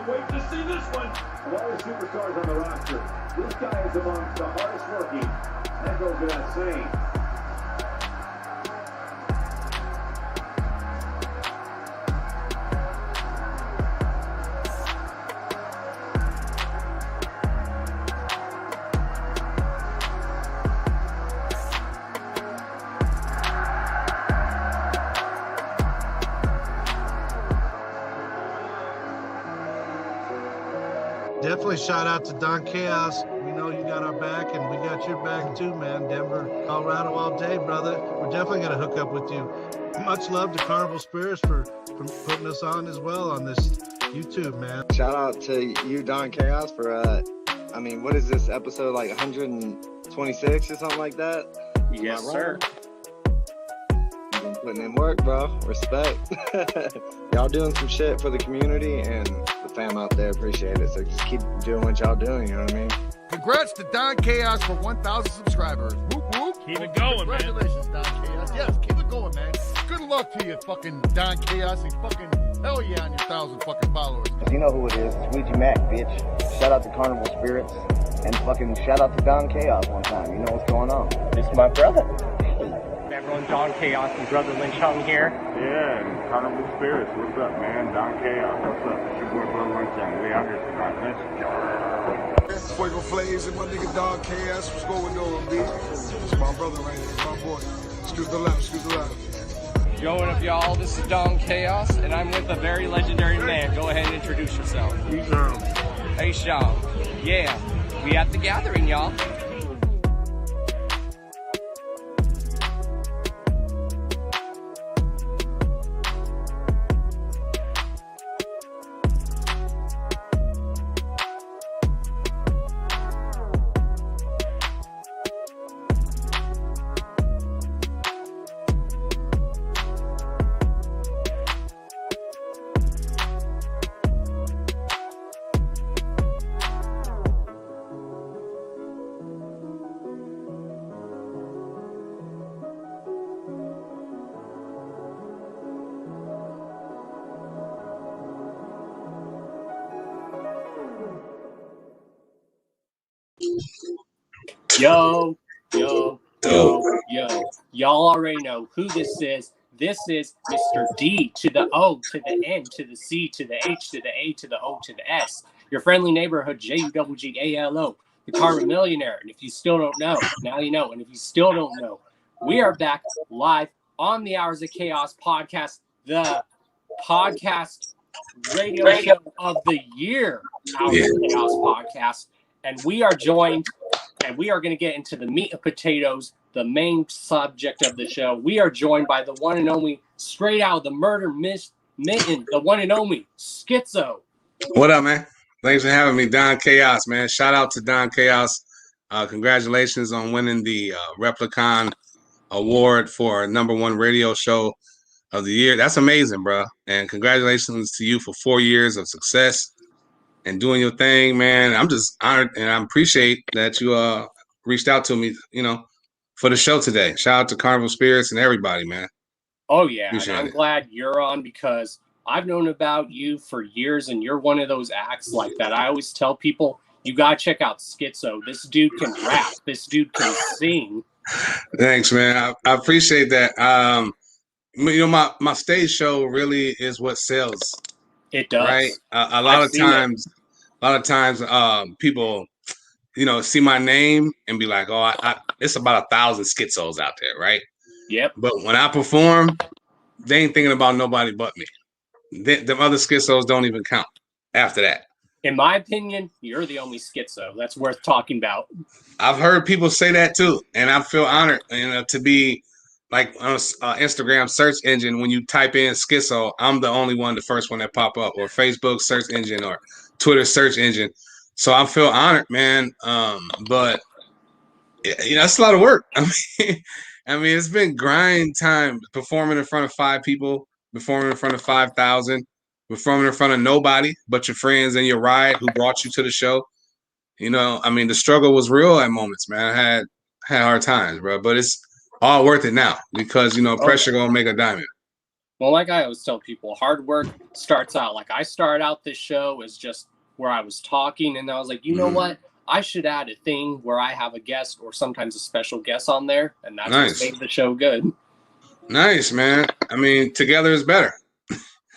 wait to see this one. Of all the superstars on the roster, this guy is amongst the hardest working. That goes without saying. Definitely shout out to Don Chaos. We know you got our back, and we got your back too, man. Denver, Colorado all day, brother. We're definitely going to hook up with you. Much love to Carnival Spirits for putting us on as well on this YouTube, man. Shout out to you, Don Chaos, for, I mean, what is this episode, like 126 or something like that? Yes, sir. You've been putting in work, bro. Respect. Y'all doing some shit for the community, and the fam out there appreciate it. So just keep doing what y'all doing, you know what I mean? Congrats to Don Chaos for 1,000 subscribers. Whoop, whoop. Keep it going, Congratulations, man. Don Chaos. Yes, keep it going, man. Good luck to you, fucking Don Chaos, and fucking hell yeah on your 1,000 fucking followers. You know who it is. It's Ouija Mac, bitch. Shout out to Carnival Spirits. And fucking shout out to Don Chaos one time. You know what's going on. This is my brother. Everyone, Don Chaos and Brother Lynch Hung here. Yeah, and Carnival Spirits. What's up, man? Don Chaos. What's up? It's your boy Brother Lynch Hung. We out here tonight. Fuego Flays and my nigga Don Chaos. What's going on, B? It's my brother right here, my boy. Excuse the left, excuse the left. Yo, what up, y'all? This is Don Chaos, and I'm with a very legendary man. Go ahead and introduce yourself. Hey, Sean. Yeah, we at the gathering, y'all. Yo. Y'all already know who this is. This is Mr. D to the O to the N to the C to the H to the A to the O to the S. Your friendly neighborhood JUGGALO, the Karma Millionaire. And if you still don't know, now you know. And if you still don't know, we are back live on the Hours of Chaos podcast, the podcast radio show of the year, Hours of Chaos podcast. And we are joined, and we are going to get into the meat and potatoes, the main subject of the show. We are joined by the one and only, straight out of the murder mitten, the one and only Skitzo. What up, man? Thanks for having me, Don Chaos, man. Shout out to Don Chaos. Congratulations on winning the Replicon Award for #1 radio show of the year. That's amazing, bro. And congratulations to you for 4 years of success and doing your thing, man. I'm just honored, and I appreciate that you reached out to me, for the show today. Shout out to Carnival Spirits and everybody, man. Oh, yeah. And I'm glad you're on, because I've known about you for years, and you're one of those acts like that. I always tell people, you got to check out Skitzo. This dude can rap. This dude can sing. Thanks, man. I appreciate that. My stage show really is what sells. It does. Right? A lot of times, people, see my name and be like, "Oh, it's about 1,000 Skitzos out there, right?" Yep. But when I perform, they ain't thinking about nobody but me. Them other Skitzos don't even count after that. In my opinion, you're the only Skitzo that's worth talking about. I've heard people say that too, and I feel honored, to be like on Instagram search engine. When you type in Skitzo, I'm the only one, the first one that pop up, or Facebook search engine, or Twitter search engine. So I feel honored, man. But it's a lot of work. I mean, it's been grind time, performing in front of 5 people, performing in front of 5,000, performing in front of nobody but your friends and your ride who brought you to the show. The struggle was real at moments, man. I had hard times, bro, but it's all worth it now, because, pressure gonna make a diamond. Well, like I always tell people, hard work starts out. Like I started out this show as just where I was talking, and I was like, you know what? I should add a thing where I have a guest or sometimes a special guest on there, and that's what's Nice. made the show good. Nice, man. I mean, together is better.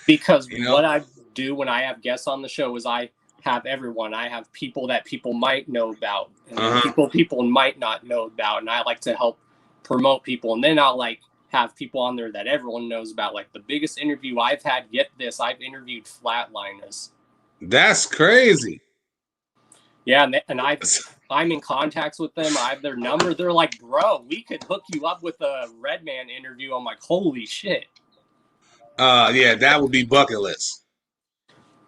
Because You know? what I do when I have guests on the show is I have everyone. I have people that people might know about, and then people might not know about, and I like to help promote people. And then I'll like have people on there that everyone knows about. Like the biggest interview I've had, get this, I've interviewed Flatliners. That's crazy. Yeah, and I'm in contacts with them. I have their number. They're like, bro, we could hook you up with a Redman interview. I'm like, holy shit. Yeah, that would be bucket list.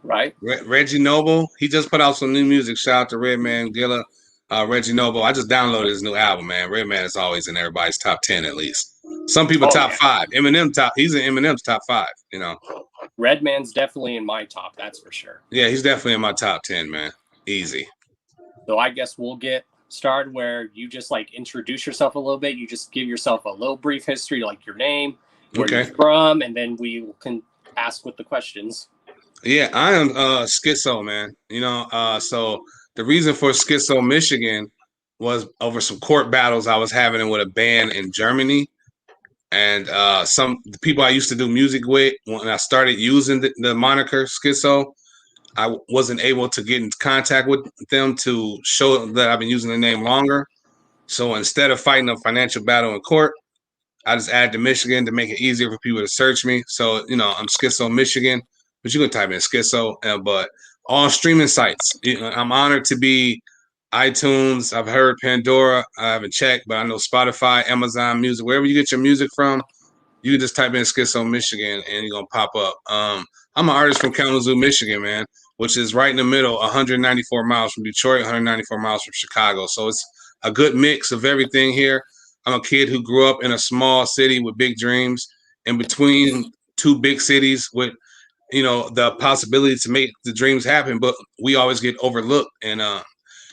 Right? Reggie Noble, he just put out some new music. Shout out to Redman Gilla. Reggie Noble, I just downloaded his new album, man. Redman is always in everybody's top 10 at least. Some people top 5. He's in Eminem's top 5, you know. Redman's definitely in my top, that's for sure. Yeah, he's definitely in my top 10, man. Easy. So I guess we'll get started where you just like introduce yourself a little bit. You just give yourself a little brief history, like your name, where you're from, and then we can ask with the questions. Yeah, I am Skitzo, man. You know, so the reason for Skitzo, Michigan was over some court battles I was having with a band in Germany. And the people I used to do music with, when I started using the moniker Skitzo, I wasn't able to get in contact with them to show that I've been using the name longer. So instead of fighting a financial battle in court, I just added to Michigan to make it easier for people to search me. So, you know, I'm Skitzo, Michigan, but you can type in Skitzo. But all streaming sites, I'm honored to be iTunes. I've heard Pandora. I haven't checked, but I know Spotify, Amazon Music, wherever you get your music from, you can just type in Skitzo, Michigan, and you're going to pop up. I'm an artist from Kalamazoo, Michigan, man, which is right in the middle, 194 miles from Detroit, 194 miles from Chicago. So it's a good mix of everything here. I'm a kid who grew up in a small city with big dreams, in between two big cities with, you know, the possibility to make the dreams happen, but we always get overlooked. And,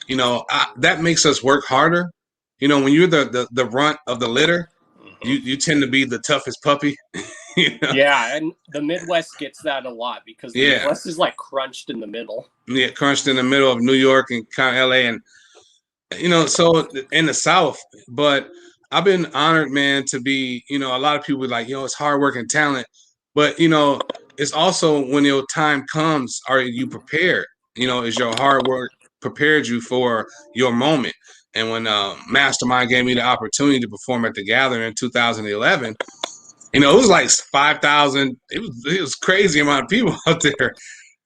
you know, that makes us work harder. You know, when you're the runt of the litter, you tend to be the toughest puppy. You know? Yeah, and the Midwest gets that a lot because the Midwest is like crunched in the middle. Yeah, crunched in the middle of New York and kind of LA, and you know, so in the South. But I've been honored, man, to be, you know, a lot of people are like, you know, it's hard work and talent, but you know, it's also when your time comes, are you prepared? You know, is your hard work prepared you for your moment? And when Mastermind gave me the opportunity to perform at the Gathering in 2011, you know, it was like 5,000. It was crazy amount of people out there,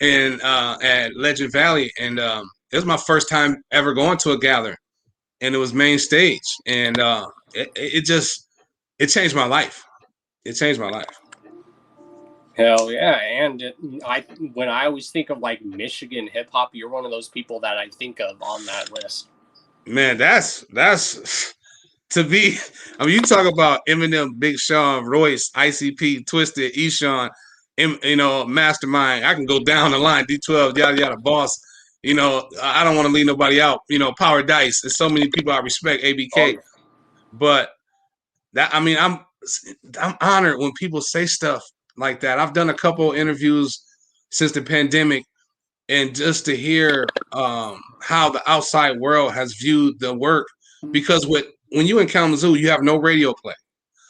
and at Legend Valley, and it was my first time ever going to a Gathering, and it was main stage, and it changed my life. It changed my life. Hell yeah! And when I always think of like Michigan hip hop, you're one of those people that I think of on that list. Man, that's to be. I mean, you talk about Eminem, Big Sean, Royce, ICP, Twisted, Eshawn, you know, Mastermind. I can go down the line. D12, yada yada, Boss. You know, I don't want to leave nobody out. You know, Power Dice. There's so many people I respect. ABK, but that, I mean, I'm honored when people say stuff like that. I've done a couple interviews since the pandemic, and just to hear how the outside world has viewed the work, because when you in Kalamazoo, you have no radio play.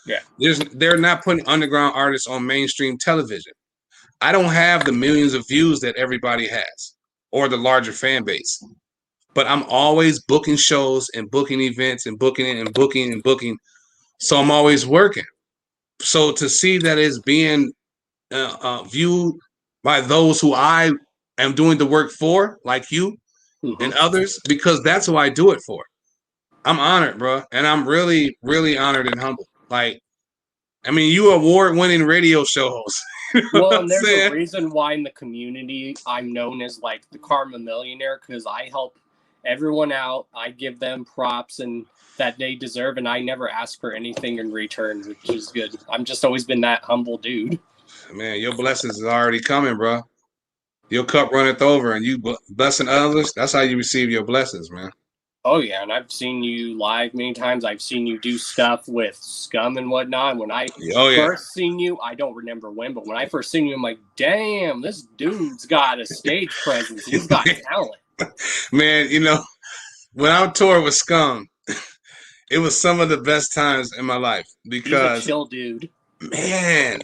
Yeah, they're not putting underground artists on mainstream television. I don't have the millions of views that everybody has or the larger fan base, but I'm always booking shows and booking events and booking it and booking and booking. So I'm always working. So to see that it's being viewed by those who I am doing the work for, like you and others, because that's who I do it for. I'm honored, bro, and I'm really, really honored and humbled. Like, I mean, you award-winning radio show host. Well, and there's a reason why in the community I'm known as like the Karma Millionaire, because I help everyone out. I give them props and that they deserve, and I never ask for anything in return, which is good. I'm just always been that humble dude. Man, your blessings is already coming, bro. Your cup runneth over, and you blessing others. That's how you receive your blessings, man. Oh yeah, and I've seen you live many times. I've seen you do stuff with Scum and whatnot. And when I Oh yeah, first seen you, I don't remember when, but when I first seen you, I'm like, damn, this dude's got a stage presence. He's got talent. man. You know, when I toured with Scum, it was some of the best times in my life He's a because, chill dude. man,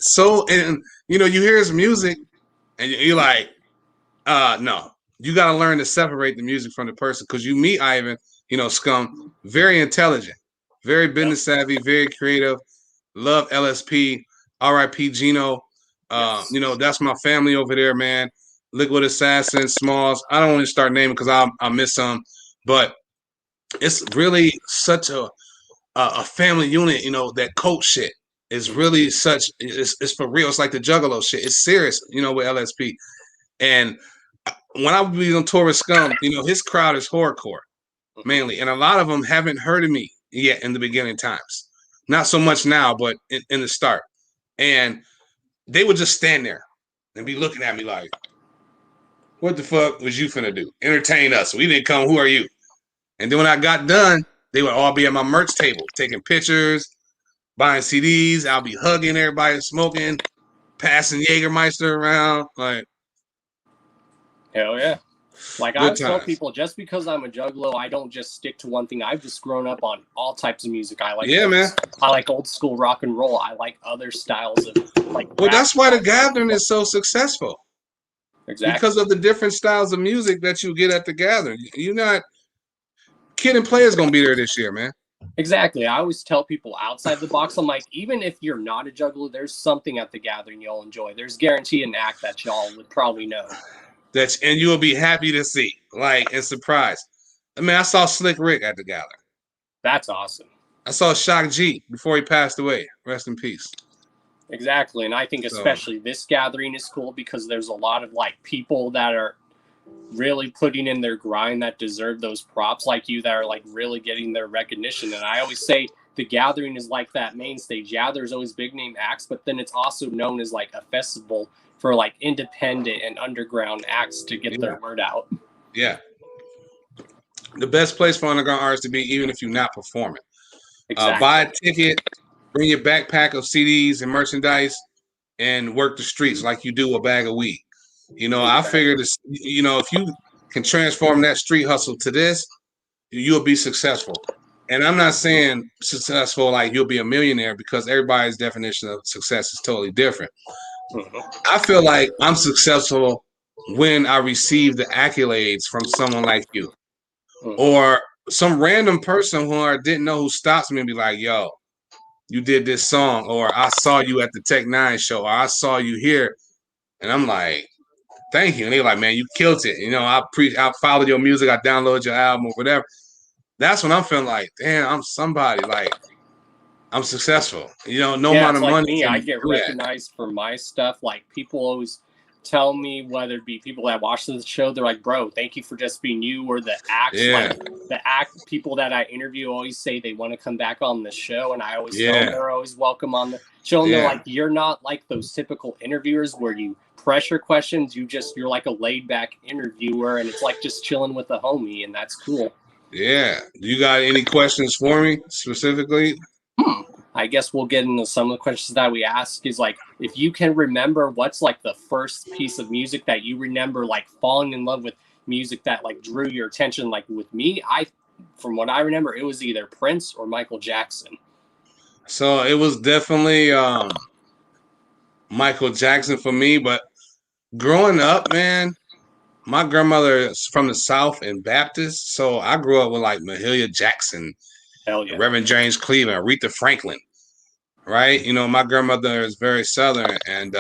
and you know, you hear his music and you're like, no, you got to learn to separate the music from the person because you meet Ivan, you know, Scum, very intelligent, very business savvy, very creative. Love LSP, RIP Gino. Yes. You know, that's my family over there, man. Liquid Assassin, Smalls. I don't want to start naming because I'll miss some, but it's really such a family unit. You know, that coach shit is really such. It's for real. It's like the Juggalo shit. It's serious. You know, with LSP. And when I would be on tour with Scum, you know, his crowd is horrorcore mainly, and a lot of them haven't heard of me yet in the beginning times. Not so much now, but in the start. And they would just stand there and be looking at me like, "What the fuck was you finna do? Entertain us? We didn't come. Who are you?" And then when I got done, they would all be at my merch table, taking pictures, buying CDs. I'll be hugging everybody, smoking, passing Jägermeister around, like Hell yeah. Like I good always tell times. people, just because I'm a juggalo, I don't just stick to one thing. I've just grown up on all types of music. Yeah, man. I like old school rock and roll. I like other styles of like. Well, rap that's why the styles. gathering is so successful. Exactly. Because of the different styles of music that you get at the gathering. You're not Kid and Play is gonna be there this year, man. Exactly. I always tell people outside the box, I'm like, even if you're not a juggler, there's something at the gathering you'll enjoy. There's guaranteed an act that y'all would probably know. And you will be happy to see, like, and surprised. I mean, I saw Slick Rick at the gathering. That's awesome. I saw Shock G before he passed away. Rest in peace. Exactly. And I think especially this gathering is cool because there's a lot of like people that are really putting in their grind that deserve those props like you that are like really getting their recognition. And I always say the gathering is like that main stage. Yeah, there's always big name acts, but then it's also known as like a festival for like independent and underground acts to get their word out. Yeah. The best place for underground artists to be, even if you're not performing. Exactly. Buy a ticket, bring your backpack of CDs and merchandise, and work the streets like you do a bag of weed. You know, I figure this, you know, if you can transform that street hustle to this, you'll be successful. And I'm not saying successful like you'll be a millionaire because everybody's definition of success is totally different. I feel like I'm successful when I receive the accolades from someone like you or some random person who I didn't know who stops me and be like, yo, you did this song, or I saw you at the Tech Nine show, or I saw you here. And I'm like, thank you. And they're like, man, you killed it. You know, I followed your music, I downloaded your album or whatever. That's when I'm feeling like, damn, I'm somebody, like I'm successful. You know, no amount of like money. me, I get recognized for my stuff. Like people always tell me, whether it be people that watch the show, they're like, bro, thank you for just being you, or the acts. Yeah. Like the act people that I interview always say they want to come back on the show, and I always tell them they're always welcome on the show. And they're like, you're not like those typical interviewers where you pressure questions. You're like a laid back interviewer, and it's like just chilling with a homie, and that's cool. Yeah. You got any questions for me specifically? I guess we'll get into some of the questions that we ask is like, if you can remember what's like the first piece of music that you remember, like falling in love with music that like drew your attention. Like with me, from what I remember, it was either Prince or Michael Jackson. So it was definitely Michael Jackson for me, but growing up, man, my grandmother is from the South and Baptist, so I grew up with like Mahalia Jackson, Reverend James Cleveland, Aretha Franklin, right? You know, my grandmother is very Southern, and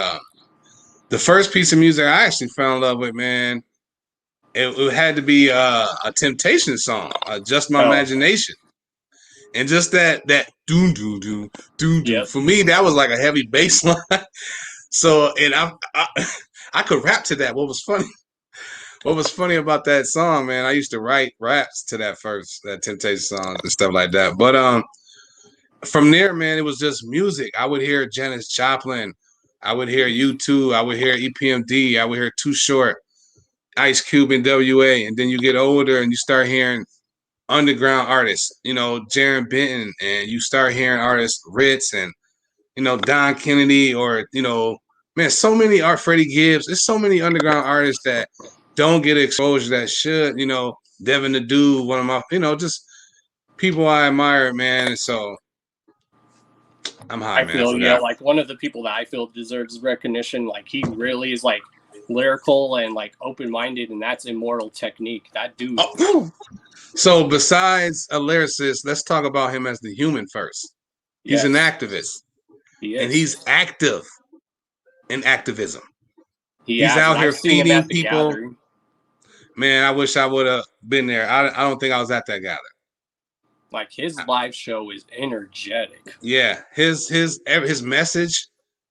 the first piece of music I actually fell in love with, man, it had to be a Temptation song, Just My Imagination, and just that doom doom doom doom doom. For me, that was like a heavy bass line. So, and I could rap to that. What was funny about that song, man, I used to write raps to that Temptation song and stuff like that. But from there, man, it was just music. I would hear Janis Joplin, I would hear U2, I would hear EPMD, I would hear Too Short, Ice Cube, and WA. And then you get older and you start hearing underground artists, you know, Jaron Benton, and you start hearing artists Ritz and, you know, Don Kennedy, or, you know, man, so many art, Freddie Gibbs. There's so many underground artists that don't get exposure that should, you know, Devin the Dude, one of my, you know, just people I admire, man. And so I'm high, I man, feel, for yeah, that. like one of the people that I feel deserves recognition, like he really is like lyrical and like open-minded, and that's Immortal Technique. That dude. Oh. So besides a lyricist, let's talk about him as the human first. He's an activist. He is. And he's active in activism. He's out here I've seen him feeding at the people. gathering. Man, I wish I would have been there. I don't think I was at that gathering. Like his live show is energetic. Yeah, his message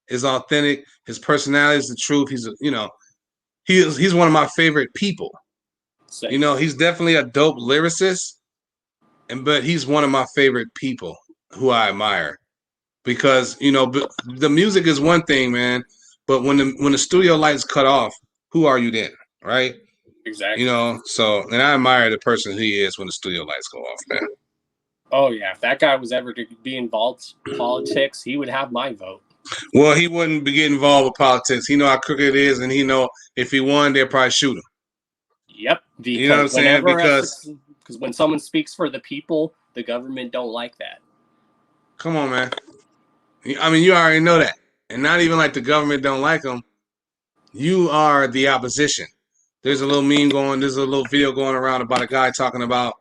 is authentic. His personality is the truth. He's he's one of my favorite people. Same. You know, he's definitely a dope lyricist, but he's one of my favorite people who I admire, because, you know, the music is one thing, man, but when the studio lights cut off, who are you then, right? Exactly. You know, so, and I admire the person he is when the studio lights go off, man. Oh yeah, if that guy was ever to be involved in politics, he would have my vote. Well, he wouldn't be getting involved with politics. He know how crooked it is, and he know if he won, they'll probably shoot him. Yep. Because you know what I'm saying? Because when someone speaks for the people, the government don't like that. Come on, man. I mean, you already know that. And not even like the government don't like him. You are the opposition. There's a little there's a little video going around about a guy talking about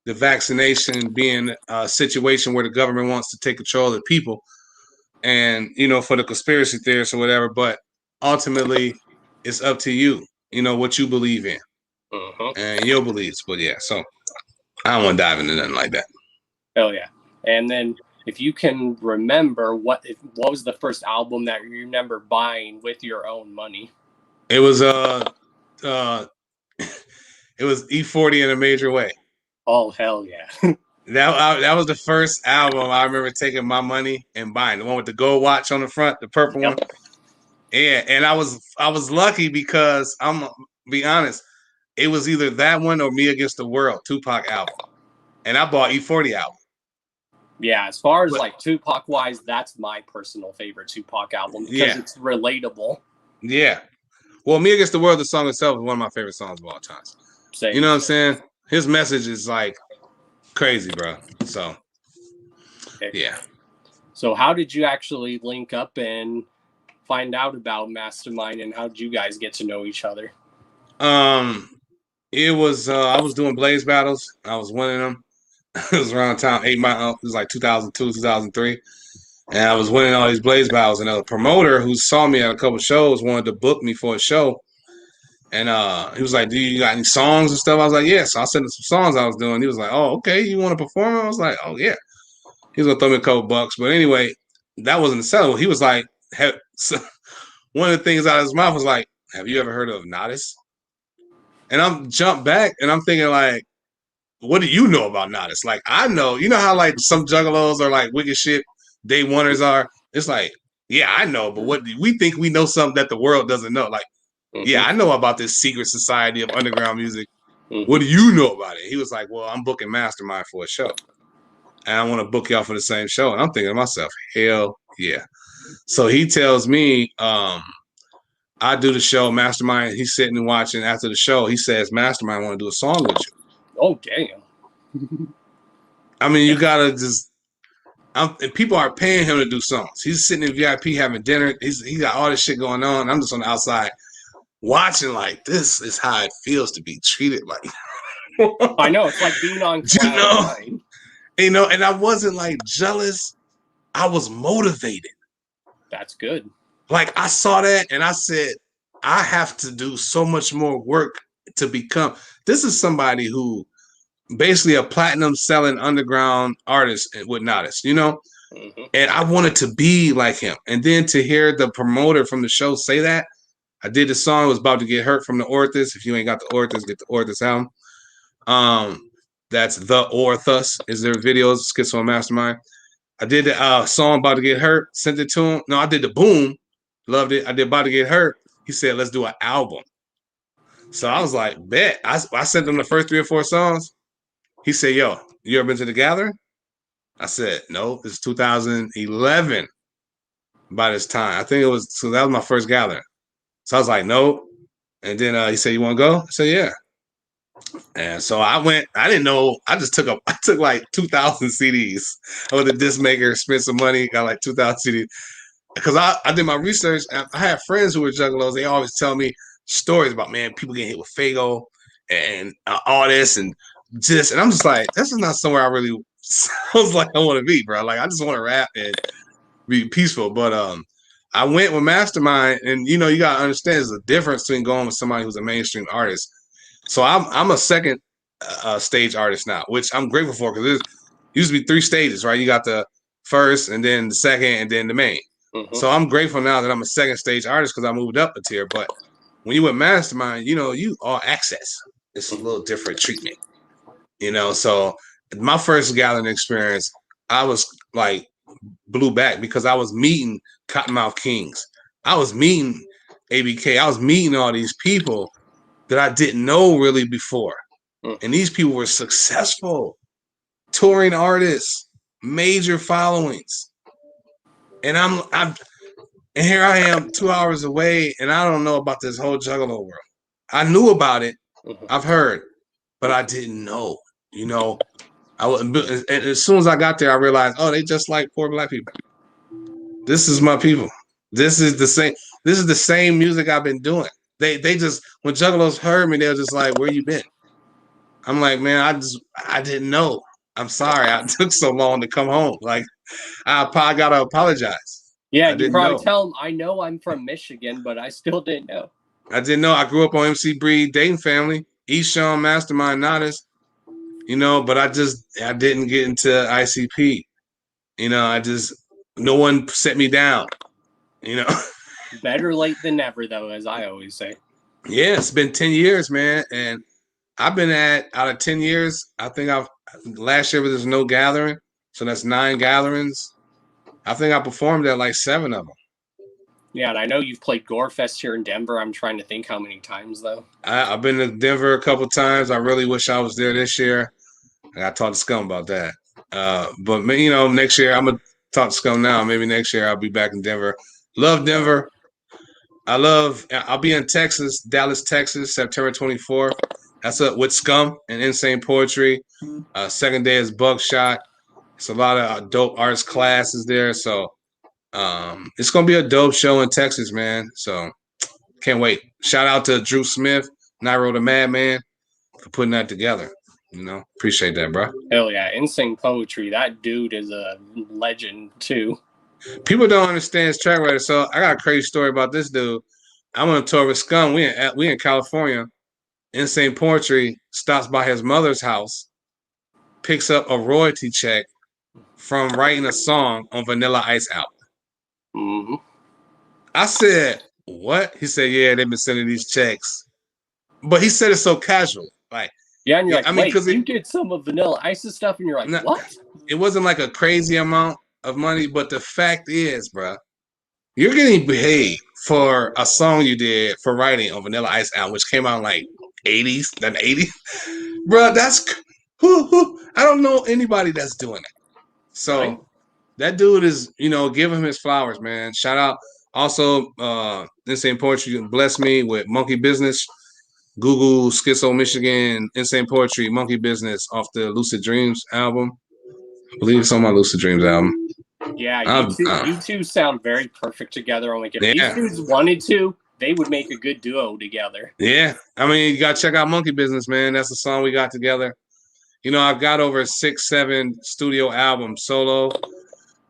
the vaccination being a situation where the government wants to take control of the people, and, you know, for the conspiracy theorists or whatever, but ultimately it's up to you, you know, what you believe in and your beliefs. But yeah, so I don't want to dive into nothing like that. Hell yeah. And then if you can remember, what was the first album that you remember buying with your own money? It was it was E40 in a Major Way. Oh hell yeah. That was the first album I remember taking my money and buying, the one with the gold watch on the front, the purple one. Yeah, and I was lucky because I'm be honest, it was either that one or Me Against the World, Tupac album, and I bought E40 album. Yeah, as far as like Tupac wise, that's my personal favorite Tupac album because it's relatable. Yeah. Well, Me Against the World, the song itself, is one of my favorite songs of all time. Same. You know what I'm saying? His message is like crazy, bro. So, yeah. So how did you actually link up and find out about Mastermind, and how did you guys get to know each other? It was I was doing Blaze battles. I was winning them. It was around time 8 Mile. It was like 2002, 2003. And I was winning all these Blaze battles, and a promoter who saw me at a couple shows wanted to book me for a show. And he was like, "Do you got any songs and stuff?" I was like, "Yeah." So I sent him some songs I was doing. He was like, "Oh, okay. You want to perform?" I was like, "Oh, yeah." He was gonna throw me a couple bucks, but anyway, that wasn't the settle. He was like, one of the things out of his mouth was like, "Have you ever heard of Nodis?" And I'm jumped back, and I'm thinking like, "What do you know about Nodis?" Like, I know, you know how like some juggalos are like wicked shit, day oneers are. It's like, yeah, I know, but what do we think we know something that the world doesn't know? Like, yeah, I know about this secret society of underground music. What do you know about it? He was like, "Well, I'm booking Mastermind for a show, and I want to book y'all for the same show." And I'm thinking to myself, hell yeah. So he tells me, I do the show, Mastermind. He's sitting and watching. After the show, he says, "Mastermind, I want to do a song with you." Oh, damn. I mean, you gotta just. And people are paying him to do songs. He's sitting in VIP having dinner. He got all this shit going on. I'm just on the outside watching. Like, this is how it feels to be treated like. I know, it's like being on cloud nine. And I wasn't like jealous. I was motivated. That's good. Like, I saw that and I said, I have to do so much more work to become. This is somebody who basically a platinum selling underground artist with Nodis, you know? And I wanted to be like him. And then to hear the promoter from the show say that, I did the song, was about to get hurt from the Orthus. If you ain't got the Orthus, get the Orthus album. That's the Orthus is their videos, Skitzo and Mastermind. I did the song About to Get Hurt, sent it to him. No, I did the Boom, loved it. I did About to Get Hurt. He said, "Let's do an album." So I was like, bet. I sent them the first 3 or 4 songs. He said, "Yo, you ever been to the gathering?" I said, "No, it's 2011." By this time, I think it was. So that was my first gathering. So I was like, "No." And then he said, "You want to go?" I said, "Yeah." And so I went. I didn't know. I just took I took like 2,000 CDs. I went to disc maker, spent some money, got like 2,000 CDs. Because I did my research. And I had friends who were juggalos. They always tell me stories about, man, people getting hit with Fago and all this and this. And I'm just like, this is not somewhere I really sounds like I want to be, bro. Like, I just want to rap and be peaceful. But I went with Mastermind, and you got to understand there's a difference between going with somebody who's a mainstream artist. So I'm a second stage artist now, which I'm grateful for, because it used to be 3 stages, right? You got the first, and then the second, and then the main. Mm-hmm. So I'm grateful now that I'm a second stage artist because I moved up a tier. But when you went Mastermind, you all access. It's a little different treatment, So my first gathering experience, I was like blew back because I was meeting Cottonmouth Kings. I was meeting ABK. I was meeting all these people that I didn't know really before. And these people were successful, touring artists, major followings. And and here I am 2 hours away, and I don't know about this whole Juggalo world. I knew about it. I've heard, but I didn't know, and as soon as I got there, I realized, oh, they just like poor black people. This is my people. This is the same music I've been doing. They just, when Juggalos heard me, they were just like, where you been? I'm like, man, I didn't know. I'm sorry. I took so long to come home. Like, I gotta apologize. Yeah, you probably tell them, I know I'm from Michigan, but I still didn't know. I didn't know. I grew up on MC Breed, Dayton Family, Eshawn, Mastermind, Nodis, but I didn't get into ICP. No one set me down, Better late than never, though, as I always say. Yeah, it's been 10 years, man. And I've been out of 10 years, I think last year there's no gathering. So that's 9 gatherings. I think I performed at like 7 of them. Yeah, and I know you've played Gorefest here in Denver. I'm trying to think how many times, though. I've been to Denver a couple times. I really wish I was there this year. I talked to Scum about that. But, next year, I'm going to talk to Scum now. Maybe next year I'll be back in Denver. Love Denver. I'll be in Texas, Dallas, Texas, September 24th. That's up with Scum and Insane Poetry. Second day is Buckshot. It's a lot of dope arts classes there. So it's going to be a dope show in Texas, man. So can't wait. Shout out to Drew Smith, Nairo the Madman, for putting that together. Appreciate that, bro. Hell yeah. Insane Poetry. That dude is a legend, too. People don't understand his track record. So I got a crazy story about this dude. I'm on a tour with Scum. We in California. Insane Poetry stops by his mother's house, picks up a royalty check from writing a song on Vanilla Ice album. Mm-hmm. I said, what? He said, yeah, they've been sending these checks. But he said it so casual. Like, yeah, and you're like, wait, you did some of Vanilla Ice's stuff, and you're like, what? It wasn't like a crazy amount of money, but the fact is, bro, you're getting paid for a song you did for writing on Vanilla Ice album, which came out in like 80s, then 80s. Bro, that's I don't know anybody that's doing that. So right. That dude is, give him his flowers, man. Shout out. Also, Insane Poetry blessed me with Monkey Business. Google Skitzo, Michigan, Insane Poetry, Monkey Business off the Lucid Dreams album. I believe it's on my Lucid Dreams album. Yeah, you two sound very perfect together. Like if these dudes wanted to, they would make a good duo together. Yeah. I mean, you got to check out Monkey Business, man. That's the song we got together. I've got over 6-7 studio albums solo.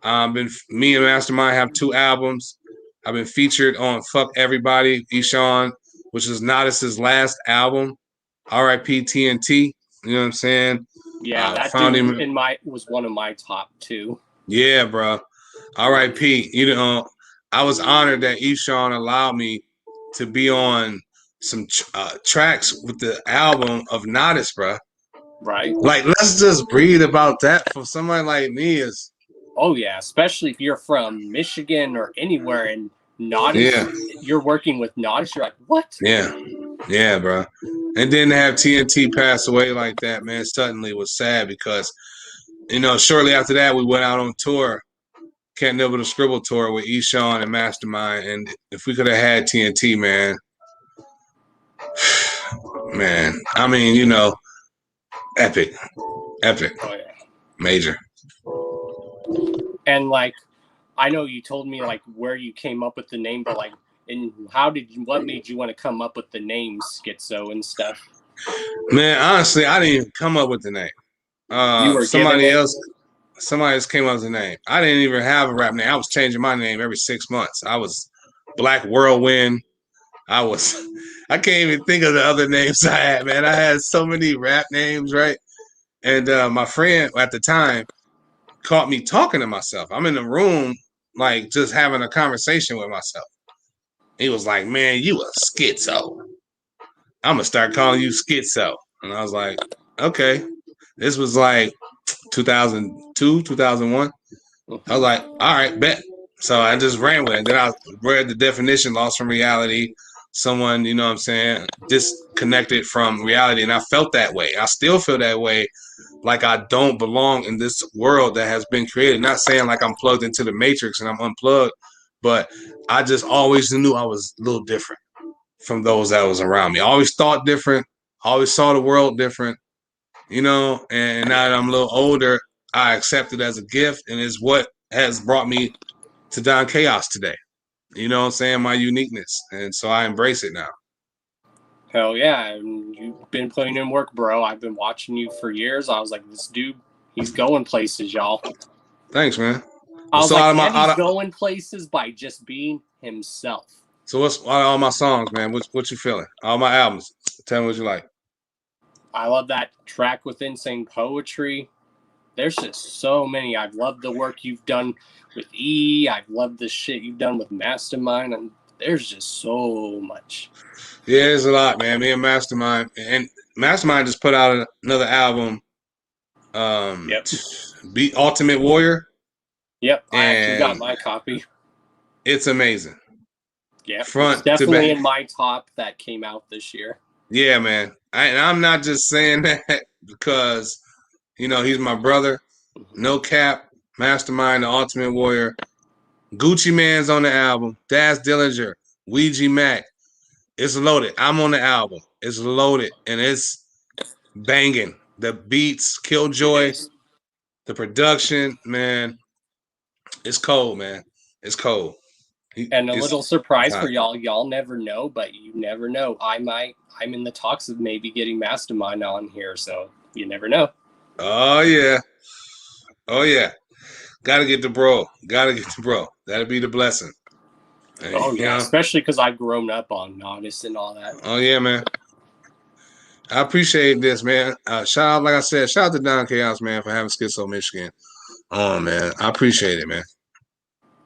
Me and Mastermind have 2 albums. I've been featured on Fuck Everybody, Eshawn, which is Nodis's last album. R.I.P. TNT. You know what I'm saying? Yeah, that dude was one of my top 2. Yeah, bro. R.I.P. I was honored that Eshawn allowed me to be on some tracks with the album of Nodis, bro. Right. Like, let's just read about that for somebody like me. Oh yeah, especially if you're from Michigan or anywhere and Nodis, you're working with Nodis. You're like, what? Yeah, bro. And then to have TNT pass away like that, man, suddenly was sad because, shortly after that, we went out on tour, Can't Nibble the Scribble tour with Eshawn and Mastermind. And if we could have had TNT, man, I mean, epic, Oh, yeah. major. And like, I know you told me like where you came up with the name, but like, and what made you want to come up with the name Skitzo and stuff? Man, honestly, I didn't even come up with the name. You were somebody else came up with the name. I didn't even have a rap name. I was changing my name every 6 months. I was Black Whirlwind. I can't even think of the other names I had, man. I had so many rap names, right? And my friend at the time caught me talking to myself. I'm in the room, like just having a conversation with myself. He was like, "Man, you a schizo. I'm gonna start calling you Skitzo." And I was like, "Okay." This was like 2002, 2001. I was like, "All right, bet." So I just ran with it. Then I read the definition, lost from reality. Someone, you know what I'm saying, disconnected from reality. And I felt that way. I still feel that way, like I don't belong in this world that has been created. Not saying like I'm plugged into the matrix and I'm unplugged, but I just always knew I was a little different from those that was around me. I always thought different. I always saw the world different, and now that I'm a little older, I accept it as a gift, and it's what has brought me to Don Chaos today. You know what I'm saying? My uniqueness. And so I embrace it now. Hell yeah. And you've been putting in work, bro. I've been watching you for years. I was like, this dude, he's going places, y'all. Thanks, man. I was like, he's going places by just being himself. So what's all my songs, man? What you feeling? All my albums. Tell me what you like. I love that track with Insane Poetry. There's just so many. I've loved the work you've done with E. I've loved the shit you've done with Mastermind. And there's just so much. Yeah, there's a lot, man. Me and Mastermind. And Mastermind just put out another album. Beat Ultimate Warrior. Yep, I actually got my copy. It's amazing. Yeah, front it's definitely to back. In my top that came out this year. Yeah, man. And I'm not just saying that because, he's my brother. No cap, Mastermind, The Ultimate Warrior. Gucci Man's on the album. Daz Dillinger, Ouija Mac. It's loaded. I'm on the album. It's loaded. And it's banging. The beats, Killjoy, the production, man. It's cold, man. It's cold. And a little surprise for y'all. Y'all never know, but you never know. I'm in the talks of maybe getting Mastermind on here, so you never know. Oh, yeah. Oh, yeah. Gotta get the bro. That'd be the blessing. Oh, yeah. Especially because I've grown up on Nodis and all that. Oh, yeah, man. I appreciate this, man. Shout out to Don Chaos, man, for having Skitzo Michigan. Oh, man. I appreciate it, man.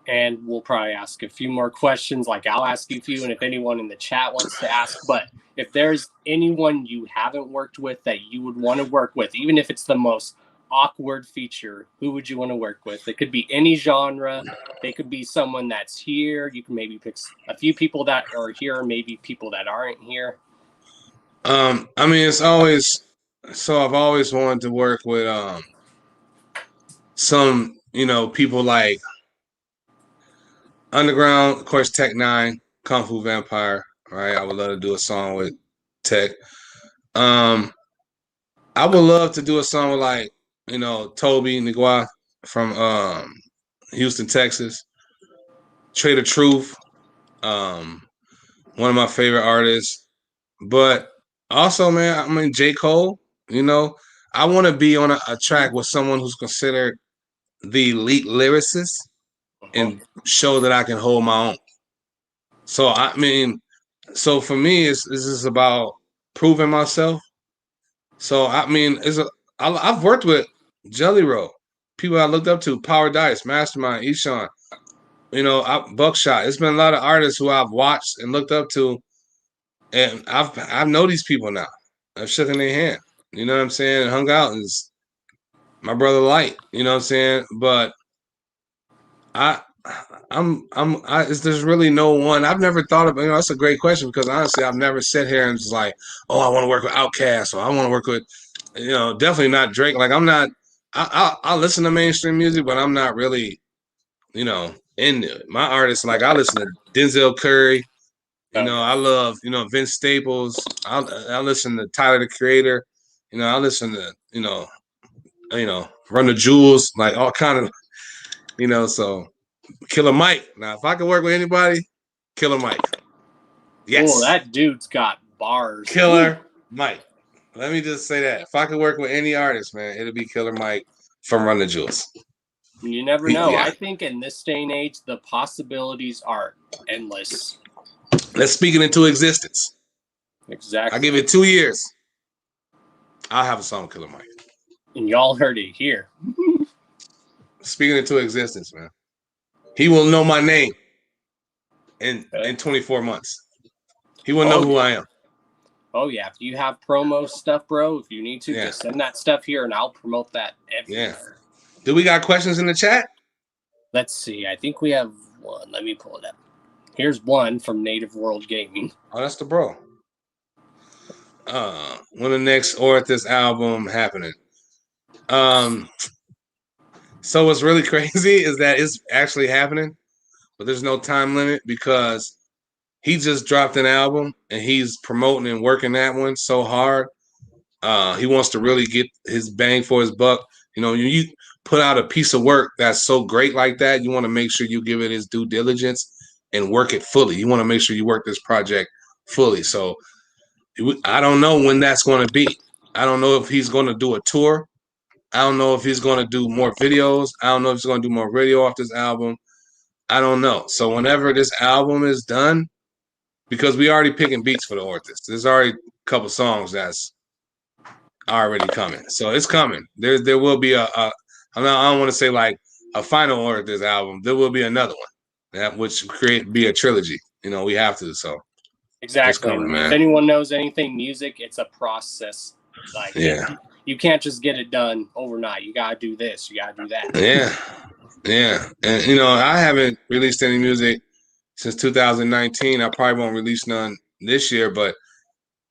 And we'll probably ask a few more questions. Like, I'll ask you a few, and if anyone in the chat wants to ask. But if there's anyone you haven't worked with that you would want to work with, even if it's the most awkward feature, who would you want to work with? It could be any genre. They could be someone that's here. You can maybe pick a few people that are here, maybe people that aren't here. I mean, it's always so I've always wanted to work with some, people like Underground, of course, Tech Nine, Kung Fu Vampire, right? I would love to do a song with Tech. I would love to do a song with like, Toby Nigua from Houston, Texas. Trader Truth, one of my favorite artists. But also, man, J. Cole, I want to be on a track with someone who's considered the elite lyricist and show that I can hold my own. So, for me, this is about proving myself. So, I've worked with Jelly Roll, people I looked up to, Power Dice, Mastermind, Eshawn, Buckshot. It's been a lot of artists who I've watched and looked up to, and I know these people now. I've shook in their hand. You know what I'm saying? And hung out, and my brother Light. You know what I'm saying? But there's really no one. I've never thought of. That's a great question because honestly, I've never sat here and just like, oh, I want to work with Outkast or I want to work with, definitely not Drake. Like I'm not. I listen to mainstream music, but I'm not really, into it. My artists, like I listen to Denzel Curry. I love, Vince Staples. I listen to Tyler the Creator. I listen to, Run the Jewels, like all kind of, so Killer Mike. Now, if I could work with anybody, Killer Mike. Yes. Oh, that dude's got bars. Killer Mike. Let me just say that. If I could work with any artist, man, it'll be Killer Mike from Run the Jewels. You never know. Yeah. I think in this day and age, the possibilities are endless. Let's speak it into existence. Exactly. I give it 2 years. I'll have a song with Killer Mike. And y'all heard it here. Speaking it into existence, man. He will know my name in 24 months. He will know who I am. Oh, yeah. If you have promo stuff, bro, if you need to, just send that stuff here and I'll promote that everywhere. Yeah. Do we got questions in the chat? Let's see. I think we have one. Let me pull it up. Here's one from Native World Gaming. Oh, that's the bro. When the next Orthis album happening? So what's really crazy is that it's actually happening, but there's no time limit because he just dropped an album and he's promoting and working that one so hard. He wants to really get his bang for his buck. You put out a piece of work that's so great like that, you want to make sure you give it his due diligence and work it fully. You want to make sure you work this project fully. So I don't know when that's going to be. I don't know if he's going to do a tour. I don't know if he's going to do more videos. I don't know if he's going to do more radio off this album. I don't know. So whenever this album is done, because we already picking beats for the Orthis. There's already a couple songs that's already coming. So it's coming. There will be I don't want to say like a final Orthis album. There will be another one that which be a trilogy. We have to. So exactly. Coming, man. If anyone knows anything music, it's a process. Like you can't just get it done overnight. You gotta do this. You gotta do that. Yeah. And I haven't released any music since 2019. I probably won't release none this year, but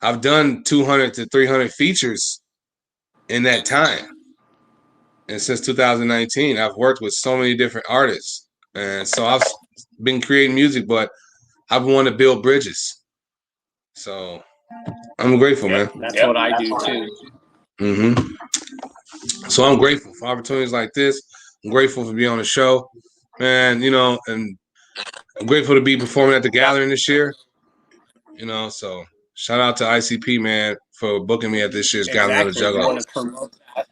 I've done 200 to 300 features in that time. And since 2019, I've worked with so many different artists. And so I've been creating music, but I've wanted to build bridges. So I'm grateful, man. That's what I do too. So I'm grateful for opportunities like this. I'm grateful for being on the show, man. And I'm grateful to be performing at the Gathering this year. So shout out to ICP, man, for booking me at this year's Gathering of the Juggalo. Want to promote that.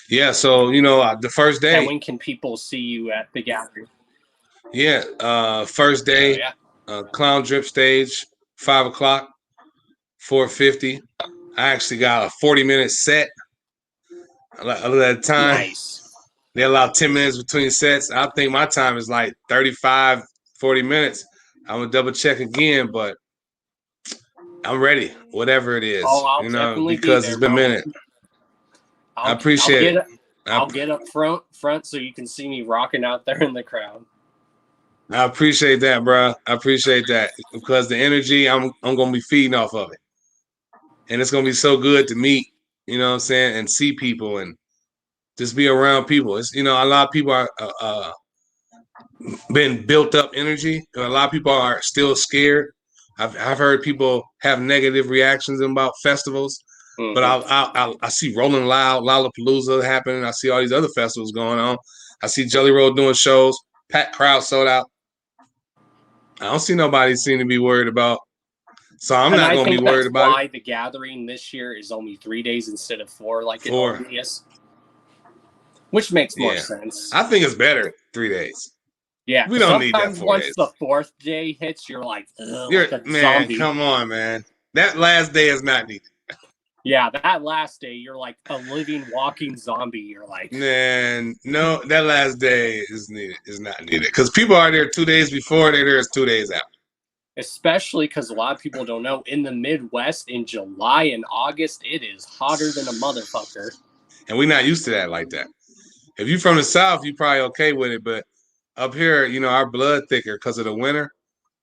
Yeah, so the first day. And when can people see you at the Gathering? Yeah, first day, Clown Drip stage, 5 o'clock, 4:50. I actually got a 40-minute set. I look at the time. Nice. They allow 10 minutes between sets. I think my time is like 35, 40 minutes. I'm going to double check again, but I'm ready, whatever it is. I'll definitely because be there, it's been a minute. I appreciate it. I'll get up front so you can see me rocking out there in the crowd. I appreciate that, bro. I appreciate that because the energy, I'm going to be feeding off of it. And it's going to be so good to meet, and see people and just be around people. It's, a lot of people are been built up energy. A lot of people are still scared. I've heard people have negative reactions about festivals, but I see Rolling Loud, Lollapalooza happening. I see all these other festivals going on. I see Jelly Roll doing shows, packed crowd sold out. I don't see nobody seem to be worried about. So I'm not going to be worried about why the Gathering this year is only 3 days instead of 4, like it already is. Which makes more sense. I think it's better 3 days. Yeah, we don't need that 4 days. Once the 4th day hits, you're like, man, zombie. Come on, man. That last day is not needed. Yeah, that last day, you're like a living, walking zombie. You're like, man, no, that last day is not needed because people are there 2 days before, they're there 2 days after. Especially because a lot of people don't know, in the Midwest in July and August, it is hotter than a motherfucker. And we're not used to that like that. If you're from the South, you're probably okay with it, but up here, our blood thicker because of the winter.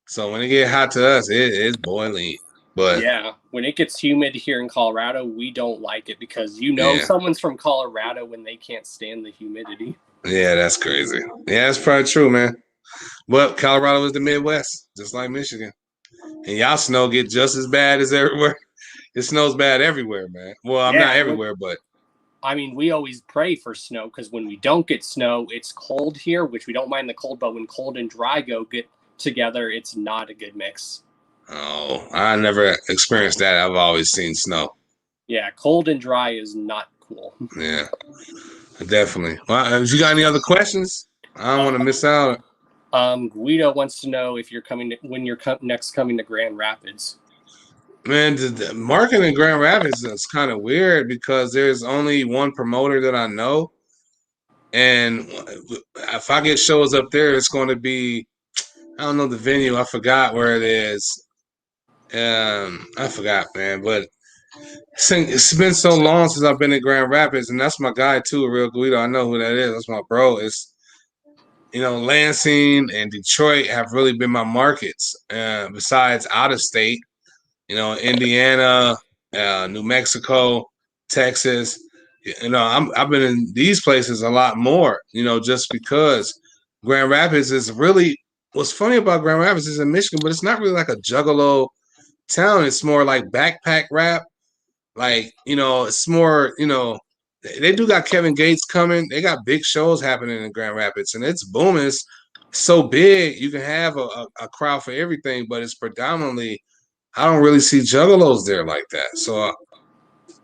So when it get hot to us, it's boiling. But yeah, when it gets humid here in Colorado, we don't like it because yeah, someone's from Colorado when they can't stand the humidity. yeah, that's crazy. Yeah, that's probably true, man. But Colorado is the Midwest, just like Michigan, and y'all snow get just as bad as everywhere. It snows bad everywhere, man. Well, I'm not Yeah, everywhere, but I mean, we always pray for snow because when we don't get snow, it's cold here, which we don't mind the cold, but when cold and dry get together, it's not a good mix. oh, I never experienced that. I've always seen snow. Yeah, cold and dry is not cool. Yeah, definitely. Well, if you got any other questions, I don't want to miss out. Guido wants to know if you're when you're next coming to Grand Rapids. Man, the marketing in Grand Rapids is kind of weird because there's only one promoter that I know. And if I get shows up there, it's going to be, I don't know the venue. I forgot where it is. I forgot, man. But it's been so long since I've been in Grand Rapids, and that's my guy too, Real Guido. I know who that is. That's my bro. It's Lansing and Detroit have really been my markets. Besides out of state, Indiana, New Mexico, Texas. I've been in these places a lot more. Just because Grand Rapids is really what's funny about Grand Rapids is in Michigan, but it's not really like a juggalo town. It's more like backpack rap. Like, it's more, they do got Kevin Gates coming. They got big shows happening in Grand Rapids, and it's booming. It's so big. You can have a crowd for everything, but it's predominantly, I don't really see juggalos there like that. So,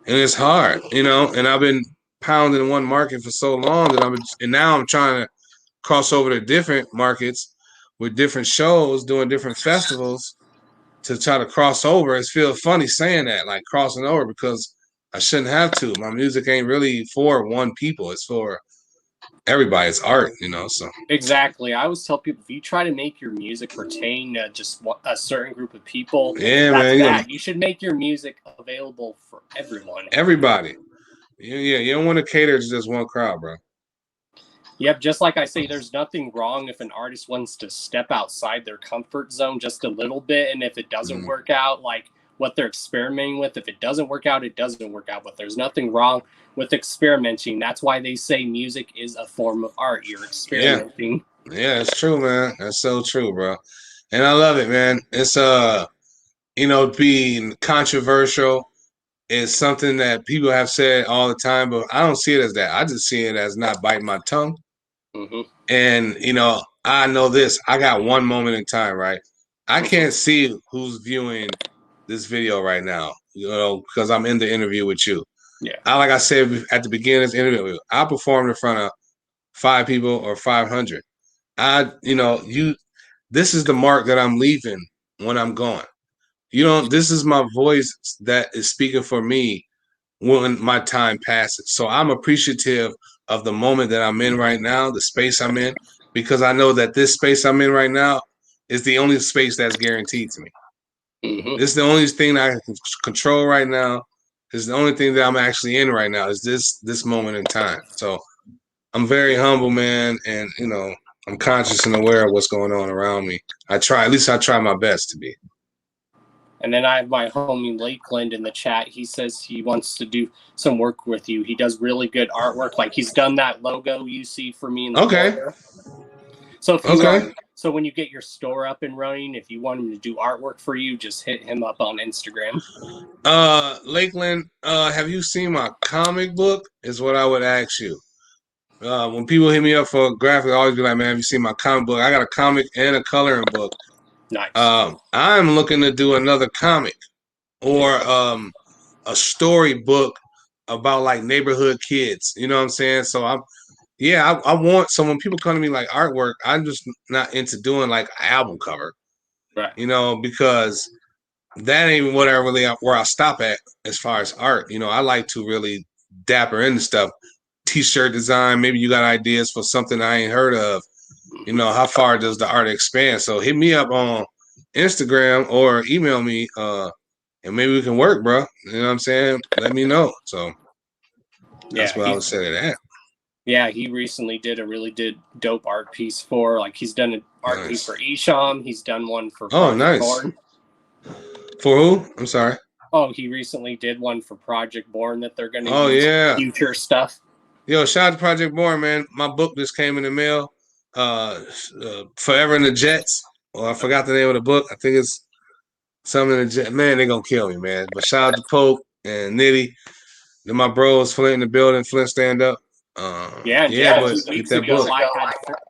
and it's hard, and I've been pounding one market for so long and now I'm trying to cross over to different markets with different shows, doing different festivals to try to cross over. It feels funny saying that, like crossing over, because I shouldn't have to. My music ain't really for one people. It's for everybody. It's art, so. Exactly. I always tell people, if you try to make your music pertain to just a certain group of people, Yeah, that's man. You should make your music available for everyone. Everybody. Yeah, you don't want to cater to just one crowd, bro. Yep, just like I say, there's nothing wrong if an artist wants to step outside their comfort zone just a little bit, and if it doesn't work out, like what they're experimenting with, if it doesn't work out, it doesn't work out. But there's nothing wrong with experimenting. That's why they say music is a form of art. You're experimenting. Yeah, it's true, man. That's so true, bro. And I love it, man. It's being controversial is something that people have said all the time, but I don't see it as that. I just see it as not biting my tongue. Mm-hmm. And I know this. I got one moment in time, right? I can't see who's viewing this video right now, because I'm in the interview with you. Yeah. Like I said at the beginning of this interview, I performed in front of 5 people or 500. This is the mark that I'm leaving when I'm gone. This is my voice that is speaking for me when my time passes. So I'm appreciative of the moment that I'm in right now, the space I'm in, because I know that this space I'm in right now is the only space that's guaranteed to me. Mm-hmm. This is the only thing I can control right now. This is the only thing that I'm actually in right now is this moment in time. So I'm very humble, man, and I'm conscious and aware of what's going on around me. I try my best to be. And then I have my homie Lakeland in the chat. He says he wants to do some work with you. He does really good artwork. Like he's done that logo you see for me in the corner. So so when you get your store up and running, if you want him to do artwork for you, just hit him up on Instagram. Lakeland, have you seen my comic book? Is what I would ask you. When people hit me up for a graphic, I always be like, man, have you seen my comic book? I got a comic and a coloring book. Nice. I'm looking to do another comic or a story book about like neighborhood kids. You know what I'm saying? So I want, so when people come to me like artwork, I'm just not into doing like an album cover. Right. Because that ain't what where I stop at as far as art. I like to really dapper into stuff. T-shirt design, maybe you got ideas for something I ain't heard of. How far does the art expand? So hit me up on Instagram or email me, and maybe we can work, bro. You know what I'm saying? Let me know. So that's what I would say to that. Yeah, he recently did a really dope art piece for, like, he's done an art piece for Esham. He's done one for Oh, Project nice. Born. For who? I'm sorry. Oh, he recently did one for Project Born that they're going to use future stuff. Yo, shout out to Project Born, man. My book just came in the mail. Forever in the Jets. Well, I forgot the name of the book. I think it's something in the Jets. Man, they're going to kill me, man. But shout out to Pope and Nitty. Then my bros, Flint in the building. Flint, stand up. But 2 weeks ago,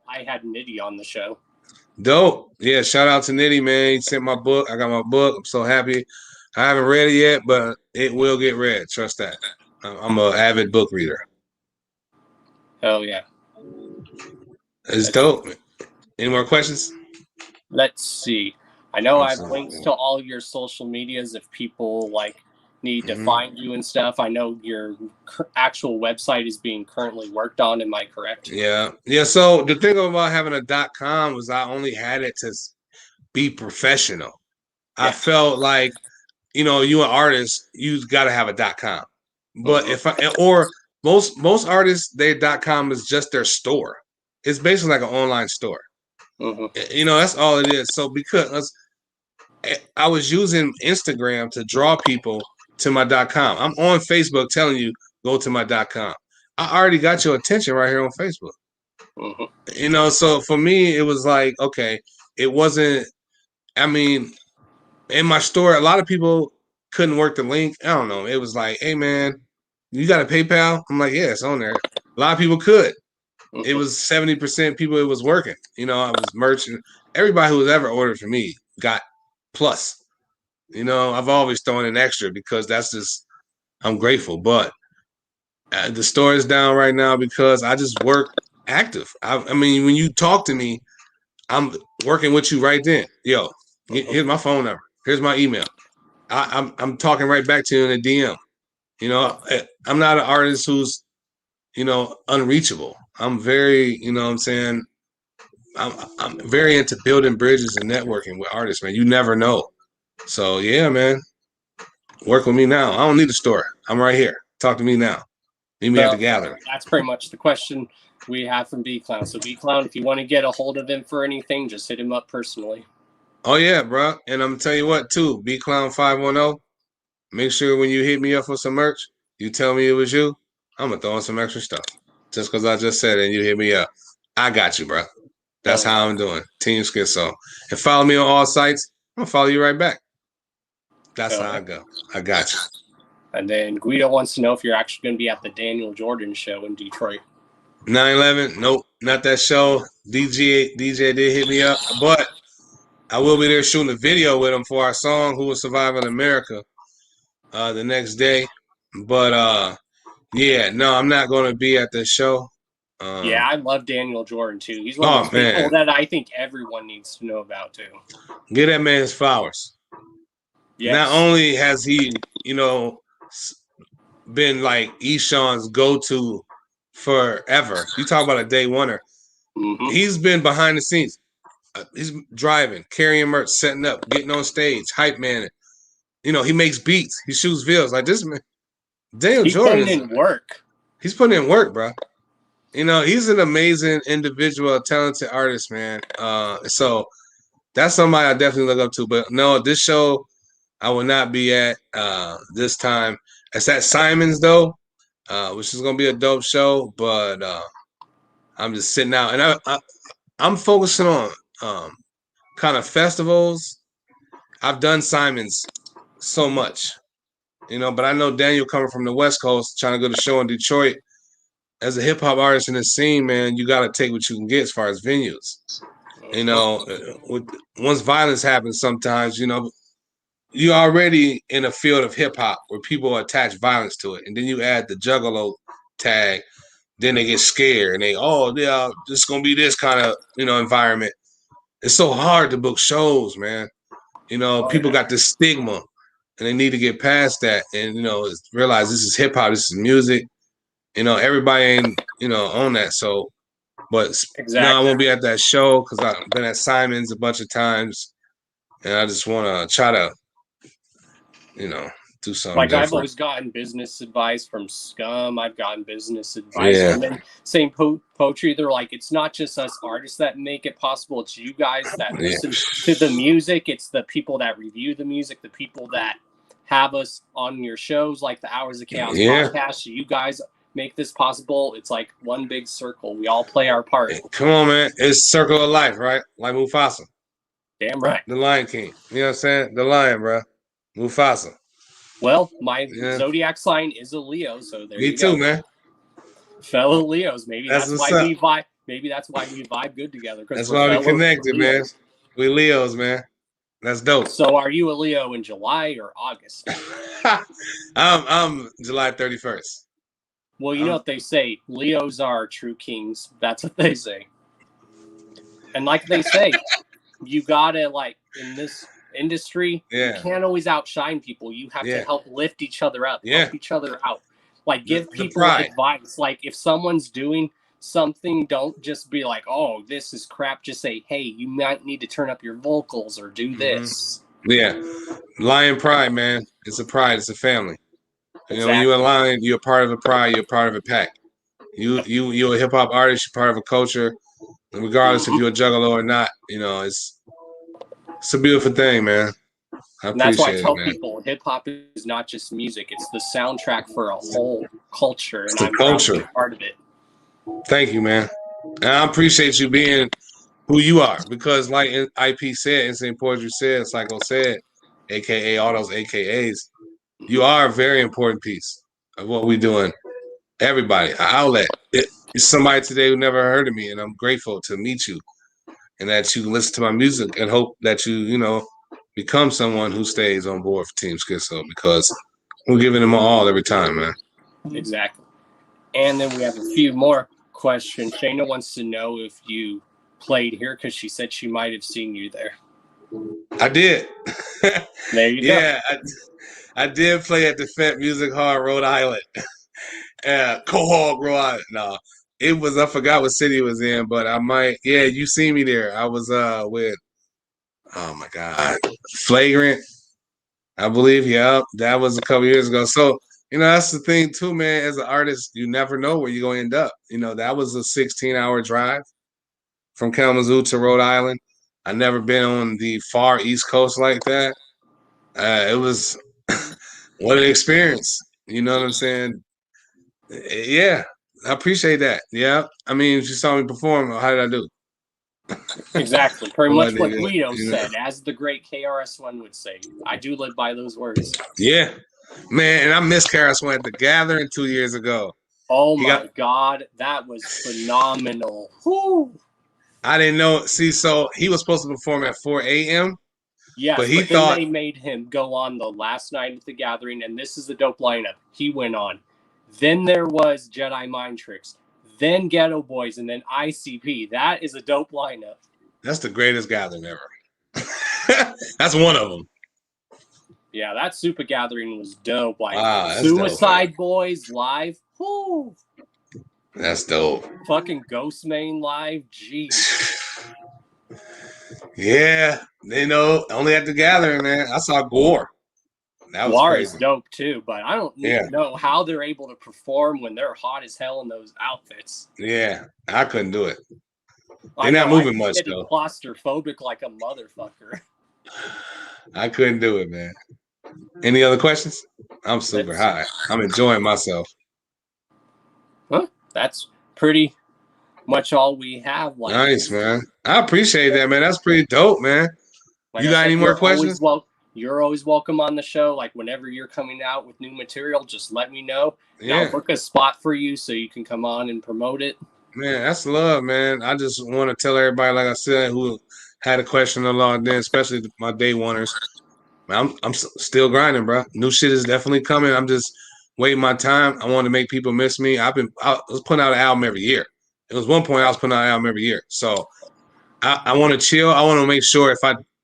I had Nitty on the show. Dope. Yeah, shout out to Nitty, man. He sent my book. I got my book. I'm so happy. I haven't read it yet, but it will get read. Trust that. I'm an avid book reader. Oh, yeah. It's dope. Any more questions? Let's see. I know I have links to all your social medias if people need to find you and stuff. I know your actual website is being currently worked on. Am I correct? Yeah. So the thing about having a .com was I only had it to be professional. I felt like, you an artist, you got to have a .com. But most artists, their .com is just their store. It's basically like an online store. That's all it is. So because I was using Instagram to draw people to my .com. I'm on Facebook telling you, go to my .com. I already got your attention right here on Facebook. So for me, it was like, okay, it wasn't, in my store, a lot of people couldn't work the link. I don't know. It was like, hey, man, you got a PayPal? I'm like, yeah, it's on there. A lot of people could. It was 70% people it was working. I was merchant. Everybody who was ever ordered for me got plus. I've always thrown in extra because that's just, I'm grateful. But the store is down right now because I just work active. When you talk to me, I'm working with you right then. Yo, here's my phone number. Here's my email. I'm talking right back to you in a DM. I'm not an artist who's, unreachable. I'm very, I'm very into building bridges and networking with artists, man. You never know. So yeah, man. Work with me now. I don't need a store. I'm right here. Talk to me now. Meet me at the gallery. That's pretty much the question we have from B Clown. So B Clown, if you want to get a hold of him for anything, just hit him up personally. Oh yeah, bro. And I'm gonna tell you what too. B Clown 510. Make sure when you hit me up for some merch, you tell me it was you. I'm gonna throw in some extra stuff. Just because I just said it and you hit me up. I got you, bro. That's how I'm doing. Team Skitzo. And follow me on all sites. I'm gonna follow you right back. That's how I go. I got you. And then Guido wants to know if you're actually going to be at the Daniel Jordan show in Detroit. 9/11. Nope, not that show. DJ did hit me up, but I will be there shooting a video with him for our song "Who Will Survive in America" the next day. But I'm not going to be at the show. I love Daniel Jordan too. He's one of those people that I think everyone needs to know about too. Give that man his flowers. Yes. Not only has he, been like Eshawn's go-to forever. You talk about a day oneer. He's been behind the scenes. He's driving, carrying merch, setting up, getting on stage, hype man. He makes beats. He shoots videos. Like this man, Daniel Jordan. He's putting in work. He's putting in work, bro. He's an amazing individual, talented artist, man. So that's somebody I definitely look up to. But no, this show I will not be at this time. It's at Simon's though, which is gonna be a dope show. But I'm just sitting out, and I'm focusing on kind of festivals. I've done Simon's so much, but I know Daniel coming from the West Coast, trying to go to show in Detroit. As a hip hop artist in the scene, man, you got to take what you can get as far as venues. Once violence happens, sometimes you're already in a field of hip hop where people attach violence to it, and then you add the juggalo tag, then they get scared and this is gonna be this kind of environment. It's so hard to book shows, man. People got this stigma, and they need to get past that and realize this is hip hop, this is music. Everybody ain't on that. So, but no, I won't be at that show because I've been at Simon's a bunch of times, and I just want to try to do something Like different. I've always gotten business advice from Scum. I've gotten business advice from them. Same poetry. They're like, it's not just us artists that make it possible. It's you guys that listen to the music. It's the people that review the music, the people that have us on your shows, like the Hours of Chaos podcast. You guys make this possible. It's like one big circle. We all play our part. Come on, man. It's circle of life, right? Like Mufasa. Damn right. The Lion King. You know what I'm saying? The lion, bro. Mufasa. Well, my zodiac sign is a Leo, so there you go. Me too, go. man. Fellow Leos. Maybe that's why we vibe. Maybe that's why we vibe good together. That's why we connected, Leos. Man. We Leos, man. That's dope. So, are you a Leo in July or August? I'm July 31st. Well, you know what they say. Leos are true kings. That's what they say. And like they say, you gotta, like, in this industry, you can't always outshine people. You have to help lift each other up, help each other out. Like, give people advice. Like, if someone's doing something, don't just be like, oh, this is crap. Just say, hey, you might need to turn up your vocals or do this. Yeah. Lion pride, man. It's a pride. It's a family. You know, when you're a lion, you're a part of a pride. You're a part of a pack. You're a hip-hop artist. You're part of a culture. And regardless if you're a juggalo or not, you know, it's a beautiful thing, man. And that's why I tell people hip-hop is not just music. It's the soundtrack for a whole culture. And I'm proud to be part of it. Thank you, man. And I appreciate you being who you are, because like IP said, Insane Poetry said, Psycho said, AKA all those AKAs, you are a very important piece of what we're doing. Everybody, an outlet. It's somebody today who never heard of me, and I'm grateful to meet you and that you listen to my music and hope that you know, become someone who stays on board for Team Skitzo, because we're giving them all every time, man. Exactly. And then we have a few more questions. Shayna wants to know if you played here because she said she might have seen you there. I did. There you go. Yeah, I did play at the Fent Music Hall, Rhode Island. Quahog, Rhode Island. No, it was, I forgot what city it was in, but I might. Yeah, you see me there. I was with, oh my God, Flagrant, I believe. Yeah, that was a couple years ago. So, you know, that's the thing too, man. As an artist, you never know where you're going to end up. You know, that was a 16-hour drive from Kalamazoo to Rhode Island. I never been on the far East Coast like that. It was what an experience. You know what I'm saying? Yeah, I appreciate that. Yeah, I mean, if you saw me perform, how did I do? Exactly. Pretty much what Guido said, as the great KRS-One would say. I do live by those words. Yeah, man, and I missed KRS-One at the Gathering 2 years ago. Oh my God, that was phenomenal. Whew. I didn't know. See, so he was supposed to perform at 4 a.m. Yes, but he then they made him go on the last night at the Gathering, and this is the dope lineup. He went on. Then there was Jedi Mind Tricks, then Ghetto Boys, and then ICP. That is a dope lineup. That's the greatest gathering ever. That's one of them. Yeah, that Super Gathering was dope. Like wow, Suicide dope, Boys live. Whoo. That's dope. Fucking Ghostmane live. Jeez. Yeah, you know, only at the Gathering, man. I saw Gore. That was War crazy. is dope too, but I don't know how they're able to perform when they're hot as hell in those outfits. Yeah, I couldn't do it. They're not moving much though. Claustrophobic like a motherfucker. I couldn't do it, man. Any other questions? I'm super high. I'm enjoying myself. Huh? That's pretty much all we have. Like, nice, man. I appreciate that, man. That's pretty dope, man. Like you got any more questions? You're always welcome on the show. Like whenever you're coming out with new material, just let me know. Yeah. I'll book a spot for you so you can come on and promote it. Man, that's love, man. I just want to tell everybody, like I said, who had a question on logged in, especially my day oneers. Man, I'm still grinding, bro. New shit is definitely coming. I'm just waiting my time. I want to make people miss me. I was putting out an album every year. It was one point I was putting out an album every year. So I want to chill. I want to make sure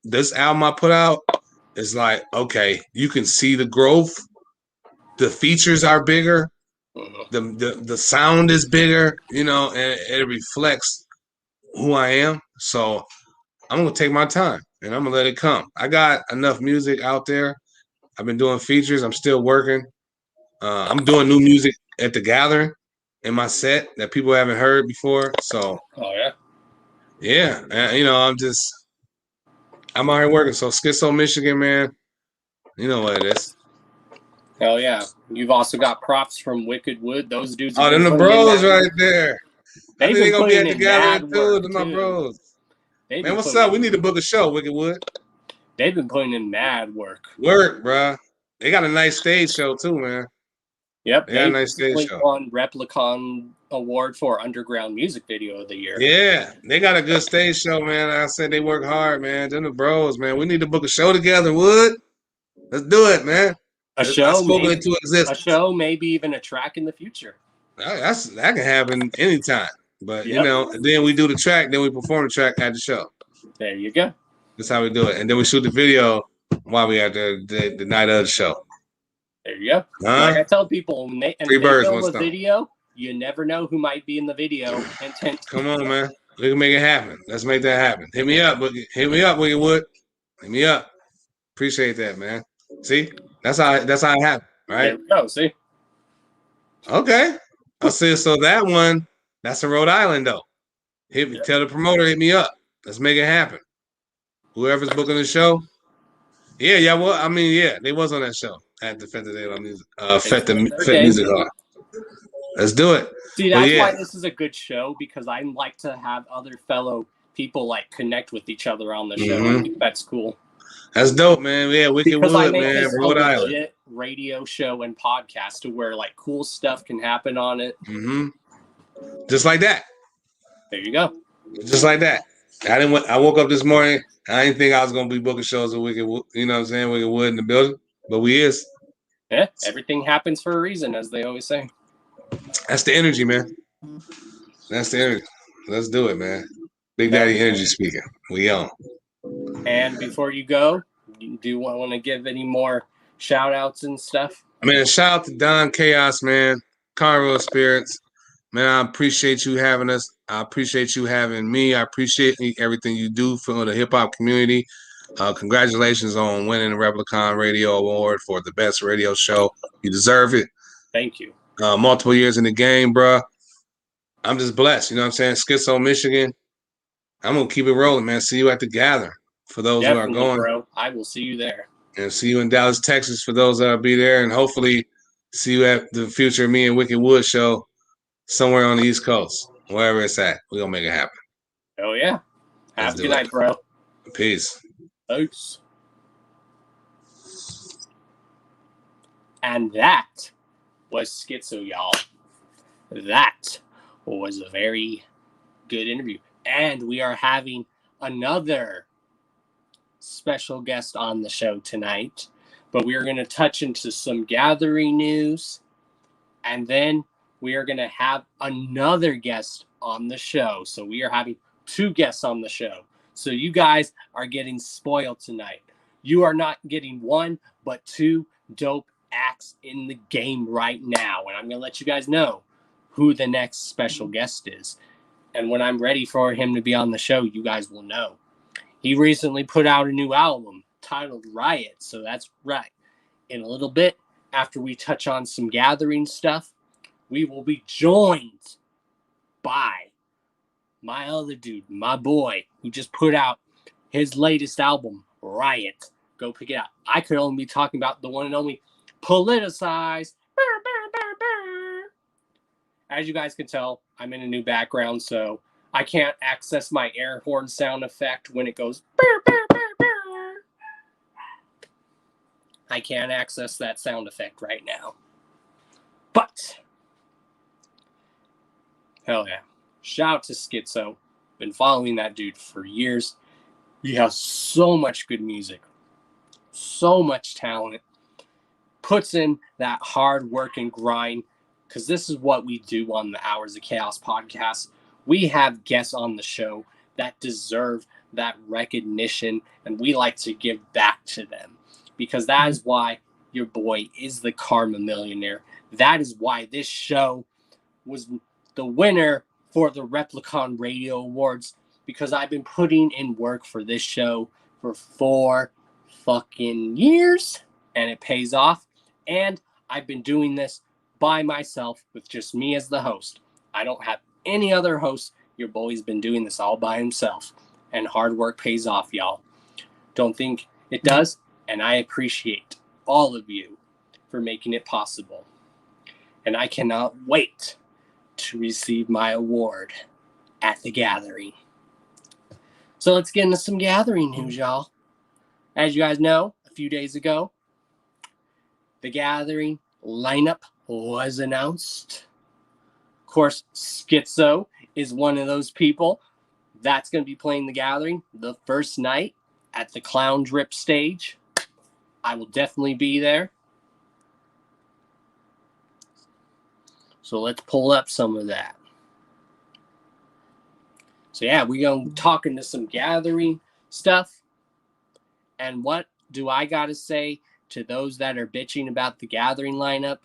this album I put out is like, okay, you can see the growth. The features are bigger. The sound is bigger, you know, and it reflects who I am. So I'm gonna take my time and I'm gonna let it come. I got enough music out there I've been doing features. I'm still working. I'm doing new music at the Gathering in my set that people haven't heard before. So, Oh yeah. yeah, I'm out here working. So, Skitzo, Michigan, man, you know what it is. Hell yeah. You've also got props from Wicked Wood. Those dudes have Oh, them been the putting in bros that right work. there. I They've think they're been gonna be putting at the in Gathering mad too. work Them my too. bros. They've Man, been what's putting up? We in, need to book a show, Wicked Wood. they've been putting in mad work. Work, bruh. They got a nice stage show too, man. Yep, They got a they nice stage recently show. won Replicon Award for Underground Music Video of the Year. Yeah, they got a good stage show, man. Like I said, they work hard, man. Them the bros, man. We need to book a show together, Wood. Let's do it, man. A I show, spoke it maybe into existence. maybe even a track in the future. That can happen anytime. But Yep. then we do the track, then we perform the track at the show. There you go. That's how we do it. And then we shoot the video while we at the night of the show. There you go. Huh? Like I tell people, when they Three birds, film one a stone. video, you never know who might be in the video. Come on, man. We can make it happen. Let's make that happen. Hit me up, Boogie. Hit me up, Wicked Wood. Hit me up. Appreciate that, man. See? That's how it happened, right? There we go. See? Okay. I see. So that one, that's in Rhode Island, though. Tell the promoter, hit me up. Let's make it happen. Whoever's booking the show. Yeah. Well, I mean, yeah, they was on that show at the Fete de la Music, Fete Music Hall. Let's do it. See, that's why this is a good show, because I like to have other fellow people like connect with each other on the show. I think that's cool. That's dope, man. Yeah, Wicked Because I Wood, make man. this Rhode a Island. legit radio show and podcast to where like cool stuff can happen on it. Just like that. There you go. Just like that. I woke up this morning. I didn't think I was gonna be booking shows with Wicked Wood. You know what I'm saying? Wicked Wood in the building, but we is. Yeah, everything happens for a reason, as they always say. That's the energy, man. That's the energy. Let's do it, man. Big Daddy Energy speaking. We on. And before you go, do you want to give any more shout outs and stuff? Man, shout out to Don Chaos, man. Carnival Spirits. Man, I appreciate you having us. I appreciate you having me. I appreciate everything you do for the hip hop community. Congratulations on winning the Replicon Radio Award for the best radio show. You deserve it. Thank you. Multiple years in the game, bro. I'm just blessed. You know what I'm saying? Skitzo, Michigan. I'm going to keep it rolling, man. See you at the Gathering for those Definitely, who are going. Bro. I will see you there. And see you in Dallas, Texas for those that'll be there. And hopefully see you at the future Me and Wicked Wood show somewhere on the East Coast. Wherever it's at. We're going to make it happen. Oh, yeah. Have a good night, bro. Peace. Peace. And that was Skitzo, y'all. That was a very good interview. And we are having another special guest on the show tonight. But we are going to touch into some gathering news. And then we are going to have another guest on the show. So we are having 2 guests on the show. So you guys are getting spoiled tonight. You are not getting 1, but 2 dope acts in the game right now. And I'm going to let you guys know who the next special guest is. And when I'm ready for him to be on the show, you guys will know. He recently put out a new album titled Riot. So that's right. In a little bit, after we touch on some gathering stuff, we will be joined by my other dude, my boy, who just put out his latest album, Riot. Go pick it out. I could only be talking about the one and only Politicized. As you guys can tell, I'm in a new background, so I can't access my air horn sound effect when it goes. I can't access that sound effect right now. But, hell yeah. Shout out to Skitzo. Been following that dude for years. He has so much good music. So much talent. Puts in that hard work and grind. Because this is what we do on the Hours of Chaos podcast. We have guests on the show that deserve that recognition. And we like to give back to them. Because that is why your boy is the Karma Millionaire. That is why this show was the winner for the Replicon Radio Awards, because I've been putting in work for this show for 4 fucking years. and it pays off. And I've been doing this by myself with just me as the host. I don't have any other hosts. Your boy's been doing this all by himself, and hard work pays off, y'all. Don't think it does, and I appreciate all of you for making it possible. And I cannot wait to receive my award at the gathering. So let's get into some gathering news, y'all. As you guys know, a few days ago, the gathering lineup was announced. Of course, Skitzo is one of those people that's going to be playing the gathering the first night at the Clown Drip stage. I will definitely be there. So let's pull up some of that. So yeah, we're going to talk into some gathering stuff. And what do I got to say to those that are bitching about the gathering lineup?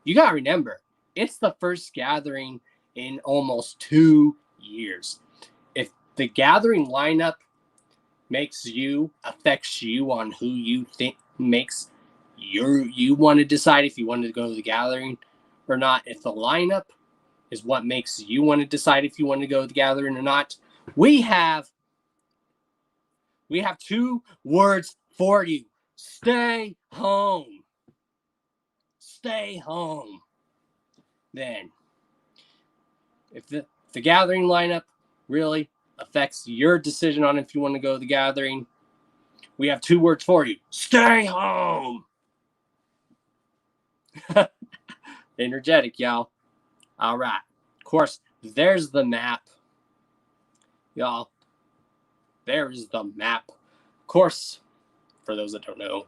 You got to remember, it's the first gathering in almost 2 years. If the gathering lineup affects you on who you think makes you want to decide if you want to go to the gathering or not, if the lineup is what makes you want to decide if you want to go to the gathering or not, we have 2 words for you. Stay home. Stay home. Then, if the gathering lineup really affects your decision on if you want to go to the gathering, we have 2 words for you. Stay home. Energetic, y'all. All right. Of course, there's the map. Y'all, there's the map. Of course, for those that don't know,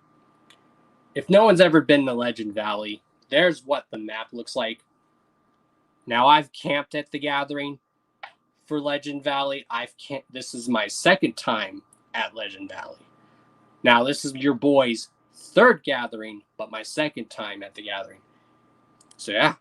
if no one's ever been to Legend Valley, there's what the map looks like. Now, I've camped at the gathering for Legend Valley. This is my 2nd time at Legend Valley. Now, this is your boy's 3rd gathering, but my 2nd time at the gathering. So, yeah.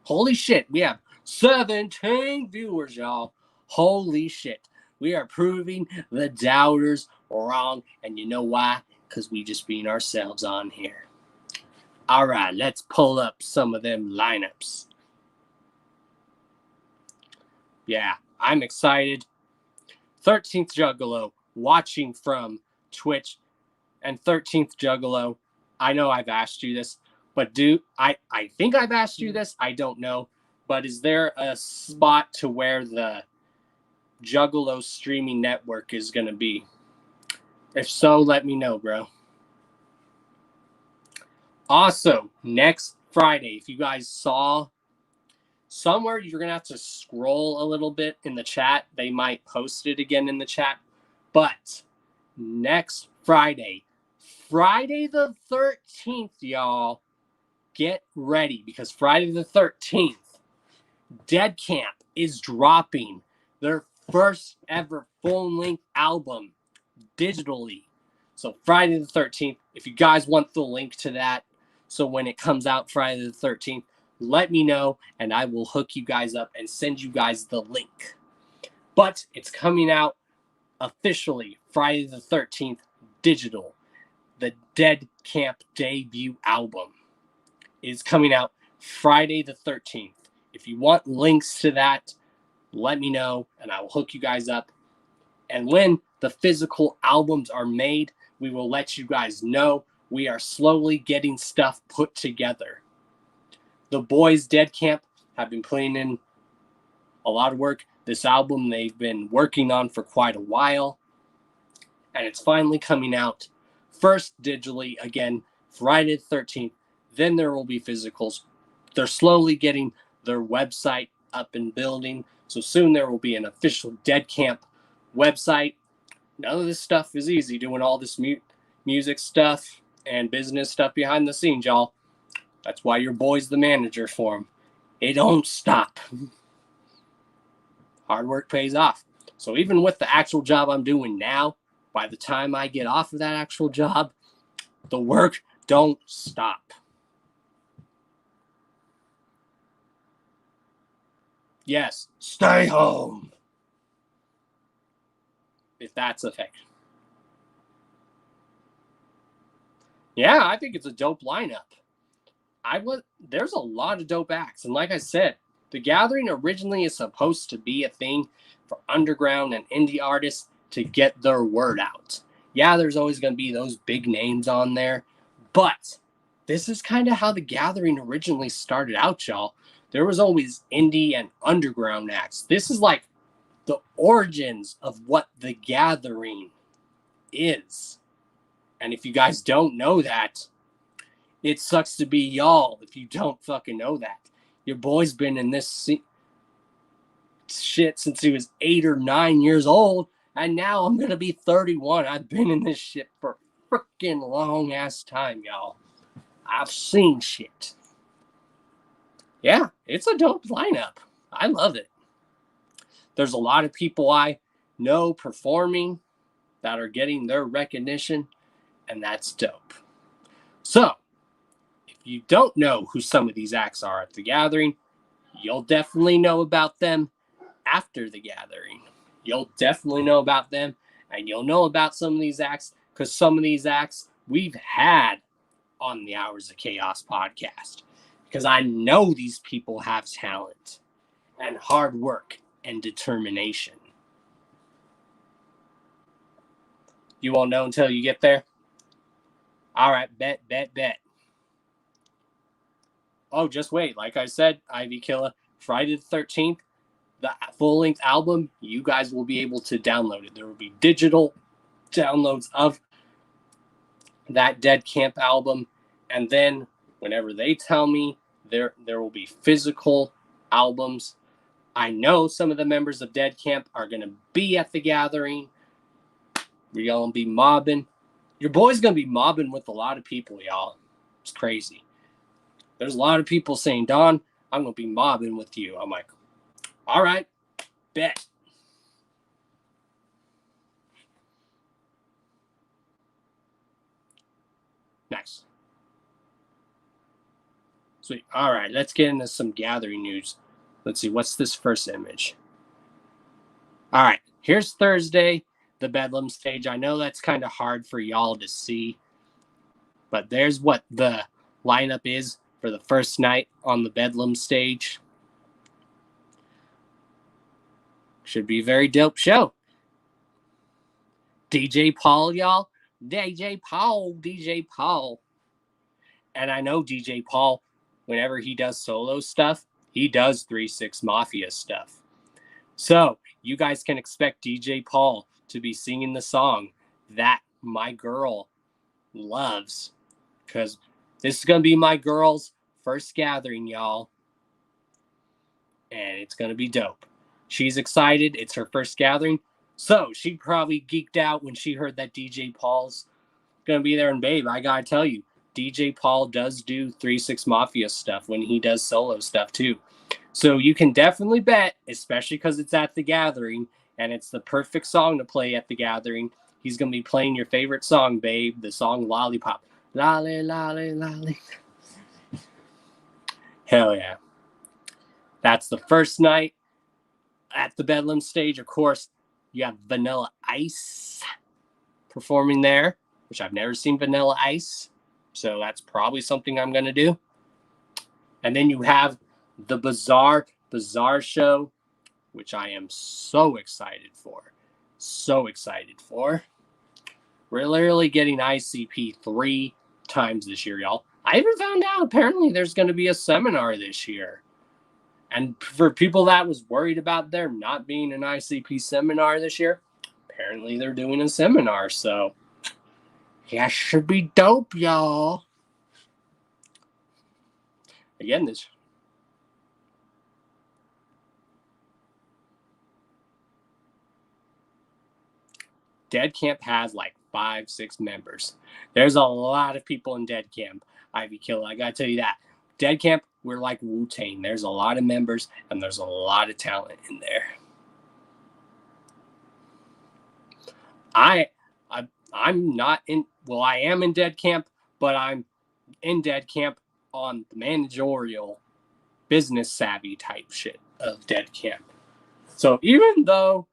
Holy shit, we have 17 viewers, y'all. Holy shit. We are proving the doubters wrong. And you know why? Because we just being ourselves on here. All right, let's pull up some of them lineups. Yeah, I'm excited. 13th Juggalo, watching from Twitch. And 13th Juggalo, I know I've asked you this, but I think I've asked you this. I don't know. But is there a spot to where the Juggalo streaming network is going to be? If so, let me know, bro. Also, next Friday, if you guys saw somewhere, you're going to have to scroll a little bit in the chat. They might post it again in the chat. But next Friday the 13th, y'all, get ready, because Friday the 13th, Dead Camp is dropping their first ever full-length album digitally. So Friday the 13th, if you guys want the link to that, so when it comes out Friday the 13th, let me know, and I will hook you guys up and send you guys the link. But it's coming out officially Friday the 13th, digital. The Dead Camp debut album is coming out Friday the 13th. If you want links to that, let me know, and I will hook you guys up. And when the physical albums are made, we will let you guys know. We are slowly getting stuff put together. The boys, Dead Camp, have been putting in a lot of work. This album they've been working on for quite a while, and it's finally coming out. First digitally, again, Friday the 13th. Then there will be physicals. They're slowly getting their website up and building. So soon there will be an official Dead Camp website. None of this stuff is easy, doing all this music stuff and business stuff behind the scenes, y'all. That's why your boy's the manager for them. It don't stop. Hard work pays off. So even with the actual job I'm doing now, by the time I get off of that actual job, the work don't stop. Yes, stay home. If that's a fact. Yeah, I think it's a dope lineup. There's a lot of dope acts, and like I said, the Gathering originally is supposed to be a thing for underground and indie artists to get their word out. Yeah, there's always going to be those big names on there, but this is kind of how the Gathering originally started out, y'all. There was always indie and underground acts. This is like the origins of what the Gathering is. And if you guys don't know that, it sucks to be y'all if you don't fucking know that. Your boy's been in this shit since he was 8 or 9 years old, and now I'm going to be 31. I've been in this shit for freaking long ass time, y'all. I've seen shit. Yeah, it's a dope lineup. I love it. There's a lot of people I know performing that are getting their recognition, and that's dope. So, if you don't know who some of these acts are at the Gathering, you'll definitely know about them after the Gathering. You'll definitely know about them, and you'll know about some of these acts because some of these acts we've had on the Hours of Chaos podcast, because I know these people have talent and hard work and determination. You won't know until you get there? All right, bet. Oh, just wait. Like I said, Ivy Killer, Friday the 13th, the full-length album, you guys will be able to download it. There will be digital downloads of that Dead Camp album, and then whenever they tell me, there will be physical albums. I know some of the members of Dead Camp are going to be at the Gathering. We're going to be mobbing. Your boy's going to be mobbing with a lot of people, y'all. It's crazy. There's a lot of people saying, Don, I'm going to be mobbing with you. I'm like, all right, bet. Nice. Sweet. All right, let's get into some Gathering news. Let's see, what's this first image? All right, here's Thursday, the Bedlam stage. I know that's kind of hard for y'all to see, but there's what the lineup is for the first night on the Bedlam stage. Should be a very dope show. DJ Paul, y'all. DJ Paul. And I know DJ Paul, whenever he does solo stuff, he does 3-6 Mafia stuff. So you guys can expect DJ Paul to be singing the song that my girl loves, because this is going to be my girl's first Gathering, y'all. And it's going to be dope. She's excited. It's her first Gathering. So she probably geeked out when she heard that DJ Paul's going to be there. And babe, I got to tell you, DJ Paul does do 3-6 Mafia stuff when he does solo stuff too. So you can definitely bet, especially because it's at the Gathering and it's the perfect song to play at the Gathering. He's going to be playing your favorite song, babe, the song Lollipop. Lolly, lolly, lolly. Hell yeah. That's the first night at the Bedlam stage. Of course, you have Vanilla Ice performing there, which I've never seen Vanilla Ice. So that's probably something I'm going to do. And then you have the Bizarre show, which I am so excited for. So excited for. We're literally getting ICP 3 times this year, y'all. I even found out apparently there's going to be a seminar this year. And for people that was worried about there not being an ICP seminar this year, apparently they're doing a seminar. So yeah, should be dope, y'all. Again, this Dead Camp has like 5-6 members. There's a lot of people in Dead Camp. Ivy Killer, I gotta tell you that. Dead Camp, we're like Wu-Tang. There's a lot of members and there's a lot of talent in there. I'm not in. Well, I am in Dead Camp, but I'm in Dead Camp on the managerial, business savvy type shit of Dead Camp. So even though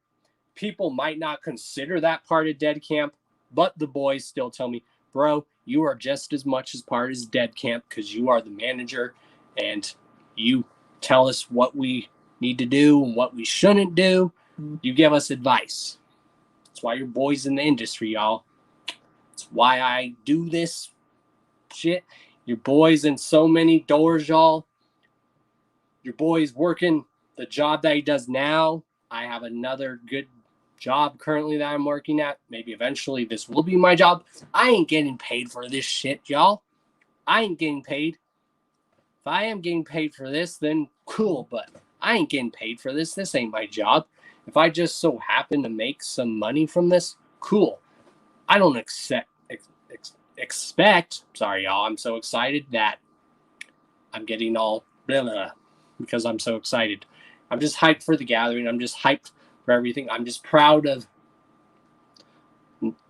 people might not consider that part of Dead Camp, but the boys still tell me, bro, you are just as much as part of Dead Camp because you are the manager and you tell us what we need to do and what we shouldn't do. You give us advice. That's why you're boys in the industry, y'all. That's why I do this shit. Your boys in so many doors, y'all. Your boy's working the job that he does now. I have another good job currently that I'm working at. Maybe eventually this will be my job. I ain't getting paid for this shit, y'all. I ain't getting paid. If I am getting paid for this, then cool, but I ain't getting paid for this. This ain't my job. If I just so happen to make some money from this, cool. I don't expect, sorry, y'all, I'm so excited that I'm getting all blah, blah, because I'm so excited. I'm just hyped for the gathering. I'm just hyped for everything. I'm just proud of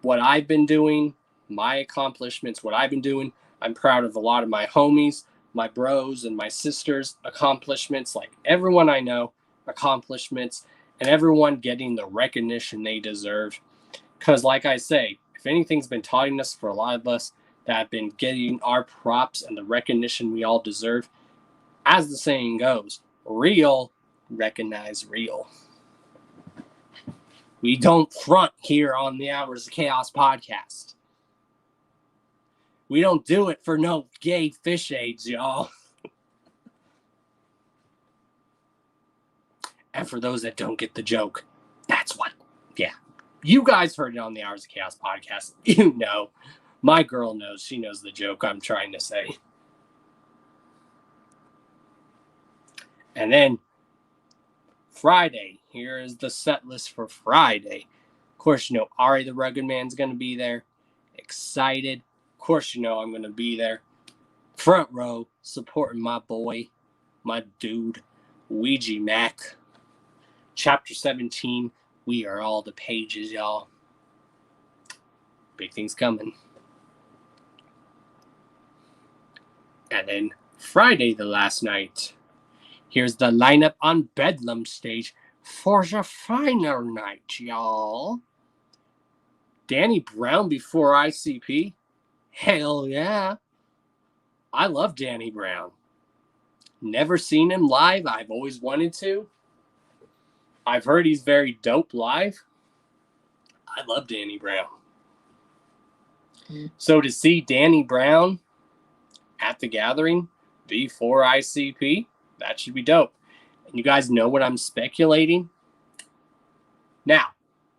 what I've been doing, my accomplishments, what I've been doing. I'm proud of a lot of my homies, my bros and my sisters' accomplishments, like everyone I know, accomplishments, and everyone getting the recognition they deserve. Because like I say, if anything's been taught us for a lot of us that have been getting our props and the recognition we all deserve, as the saying goes, real recognize real. We don't front here on the Hours of Chaos podcast. We don't do it for no gay fish aids, y'all. And for those that don't get the joke, that's what, yeah. You guys heard it on the Hours of Chaos podcast. You know. My girl knows. She knows the joke I'm trying to say. And then Friday. Here is the set list for Friday. Of course, you know, Ari the Rugged Man's going to be there. Excited. Of course, you know I'm going to be there. Front row, supporting my boy, my dude, Ouija Mac. Chapter 17. We are all the pages, y'all. Big things coming. And then Friday, the last night. Here's the lineup on Bedlam stage for the final night, y'all. Danny Brown before ICP. Hell yeah. I love Danny Brown. Never seen him live. I've always wanted to. I've heard he's very dope live. I love Danny Brown. So to see Danny Brown at the gathering before ICP, that should be dope. And you guys know what I'm speculating? Now,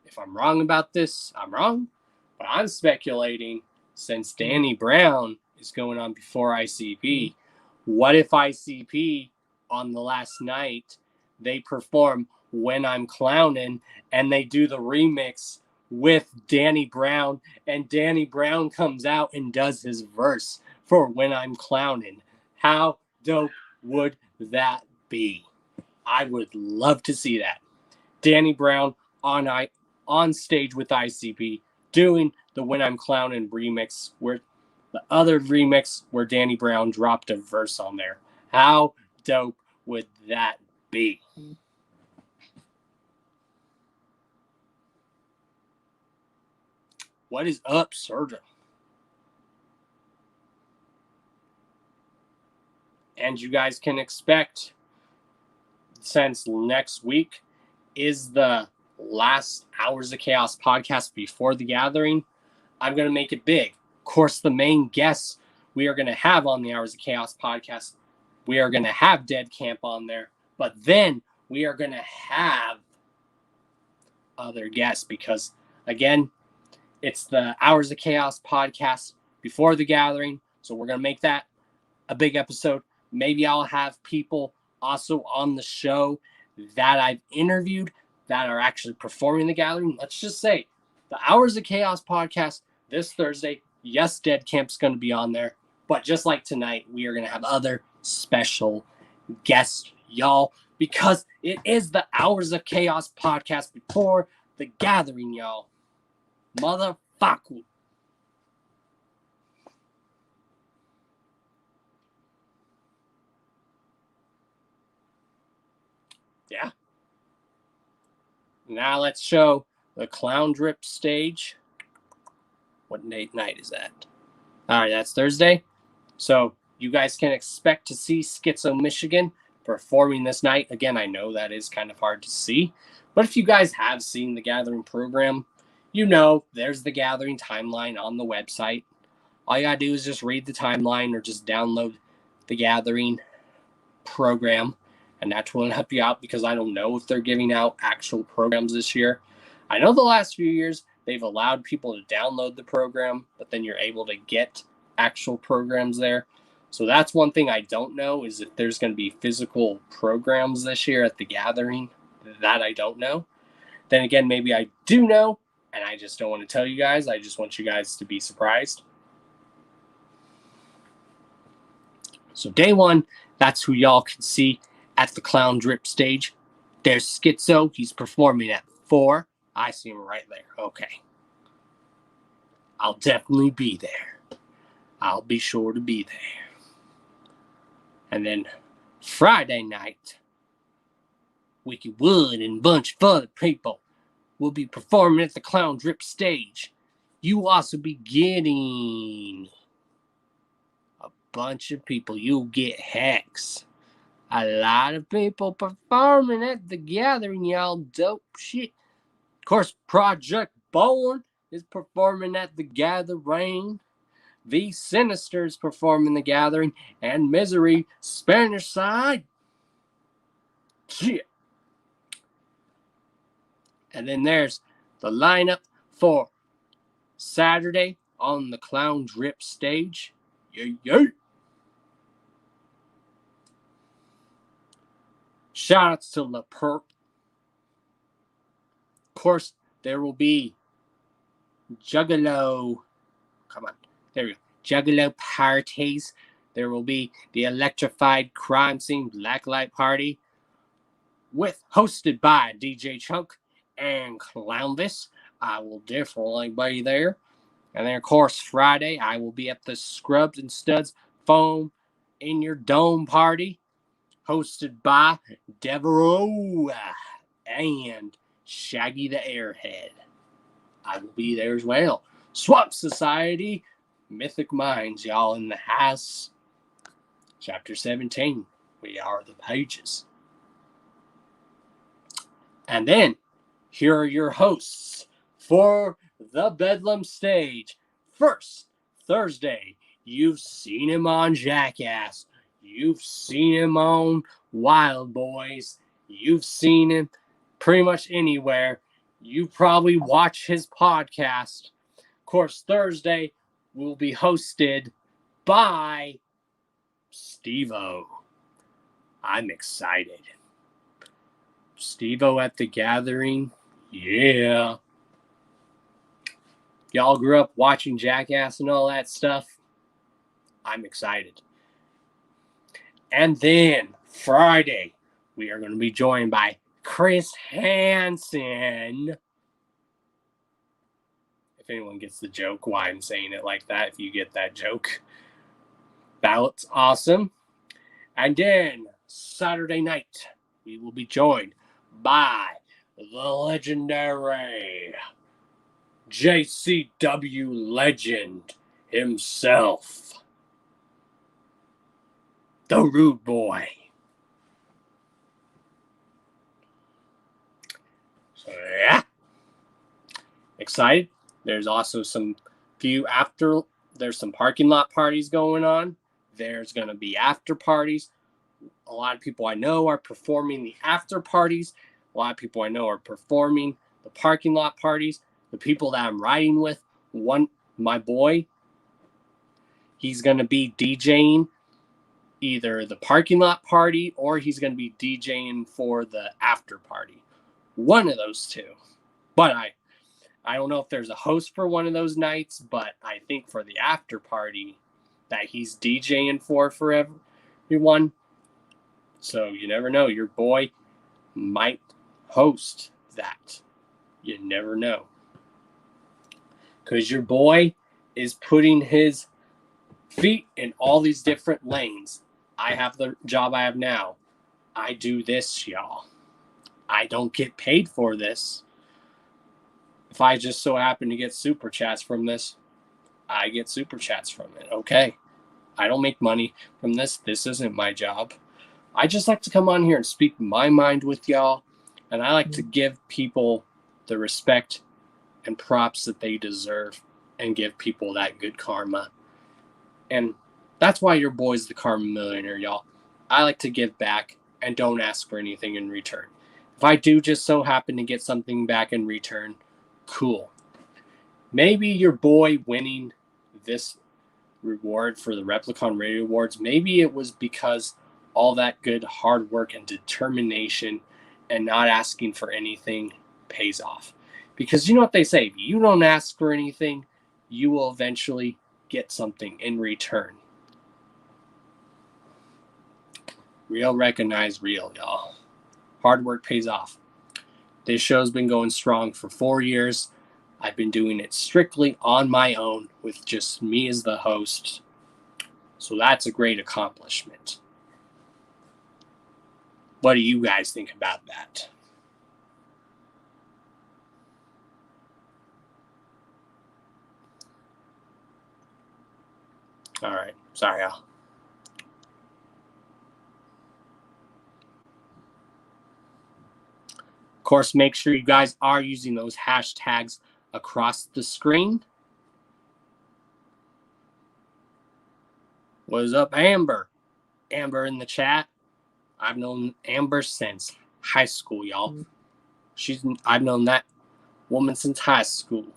if I'm wrong about this, I'm wrong. But I'm speculating, since Danny Brown is going on before ICP, what if ICP on the last night, they perform When I'm Clowning and they do the remix with Danny Brown, and Danny Brown comes out and does his verse for When I'm Clowning? How dope would that be? I would love to see that. Danny Brown on stage with ICP doing the When I'm Clowning remix, where the other remix where Danny Brown dropped a verse on there. How dope would that be? What is up, Sergio? And you guys can expect, since next week is the last Hours of Chaos podcast before the gathering, I'm going to make it big. Of course, the main guests we are going to have on the Hours of Chaos podcast, we are going to have Dead Camp on there, but then we are going to have other guests because, again, it's the Hours of Chaos podcast before the gathering, so we're going to make that a big episode. Maybe I'll have people also on the show that I've interviewed that are actually performing the gathering. Let's just say the Hours of Chaos podcast this Thursday. Yes, Dead Camp's going to be on there. But just like tonight, we are going to have other special guests, y'all, because it is the Hours of Chaos podcast before the gathering, y'all. Motherfucker. Yeah. Now let's show the Clown Drip stage. What night is that? All right, that's Thursday. So you guys can expect to see Skitzo, Michigan performing this night. Again, I know that is kind of hard to see, but if you guys have seen the Gathering program, you know there's the Gathering timeline on the website. All you gotta do is just read the timeline or just download the Gathering program, and that will help you out because I don't know if they're giving out actual programs this year. I know the last few years they've allowed people to download the program, but then you're able to get actual programs there. So that's one thing I don't know is if there's going to be physical programs this year at the Gathering. That I don't know. Then again, maybe I do know, and I just don't want to tell you guys. I just want you guys to be surprised. So day one, that's who y'all can see at the Clown Drip stage. There's Skitzo. He's performing at 4. I see him right there. Okay. I'll definitely be there. I'll be sure to be there. And then Friday night, Wicked Wood and a bunch of other people will be performing at the Clown Drip stage. You will also be getting a bunch of people. You'll get Hex. A lot of people performing at the Gathering, y'all. Dope shit. Of course, Project Born is performing at the Gathering. The Sinisters performing the Gathering. And Misery, Spanish side. Shit. And then there's the lineup for Saturday on the Clown Drip stage. Yeah. Shoutouts to La Perp. Of course, there will be Juggalo. Come on. There we go. Juggalo parties. There will be the Electrified Crime Scene Blacklight Party hosted by DJ Chunk and Clownvis. I will definitely be there. And then, of course, Friday, I will be at the Scrubs and Studs Foam in Your Dome party, hosted by Devereaux and Shaggy the Airhead. I will be there as well. Swamp Society, Mythic Minds, y'all in the house. Chapter 17, we are the pages. And then, here are your hosts for the Bedlam stage. First, Thursday, you've seen him on Jackass. You've seen him on Wild Boys. You've seen him pretty much anywhere. You probably watch his podcast. Of course, Thursday will be hosted by Steve-O. I'm excited. Steve-O at the Gathering. Yeah. Y'all grew up watching Jackass and all that stuff. I'm excited. And then Friday, we are going to be joined by Chris Hansen. If anyone gets the joke, why I'm saying it like that, if you get that joke, that's awesome. And then Saturday night, we will be joined by the legendary JCW legend himself, the Rude Boy. So yeah, excited. There's also there's some parking lot parties going on. There's going to be after parties. A lot of people I know are performing the after parties. A lot of people I know are performing the parking lot parties. The people that I'm riding with, my boy, he's going to be DJing either the parking lot party or he's going to be DJing for the after party. One of those two. But I don't know if there's a host for one of those nights, but I think for the after party that he's DJing for everyone. So you never know. Your boy might host that. You never know. Because your boy is putting his feet in all these different lanes. I have the job I have now. I do this, y'all. I don't get paid for this. If I just so happen to get super chats from this, I get super chats from it. Okay. I don't make money from this. This isn't my job. I just like to come on here and speak my mind with y'all. And I like to give people the respect and props that they deserve and give people that good karma. And that's why your boy's the Karma Millionaire, y'all. I like to give back and don't ask for anything in return. If I do just so happen to get something back in return, cool. Maybe your boy winning this reward for the Replicon Radio Awards, maybe it was because all that good hard work and determination and not asking for anything pays off. Because you know what they say, if you don't ask for anything, you will eventually get something in return. Real recognize real, y'all. Hard work pays off. This show's been going strong for 4 years. I've been doing it strictly on my own with just me as the host. So that's a great accomplishment. What do you guys think about that? All right. Sorry, Al. Of course, make sure you guys are using those hashtags across the screen. What is up, Amber? Amber in the chat. I've known Amber since high school, y'all. I've known that woman since high school.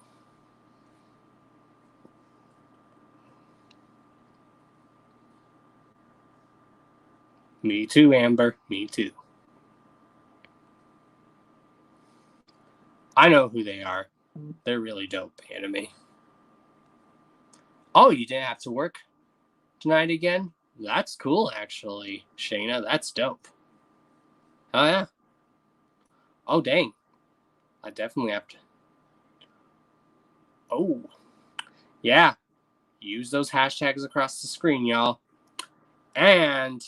Me too, Amber. Me too. I know who they are. They're really dope anime. Oh, you didn't have to work tonight again? That's cool, actually, Shayna. That's dope. Oh, yeah. Oh, dang. I definitely have to. Oh. Yeah. Use those hashtags across the screen, y'all. And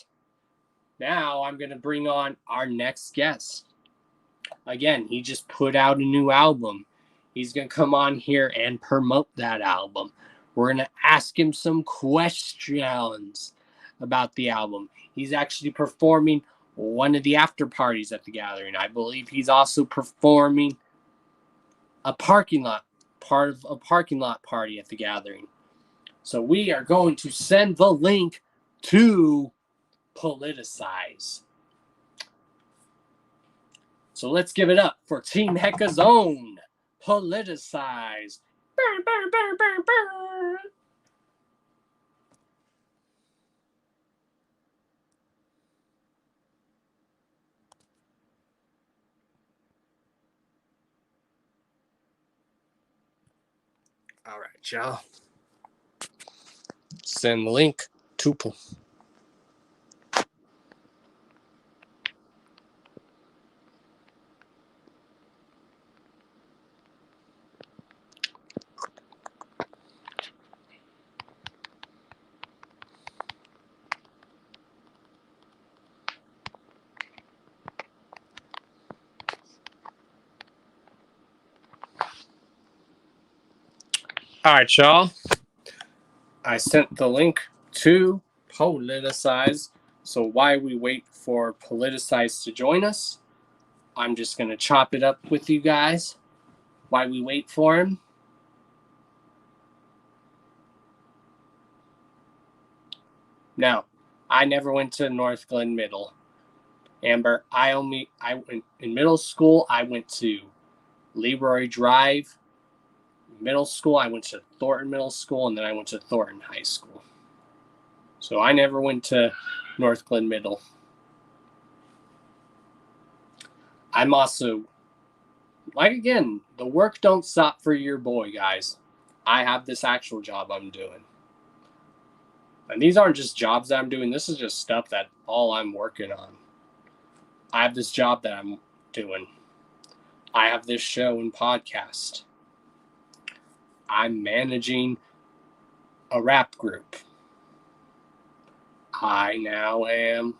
now I'm going to bring on our next guest. Again, he just put out a new album. He's going to come on here and promote that album. We're going to ask him some questions about the album. He's actually performing one of the after parties at the gathering. I believe he's also performing a parking lot, part of a parking lot party at the gathering. So we are going to send the link to Politicize. So let's give it up for Team Hecka's own Politicize. Burr, burr, burr, burr, burr. All right, y'all. Send the link to All right, y'all. I sent the link to Politicize. So while we wait for Politicize to join us, I'm just going to chop it up with you guys while we wait for him. Now, I never went to North Glen Middle. Amber, I went in middle school, I went to Leroy Drive. Middle school, I went to Thornton Middle School, and then I went to Thornton High School. So I never went to North Glen Middle. I'm also, like again, the work don't stop for your boy, guys. I have this actual job I'm doing. And these aren't just jobs that I'm doing. This is just stuff that all I'm working on. I have this job that I'm doing. I have this show and podcast. I'm managing a rap group. I now am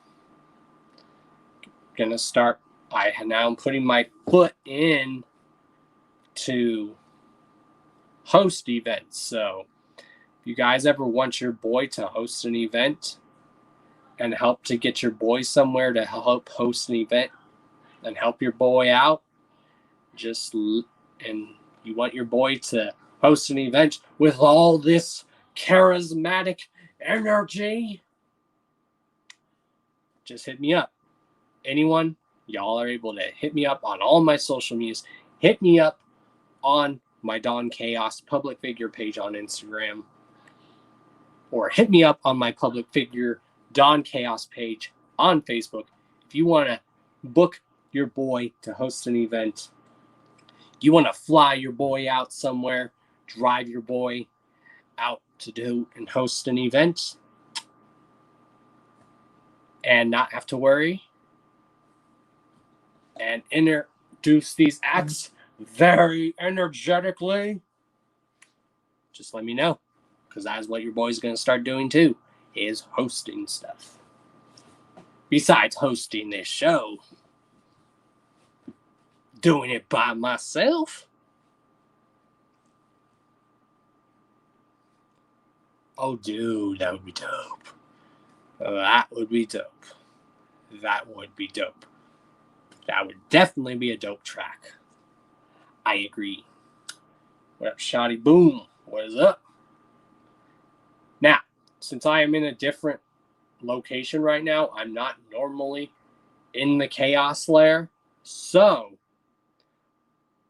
going to start. I now am putting my foot in to host events. So If you guys ever want your boy to host an event and help to get your boy somewhere to help host an event and help your boy out, and you want your boy to host an event with all this charismatic energy, just hit me up. Anyone, y'all are able to hit me up on all my social medias. Hit me up on my Don Chaos public figure page on Instagram, or hit me up on my public figure Don Chaos page on Facebook. If you want to book your boy to host an event, you want to fly your boy out somewhere, drive your boy out to do and host an event, and not have to worry, and introduce these acts very energetically, just let me know, because that's what your boy's going to start doing too, is hosting stuff. Besides hosting this show, doing it by myself. Oh, dude, that would be dope. That would be dope. That would be dope. That would definitely be a dope track. I agree. What up, Shoddy Boom? What is up? Now, since I am in a different location right now, I'm not normally in the Chaos Lair, so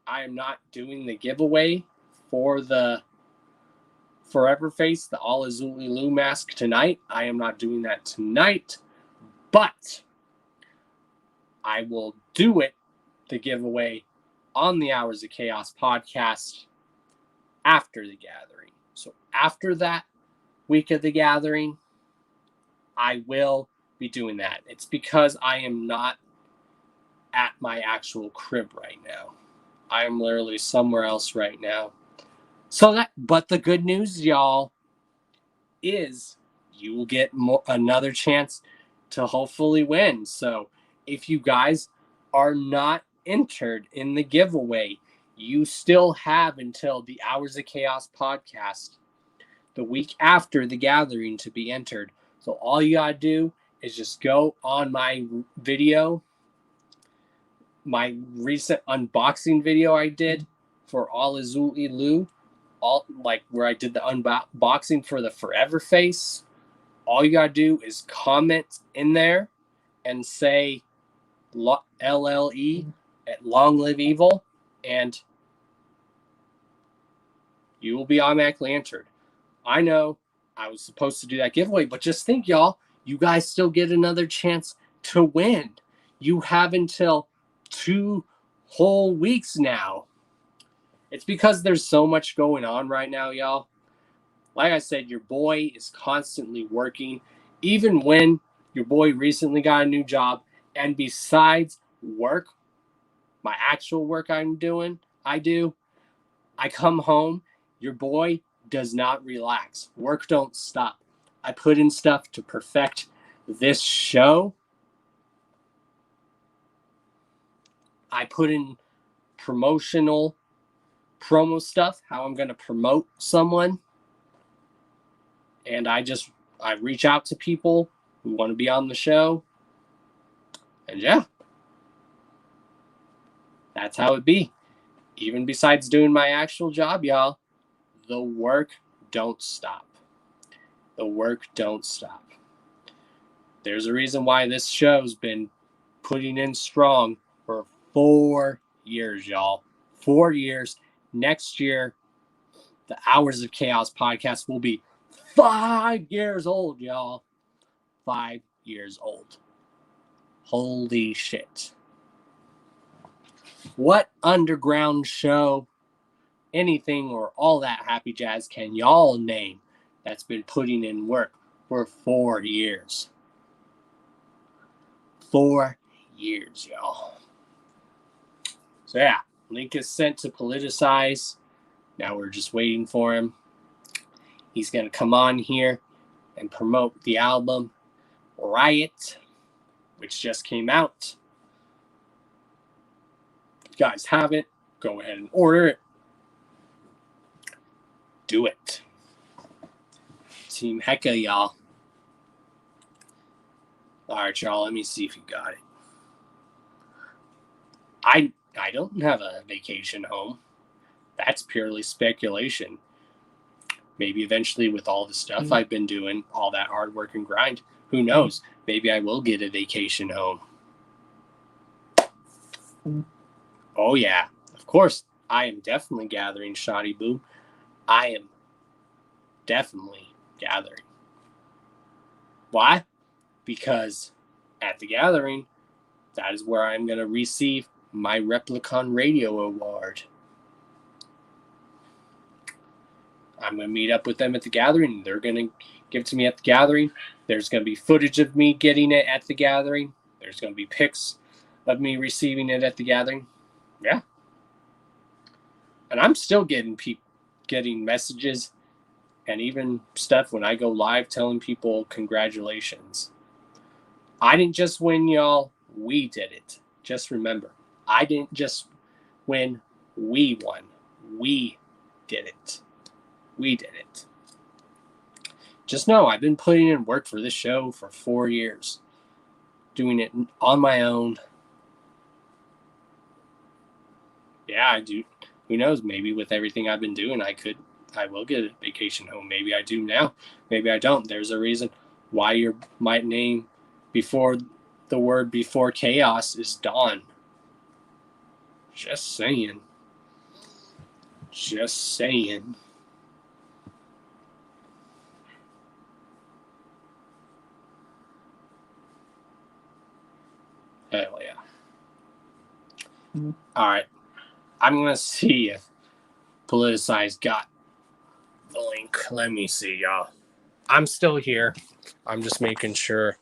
I am not doing the giveaway for the Forever Face, the All Azuli Lu mask tonight. I am not doing that tonight, but I will do it, the giveaway, on the Hours of Chaos podcast after the gathering. So after that week of the gathering, I will be doing that. It's because I am not at my actual crib right now. I am literally somewhere else right now. But the good news, y'all, is you will get another chance to hopefully win. So if you guys are not entered in the giveaway, you still have until the Hours of Chaos podcast, the week after the gathering, to be entered. So all you gotta do is just go on my video, my recent unboxing video I did for All Azuli Lu, where I did the unboxing for the Forever Face. All you gotta do is comment in there and say LLE at Long Live Evil, and you will be automatically entered. I know I was supposed to do that giveaway, but just think, y'all, you guys still get another chance to win. You have until 2 whole weeks now. It's because there's so much going on right now, y'all. Like I said, your boy is constantly working, even when your boy recently got a new job. And besides work, my actual work I come home, your boy does not relax. Work don't stop. I put in stuff to perfect this show. I put in promo stuff, how I'm going to promote someone. And I reach out to people who want to be on the show. And yeah, that's how it be. Even besides doing my actual job, y'all, the work don't stop. The work don't stop. There's a reason why this show's been putting in strong for 4 years, y'all. 4 years. Next year, the Hours of Chaos podcast will be 5 years old, y'all. 5 years old. Holy shit. What underground show, anything, or all that happy jazz can y'all name that's been putting in work for 4 years? 4 years, y'all. So yeah, link is sent to Politicize. Now we're just waiting for him. He's going to come on here and promote the album Riot, which just came out. If you guys have it, go ahead and order it. Do it. Team Hecka, y'all. All right, y'all. Let me see if you got it. I don't have a vacation home. That's purely speculation. Maybe eventually, with all the stuff I've been doing, all that hard work and grind, who knows? Maybe I will get a vacation home. Oh, yeah. Of course, I am definitely gathering, Shoddy Boo. I am definitely gathering. Why? Because at the gathering, that is where I'm going to receive my Replicon Radio Award. I'm going to meet up with them at the gathering. They're going to give it to me at the gathering. There's going to be footage of me getting it at the gathering. There's going to be pics of me receiving it at the gathering. Yeah. And I'm still getting messages and even stuff when I go live telling people congratulations. I didn't just win, y'all. We did it. Just remember, I didn't just win. We won. We did it. We did it. Just know I've been putting in work for this show for 4 years. Doing it on my own. Yeah, I do. Who knows? Maybe with everything I've been doing, I will get a vacation home. Maybe I do now. Maybe I don't. There's a reason why my name before the word before chaos is Dawn. Just saying. Just saying. Hell yeah. All right. I'm going to see if Politicized got the link. Let me see, y'all. I'm still here. I'm just making sure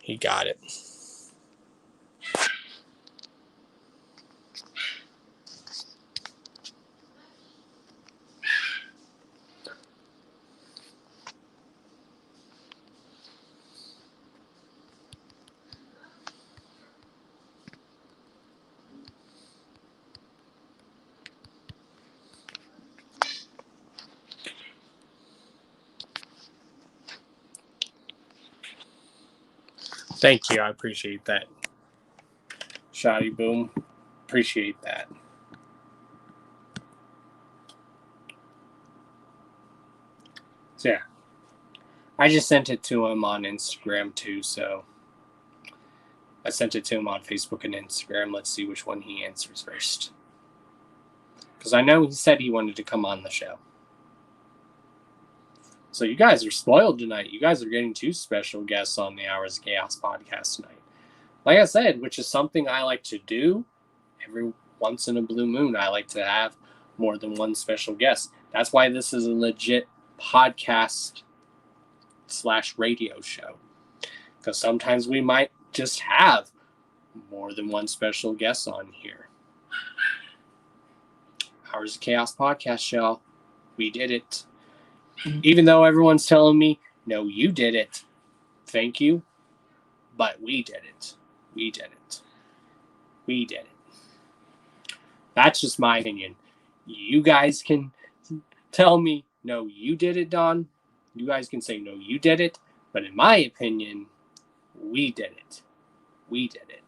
he got it. Thank you. I appreciate that. Shoddy Boom. Appreciate that. So, yeah. I just sent it to him on Instagram, too, so I sent it to him on Facebook and Instagram. Let's see which one he answers first. Because I know he said he wanted to come on the show. So you guys are spoiled tonight. You guys are getting 2 special guests on the Hours of Chaos podcast tonight. Like I said, which is something I like to do every once in a blue moon. I like to have more than one special guest. That's why this is a legit podcast / radio show. Because sometimes we might just have more than one special guest on here. Hours of Chaos podcast, y'all. We did it. Even though everyone's telling me, no, you did it. Thank you. But we did it. We did it. We did it. That's just my opinion. You guys can tell me, no, you did it, Don. You guys can say, no, you did it. But in my opinion, we did it. We did it.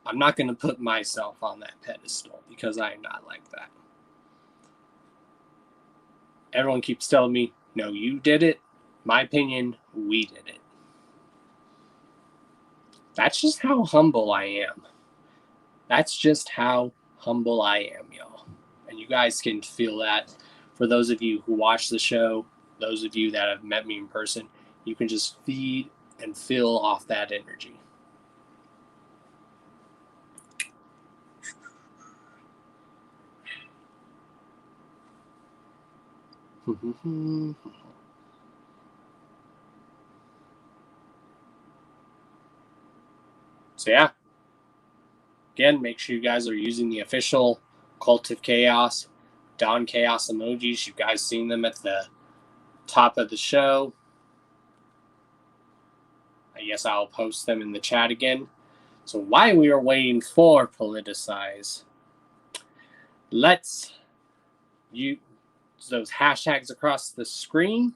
I'm not going to put myself on that pedestal because I am not like that. Everyone keeps telling me, no, you did it. My opinion, we did it. That's just how humble I am. That's just how humble I am, y'all. And you guys can feel that. For those of you who watch the show, those of you that have met me in person, you can just feed and feel off that energy. So yeah, again, make sure you guys are using the official Cult of Chaos Dawn Chaos emojis. You guys seen them at the top of the show. I guess I'll post them in the chat again. So while we are waiting for Politicize, let's those hashtags across the screen.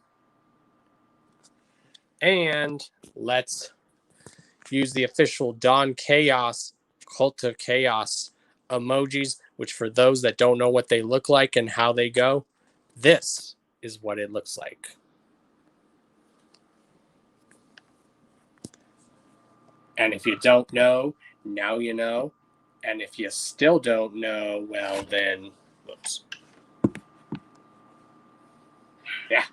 And let's use the official Don Chaos, Cult of Chaos emojis, which for those that don't know what they look like and how they go, this is what it looks like. And if you don't know, now you know. And if you still don't know, well then, whoops. Yeah.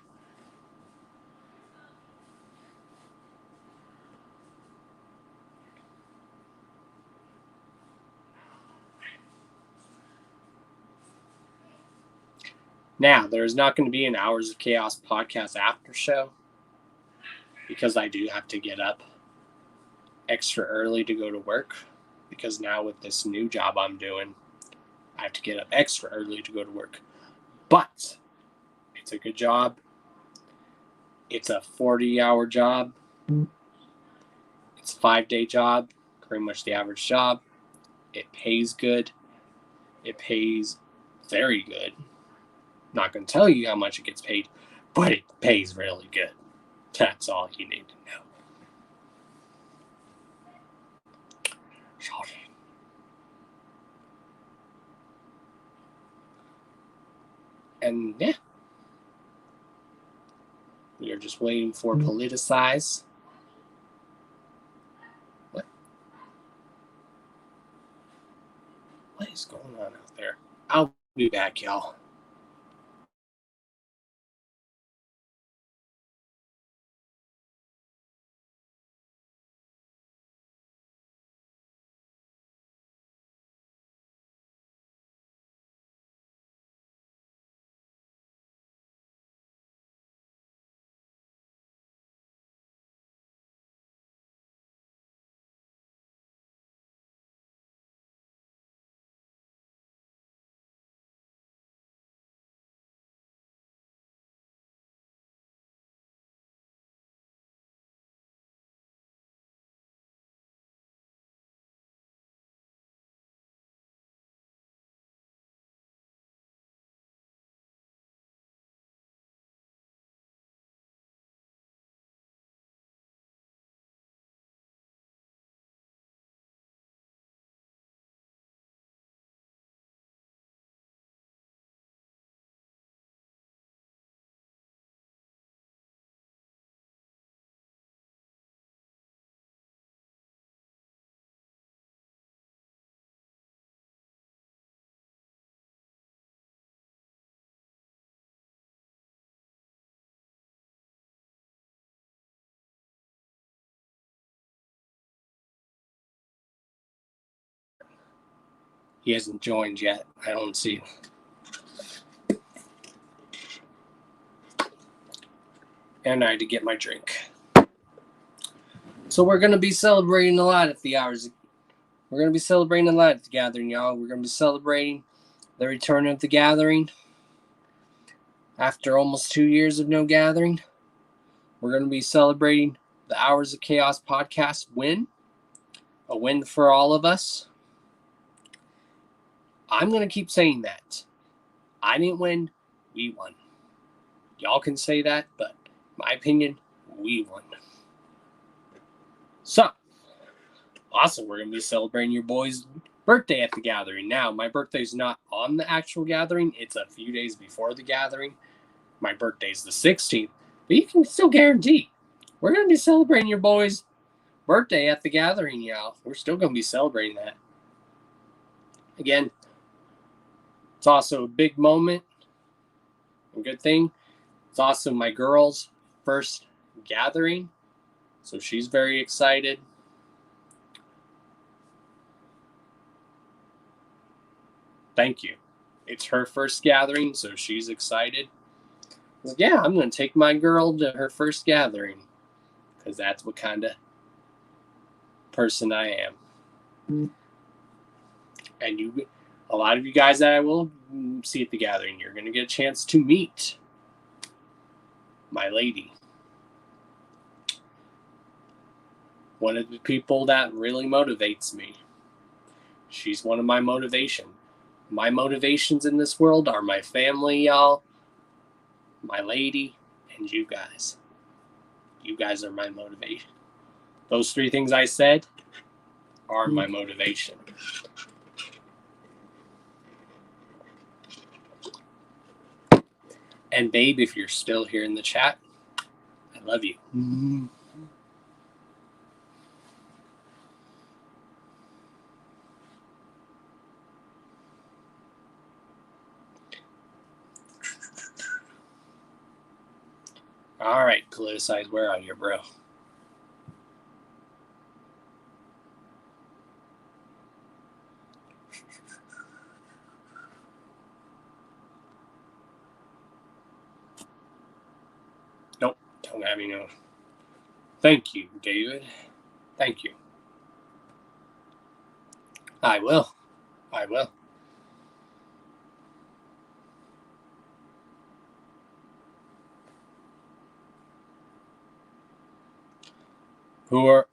Now, there's not going to be an Hours of Chaos podcast after show because I do have to get up extra early to go to work, because now with this new job I'm doing, I have to get up extra early to go to work. But it's a good job. It's a 40-hour job. It's a 5-day job, pretty much the average job. It pays good. It pays very good. Not going to tell you how much it gets paid, but it pays really good. That's all you need to know. Sorry. And yeah, we are just waiting for Politicize. What is going on out there? I'll be back, y'all. He hasn't joined yet. I don't see. And I had to get my drink. So we're going to be celebrating a lot at the Hours. We're going to be celebrating a lot at the Gathering, y'all. We're going to be celebrating the return of the Gathering. After almost 2 years of no gathering, we're going to be celebrating the Hours of Chaos podcast win. A win for all of us. I'm going to keep saying that. I didn't win. We won. Y'all can say that, but in my opinion, we won. So, also, we're going to be celebrating your boy's birthday at the Gathering. Now, my birthday's not on the actual Gathering. It's a few days before the Gathering. My birthday's the 16th. But you can still guarantee we're going to be celebrating your boy's birthday at the Gathering, y'all. We're still going to be celebrating that. Again, it's also a big moment. A good thing. It's also my girl's first Gathering. So she's very excited. Thank you. It's her first Gathering, so she's excited. Like, yeah, I'm going to take my girl to her first Gathering, because that's what kind of person I am. And a lot of you guys that I will see at the Gathering, you're going to get a chance to meet my lady. One of the people that really motivates me. She's one of my motivation. My motivations in this world are my family, y'all, my lady, and you guys. You guys are my motivation. Those 3 things I said are my motivation. And babe, if you're still here in the chat, I love you. All right, politicize, where are you, bro? Nope, don't have any. No. Thank you, David. Thank you. I will. I will.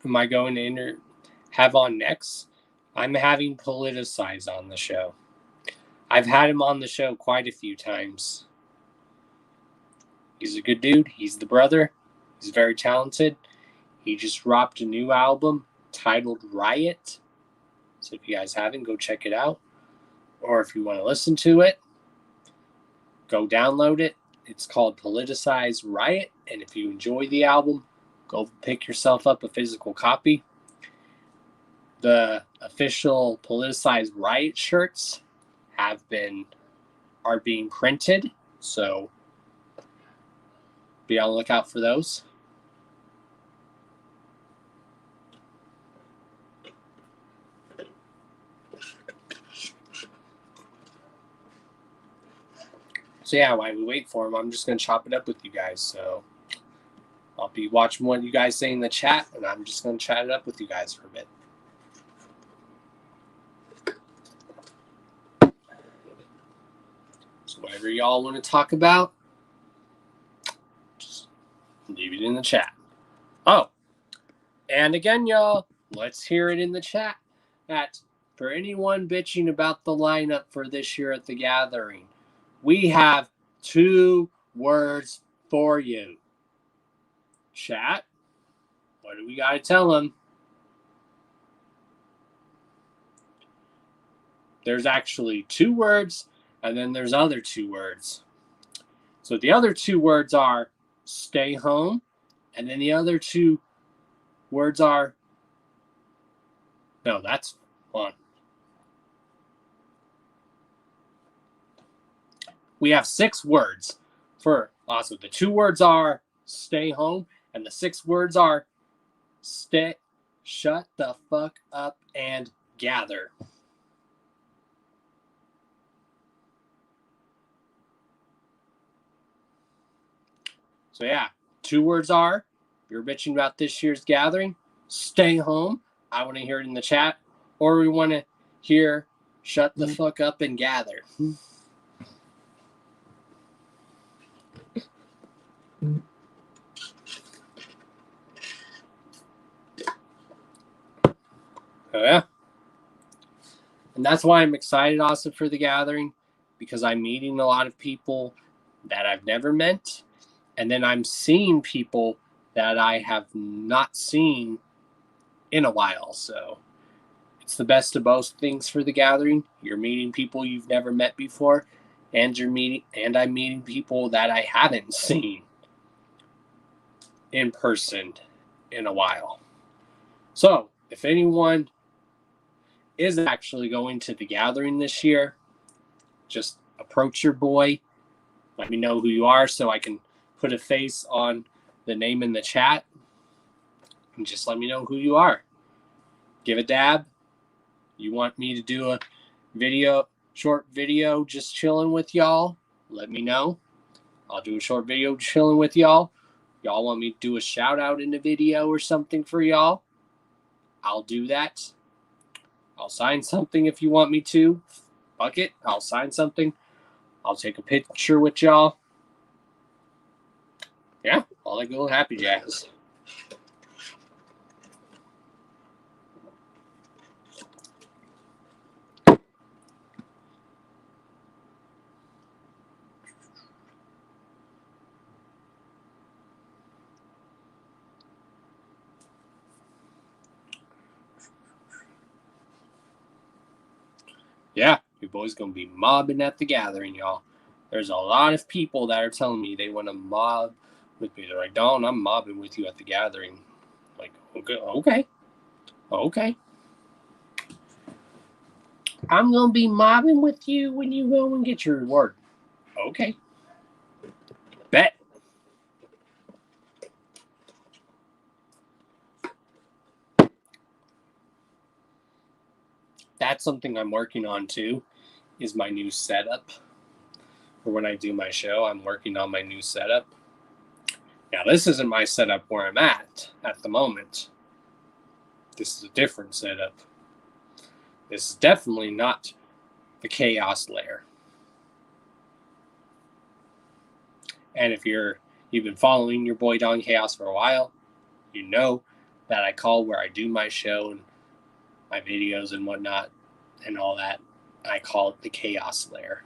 Am I going to have on next? I'm having Politicize on the show. I've had him on the show quite a few times. He's a good dude. He's the brother. He's very talented. He just dropped a new album titled Riot. So if you guys haven't, go check it out. Or if you want to listen to it, go download it. It's called Politicize Riot. And if you enjoy the album, go pick yourself up a physical copy. The official Politicize Riot shirts are being printed. So be on the lookout for those. So yeah, while we wait for him, I'm just going to chop it up with you guys. So I'll be watching what you guys say in the chat, and I'm just going to chat it up with you guys for a bit. So whatever y'all want to talk about, just leave it in the chat. Oh, and again, y'all, let's hear it in the chat. For anyone bitching about the lineup for this year at the gathering, we have 2 words for you. Chat, what do we got to tell them? There's actually 2 words, and then there's other 2 words. So the other 2 words are stay home, and then the other 2 words are, no, that's one. We have 6 words for also. The 2 words are stay home, and the 6 words are shut the fuck up and gather. So yeah, 2 words are, if you're bitching about this year's gathering, stay home. I want to hear it in the chat. Or we want to hear shut the fuck up and gather. Oh, yeah. And that's why I'm excited also for the gathering, because I'm meeting a lot of people that I've never met. And then I'm seeing people that I have not seen in a while. So it's the best of both things for the gathering. You're meeting people you've never met before, and I'm meeting people that I haven't seen in person in a while. So if anyone is actually going to the gathering this year, just approach your boy. Let me know who you are so I can put a face on the name in the chat. And just let me know who you are. Give a dab. You want me to do a short video just chilling with y'all? Let me know. I'll do a short video chilling with y'all. Y'all want me to do a shout out in the video or something for y'all? I'll do that. I'll sign something if you want me to. Fuck it. I'll sign something. I'll take a picture with y'all. Yeah, all that good happy jazz. Yeah, your boy's going to be mobbing at the gathering, y'all. There's a lot of people that are telling me they want to mob with me. They're like, Don, I'm mobbing with you at the gathering. Like, okay. I'm going to be mobbing with you when you go and get your reward. Okay. Bet. That's something I'm working on too, is my new setup. For when I do my show, I'm working on my new setup. Now, this isn't my setup where I'm at the moment. This is a different setup. This is definitely not the chaos layer. And if you've been following your boy Don Chaos for a while, you know that I call where I do my show and my videos and whatnot and all that, I call it the chaos layer.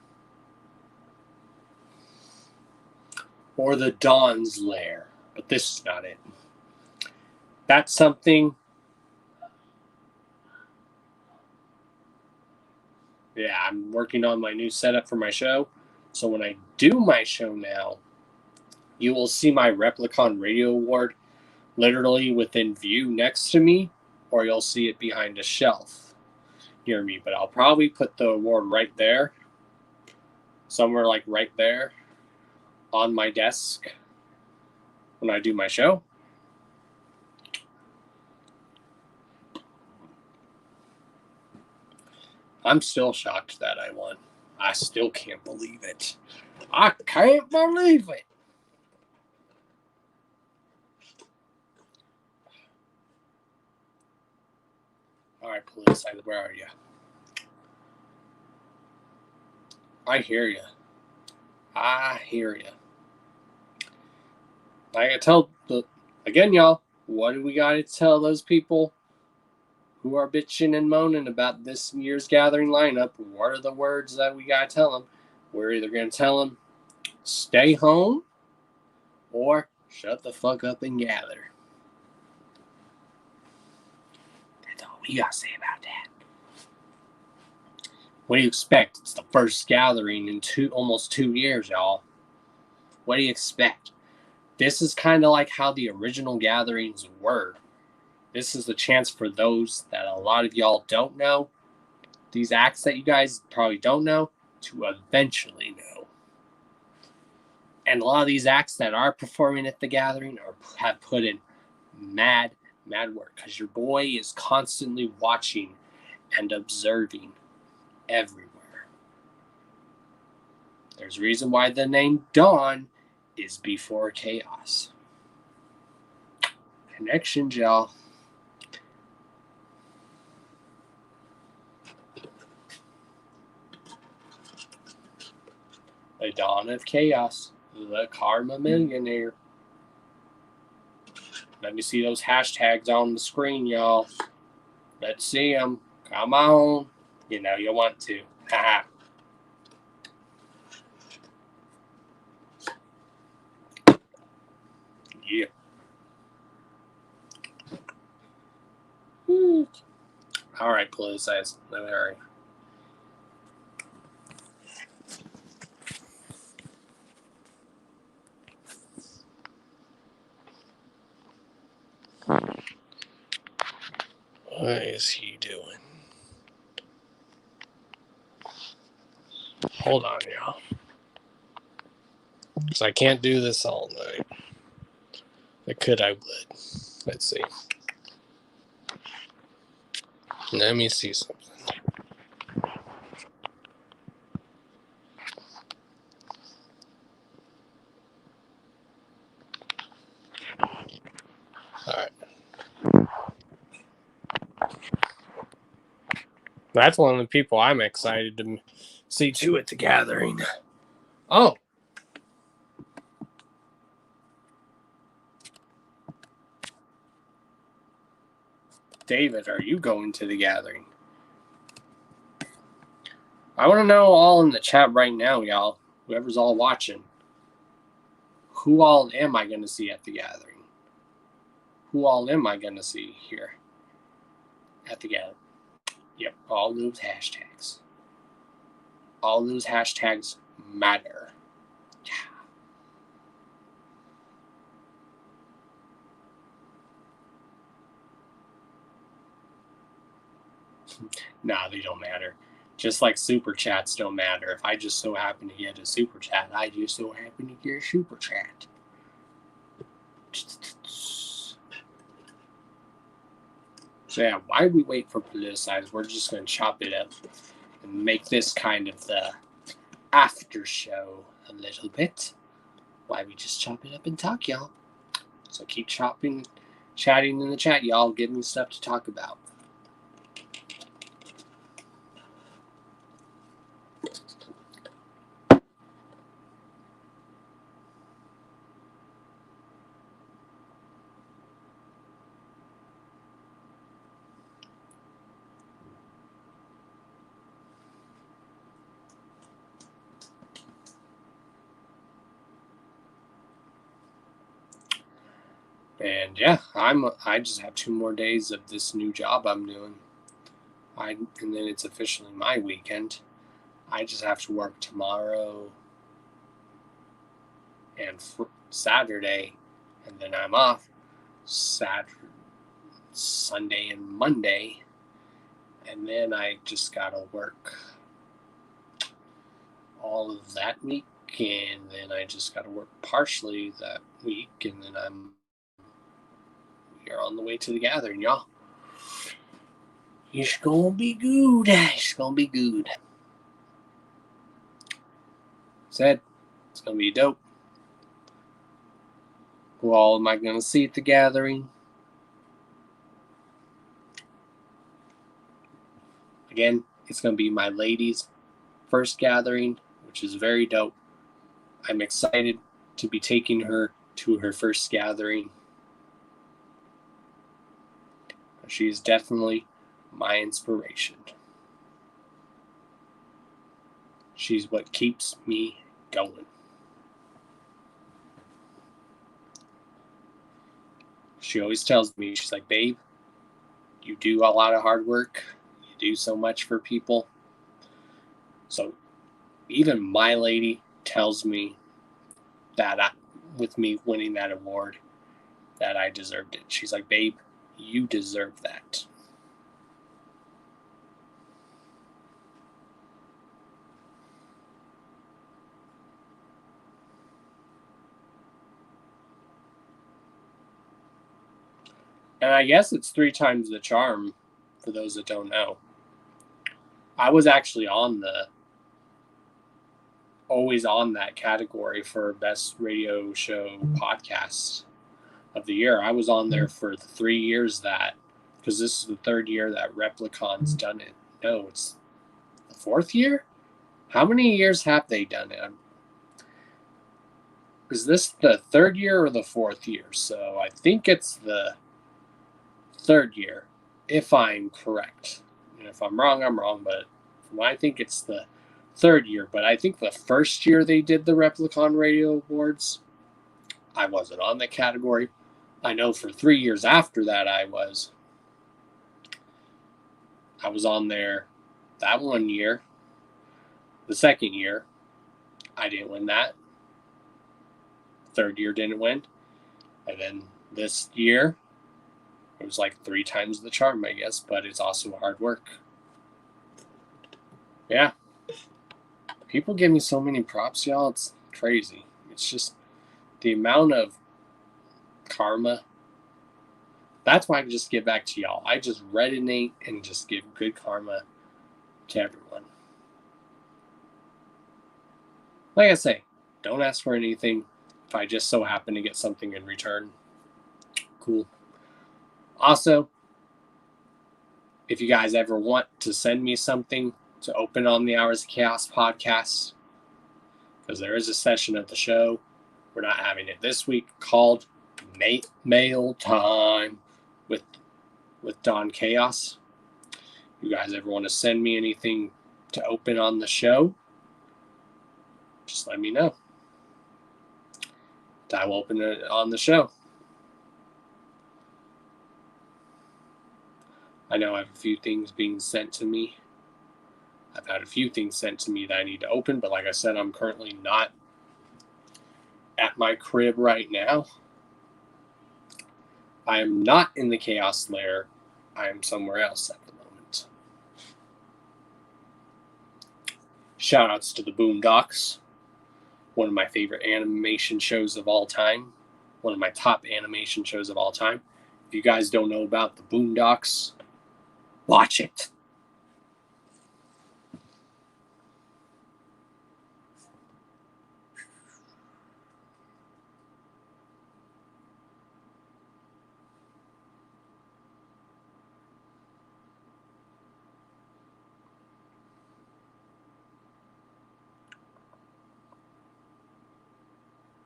Or the Dawn's lair. But this is not it. That's something. Yeah, I'm working on my new setup for my show. So when I do my show now, you will see my Replicon Radio Award literally within view next to me, or you'll see it behind a shelf near me. But I'll probably put the award right there, somewhere like right there on my desk when I do my show. I'm still shocked that I won. I still can't believe it. I can't believe it. All right, police, where are you? I hear you. I hear you. I gotta tell again, y'all. What do we gotta tell those people who are bitching and moaning about this year's gathering lineup? What are the words that we gotta tell them? We're either gonna tell them, stay home, or shut the fuck up and gather. That's all we gotta say about that. What do you expect? It's the first gathering in almost 2 years, y'all. What do you expect? This is kind of like how the original gatherings were. This is the chance for those that a lot of y'all don't know, these acts that you guys probably don't know, to eventually know. And a lot of these acts that are performing at the gathering have put in mad work, because your boy is constantly watching and observing everywhere. There's a reason why the name Dawn is before chaos. Connections, y'all. The Dawn of Chaos. The Karma Millionaire. Let me see those hashtags on the screen, y'all. Let's see them. Come on. You know you want to. Haha. Yeah. All right, police eyes. Let me hurry. What is he doing? Hold on, y'all. Because I can't do this all night. If I could, I would. Let's see. Let me see something. All right. That's one of the people I'm excited to see too at the gathering. Oh. David, are you going to the gathering? I want to know all in the chat right now, y'all. Whoever's all watching. Who all am I going to see at the gathering? Who all am I going to see here at the gathering? Yep, all those hashtags. All those hashtags matter. Yeah. Nah, they don't matter. Just like super chats don't matter. If I just so happen to get a super chat, I just so happen to get a super chat. So yeah, why we wait for politicize? We're just going to chop it up and make this kind of the after show a little bit. Why we just chop it up and talk, y'all. So keep chatting in the chat, y'all. Give me stuff to talk about. And yeah, I just have 2 more days of this new job I'm doing. And then it's officially my weekend. I just have to work tomorrow and Saturday, and then I'm off Saturday, Sunday, and Monday, and then I just gotta work all of that week, and then I just gotta work partially that week, and then we're on the way to the gathering, y'all. It's gonna be good. It's gonna be good. Said, it's gonna be dope. Who all am I gonna see at the gathering? Again, it's gonna be my lady's first gathering, which is very dope. I'm excited to be taking her to her first gathering. She is definitely my inspiration. She's what keeps me going. She always tells me, she's like, babe, you do a lot of hard work. You do so much for people. So even my lady tells me that with me winning that award, that I deserved it. She's like, babe, you deserve that. And I guess it's 3 times the charm, for those that don't know. I was actually always on that category for best radio show podcast of the year. I was on there for the 3 years because this is the 3rd year that Replicon's done it. No, it's the 4th year? How many years have they done it? Is this the 3rd year or the 4th year? So I think it's the 3rd year, if I'm correct. And if I'm wrong, I'm wrong, but I think it's the 3rd year. But I think the 1st year they did the Replicon Radio Awards, I wasn't on the category. I know for 3 years after that I was on there that 1 year. The 2nd year, I didn't win that. 3rd year didn't win. And then this year, it was like 3 times the charm, I guess, but it's also hard work. Yeah. People give me so many props, y'all. It's crazy. It's just the amount of karma. That's why I just give back to y'all. I just resonate and just give good karma to everyone. Like I say, don't ask for anything. If I just so happen to get something in return, cool. Also, if you guys ever want to send me something to open on the Hours of Chaos podcast, because there is a session of the show, we're not having it this week, called Mail Time with Don Chaos. You guys ever want to send me anything to open on the show, just let me know. I will open it on the show. I know I have a few things being sent to me I've had a few things sent to me that I need to open, but like I said, I'm currently not at my crib right now. I am not in the Chaos Lair. I am somewhere else at the moment. Shoutouts to the Boondocks, one of my favorite animation shows of all time, one of my top animation shows of all time. If you guys don't know about the Boondocks, watch it.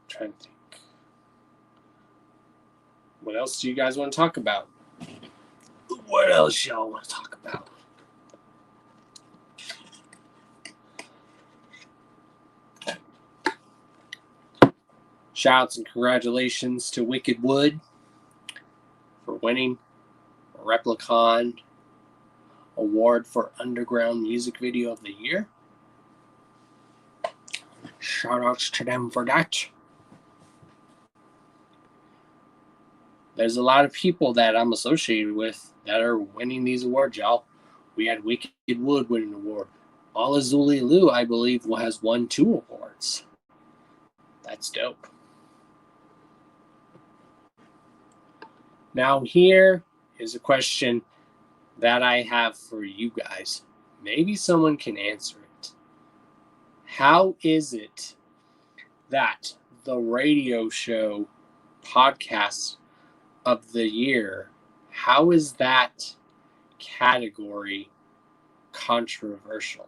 Trying to think. What else do you guys want to talk about? What else y'all want to talk about? Shouts and congratulations to Wicked Wood for winning a Replicon Award for Underground Music Video of the Year. Shoutouts to them for that. There's a lot of people that I'm associated with that are winning these awards, y'all. We had Wicked Wood win an award. Alazuli Lu, I believe, has won 2 awards. That's dope. Now, here is a question that I have for you guys. Maybe someone can answer it. How is it that the radio show podcast of the year, how is that category controversial?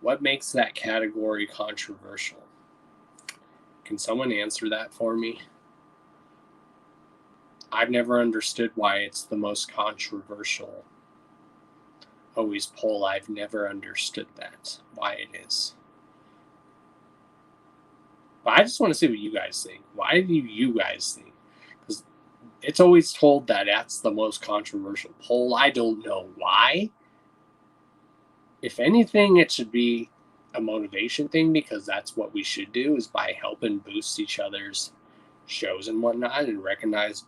What makes that category controversial? Can someone answer that for me? I've never understood why it's the most controversial always poll. I've never understood that, why it is. But I just want to see what you guys think. Why do you guys think? Because it's always told that that's the most controversial poll. I don't know why. If anything, it should be a motivation thing, because that's what we should do, is by helping boost each other's shows and whatnot, and recognize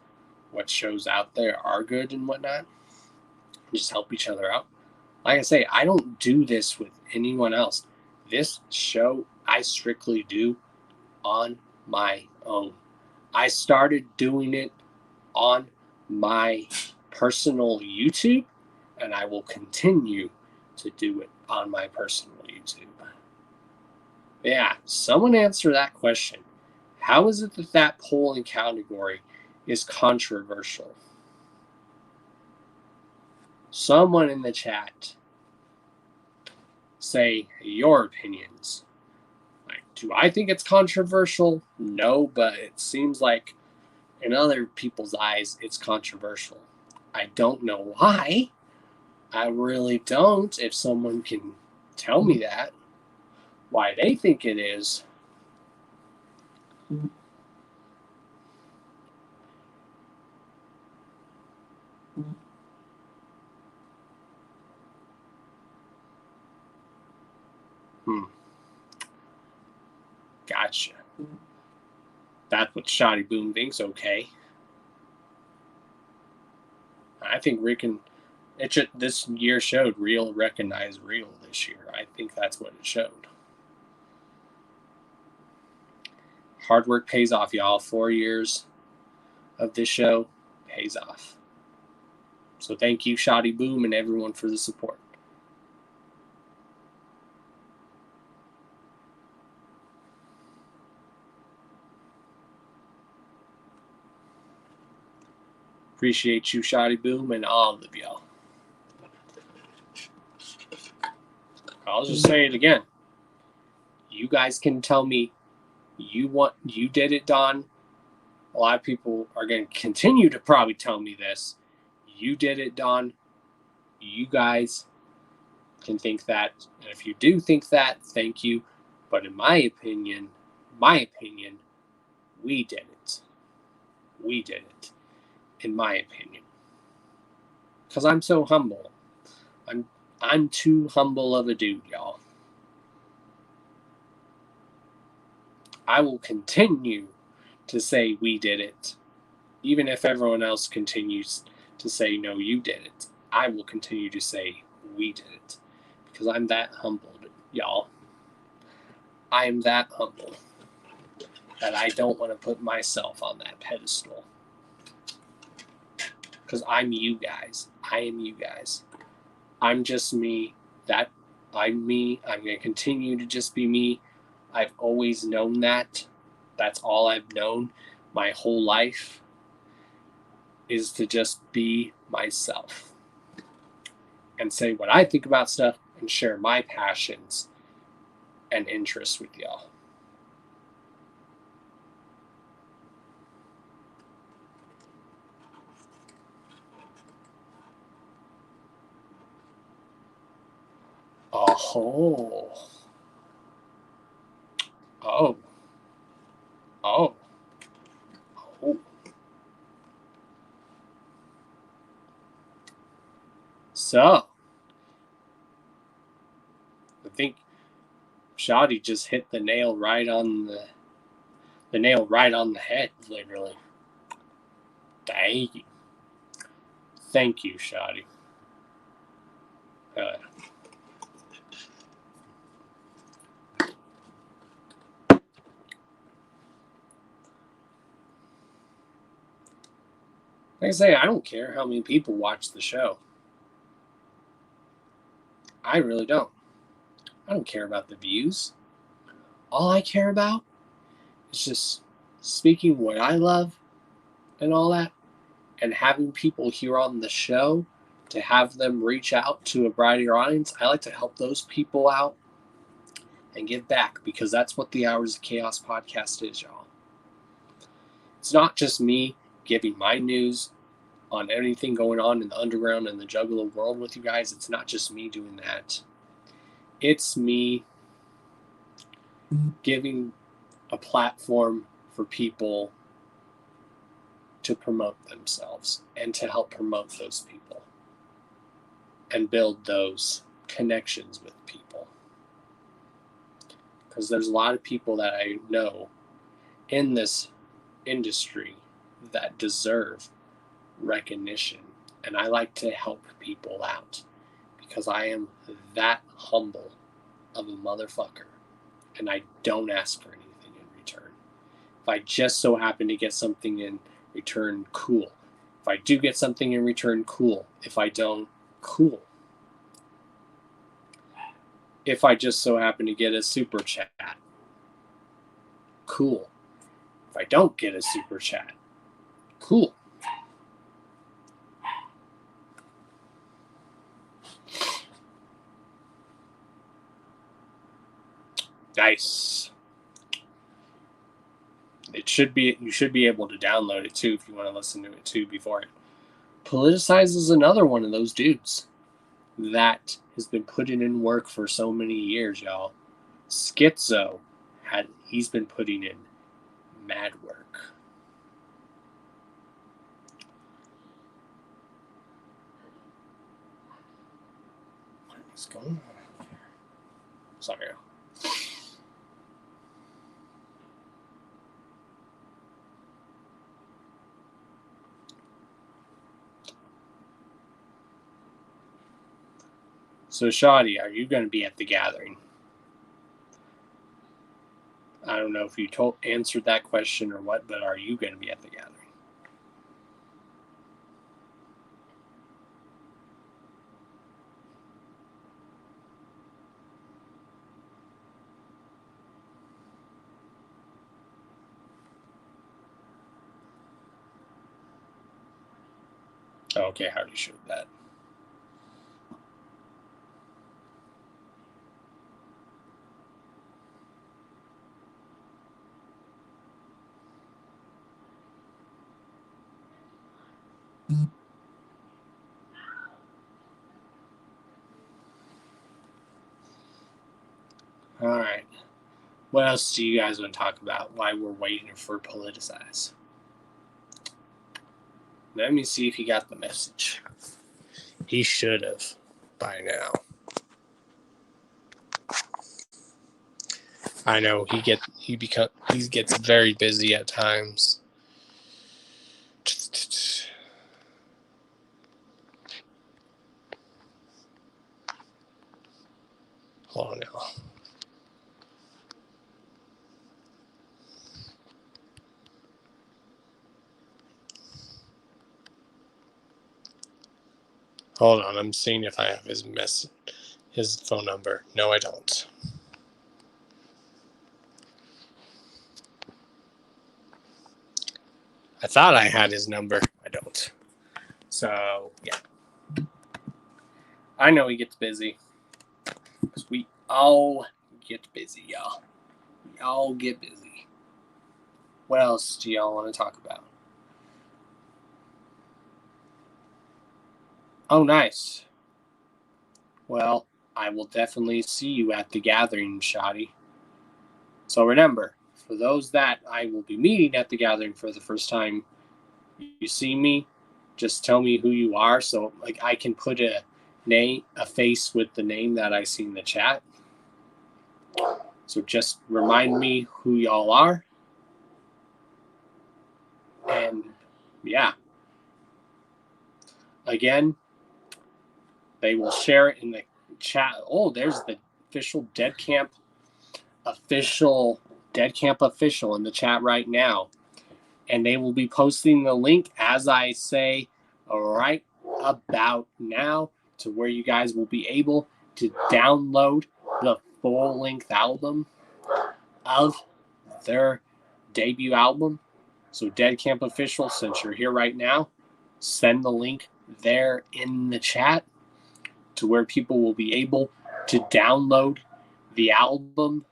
what shows out there are good and whatnot. Just help each other out. Like I say, I don't do this with anyone else. This show I strictly do on my own. I started doing it on my personal YouTube, and I will continue to do it on my personal YouTube. Yeah, someone answer that question. How is it that that polling category is controversial? Someone in the chat say your opinions. Like, do I think it's controversial? No, but it seems like in other people's eyes it's controversial. I don't know why. I really don't. If someone can tell me that, why they think it is. Gotcha. That's what Shoddy Boom thinks. Okay. I think this year showed real recognize real this year. I think that's what it showed. Hard work pays off, y'all. 4 years of this show pays off. So thank you, Shoddy Boom, and everyone for the support. Appreciate you, Shoddy Boom, and all of y'all. I'll just say it again. You guys can tell me you did it, Don. A lot of people are going to continue to probably tell me this. You did it, Don. You guys can think that. And if you do think that, thank you. But in my opinion, we did it. We did it. In my opinion. Because I'm so humble. I'm too humble of a dude, y'all. I will continue to say we did it. Even if everyone else continues to say, no, you did it. I will continue to say we did it. Because I'm that humbled, y'all. I am that humble that I don't want to put myself on that pedestal. Because I'm you guys. I am you guys. I'm just me. I'm me. I'm going to continue to just be me. I've always known that. That's all I've known my whole life, is to just be myself and say what I think about stuff and share my passions and interests with y'all. Oh. Oh. Oh. Oh. So, I think Shoddy just hit the nail right on the head, literally. Dang. Thank you, Shoddy. Like I say, I don't care how many people watch the show. I really don't. I don't care about the views. All I care about is just speaking what I love and all that, and having people here on the show to have them reach out to a brighter audience. I like to help those people out and give back, because that's what the Hours of Chaos podcast is, y'all. It's not just me giving my news on anything going on in the underground and the juggalo world with you guys. It's not just me doing that. It's me giving a platform for people to promote themselves and to help promote those people and build those connections with people. Because there's a lot of people that I know in this industry that deserve recognition, and I like to help people out because I am that humble of a motherfucker, and I don't ask for anything in return. If I just so happen to get something in return, cool. If I do get something in return, cool. If I don't, cool. If I just so happen to get a super chat, cool. If I don't get a super chat, cool. Nice. You should be able to download it too if you want to listen to it too before it. Politicize is another one of those dudes that has been putting in work for so many years, y'all. Skitzo he's been putting in mad work. What is going on here? Sorry. So, Shoddy, are you going to be at the gathering? I don't know if you answered that question or what, but are you going to be at the gathering? Okay, I already showed that. All right. What else do you guys want to talk about while we're waiting for Politicize? Let me see if he got the message. He should have by now. I know he gets very busy at times. Hold on now. Hold on, I'm seeing if I have his phone number. No, I don't. I thought I had his number. I don't. So, yeah. I know he gets busy. Because we all get busy, y'all. We all get busy. What else do y'all want to talk about? Oh, nice. Well, I will definitely see you at the gathering, Shoddy. So remember, for those that I will be meeting at the gathering for the first time, you see me, just tell me who you are so like I can put a face with the name that I see in the chat. So just remind me who y'all are. And yeah. Again, they will share it in the chat. Oh, there's the official Dead Camp official in the chat right now. And they will be posting the link, as I say, right about now, to where you guys will be able to download the full-length album of their debut album. So Dead Camp Official, since you're here right now, send the link there in the chat to where people will be able to download the album.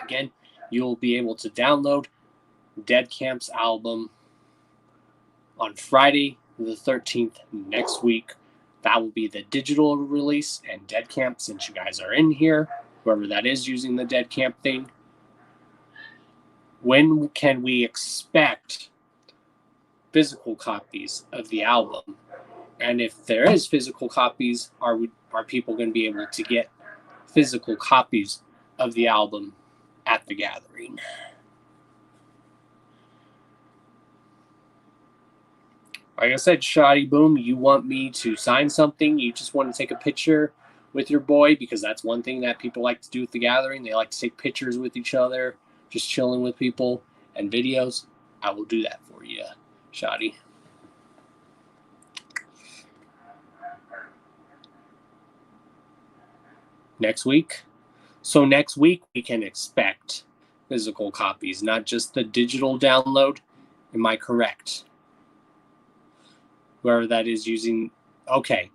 Again, you'll be able to download Dead Camp's album on Friday the 13th next week. That will be the digital release. And Dead Camp, since you guys are in here, whoever that is using the Dead Camp thing, when can we expect physical copies of the album? And if there is physical copies, are people going to be able to get physical copies of the album at the gathering? Like I said, Shoddy Boom, you want me to sign something? You just want to take a picture with your boy? Because that's one thing that people like to do at the gathering. They like to take pictures with each other, just chilling with people, and videos. I will do that for you, Shoddy. Next week? So next week we can expect physical copies, not just the digital download. Am I correct? Whoever that is using, okay,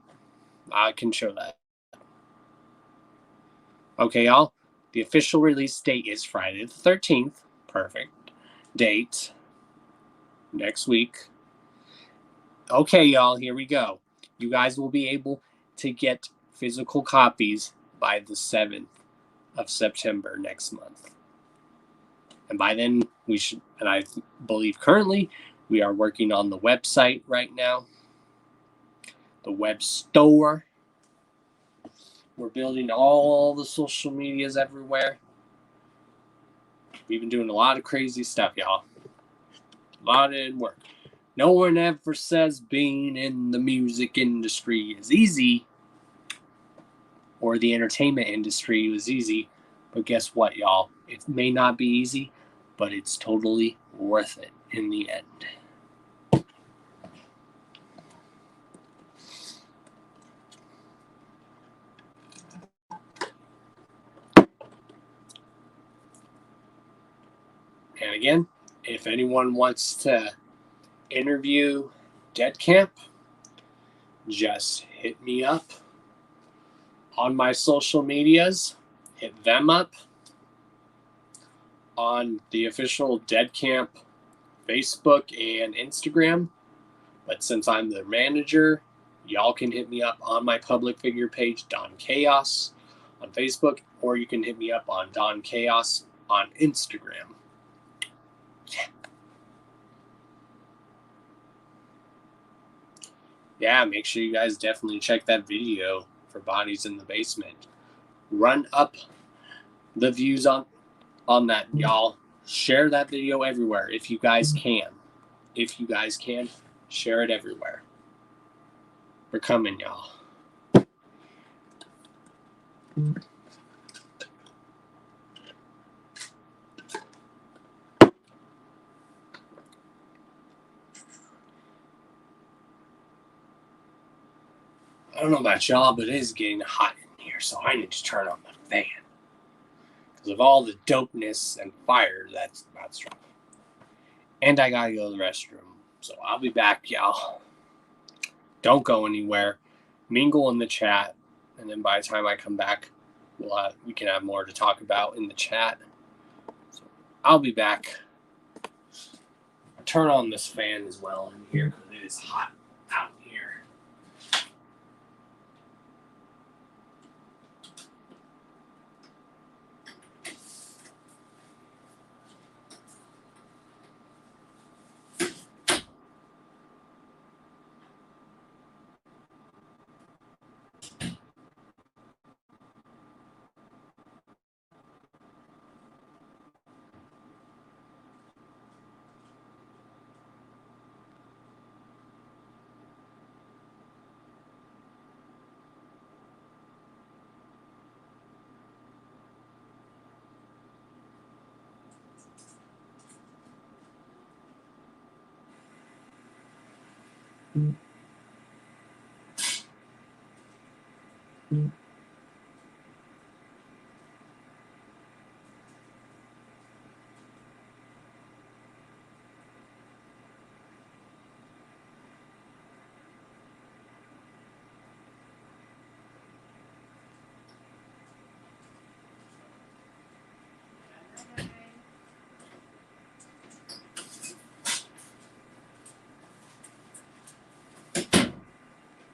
I can show that. Okay, y'all, the official release date is Friday the 13th. Perfect. Date, next week. Okay, y'all, here we go. You guys will be able to get physical copies by the 7th of September next month. And by then, we should, and I believe currently, we are working on the website right now. The web store. We're building all the social medias everywhere. We've been doing a lot of crazy stuff, y'all. A lot of work. No one ever says being in the music industry is easy, or the entertainment industry is easy. But guess what, y'all? It may not be easy, but it's totally worth it in the end. And again, if anyone wants to interview Dead Camp, just hit me up on my social medias. Hit them up on the official Dead Camp Facebook and Instagram. But since I'm the manager, y'all can hit me up on my public figure page, Don Chaos, on Facebook, or you can hit me up on Don Chaos on Instagram. Yeah, make sure you guys definitely check that video for Bodies in the Basement. Run up the views on on that, y'all. Share that video everywhere if you guys can. If you guys can, share it everywhere. We're coming, y'all. I don't know about y'all, but it is getting hot in here, so I need to turn on the fan. Because of all the dopeness and fire that's about to drop. And I gotta go to the restroom. So I'll be back, y'all. Don't go anywhere. Mingle in the chat. And then by the time I come back, we can have more to talk about in the chat. So I'll be back. Turn on this fan as well in here because it is hot out here.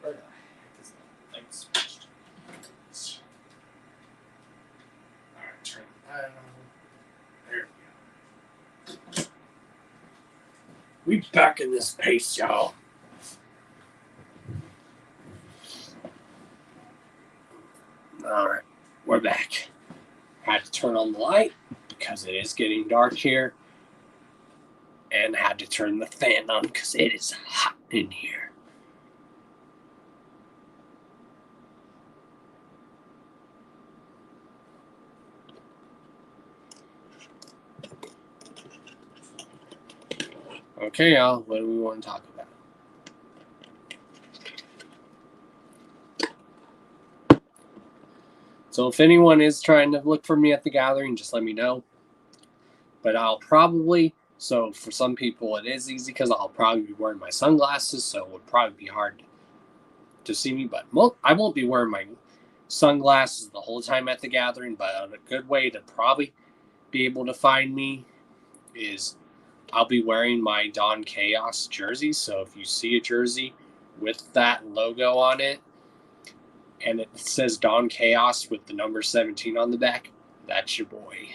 Where the heck is the light switched? Alright, turn that on. There we go. We back in this pace, y'all. Alright, we're back. Had to turn on the light because it is getting dark here. And had to turn the fan on because it is hot in here. Okay, y'all, what do we want to talk about? So if anyone is trying to look for me at the gathering, just let me know. But I'll probably, so for some people it is easy because I'll probably be wearing my sunglasses, so it would probably be hard to see me. But I won't be wearing my sunglasses the whole time at the gathering, but a good way to probably be able to find me is I'll be wearing my Dawn Chaos jersey. So if you see a jersey with that logo on it, and it says Dawn Chaos with the number 17 on the back, that's your boy.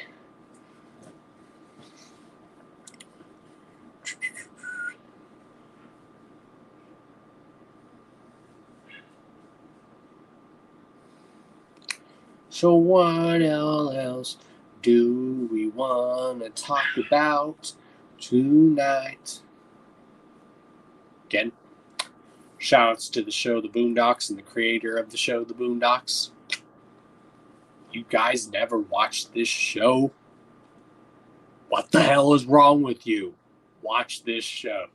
So what else do we want to talk about tonight? Again, shout outs to the show The Boondocks and the creator of the show The Boondocks. You guys never watched this show? What the hell is wrong with you? Watch this show.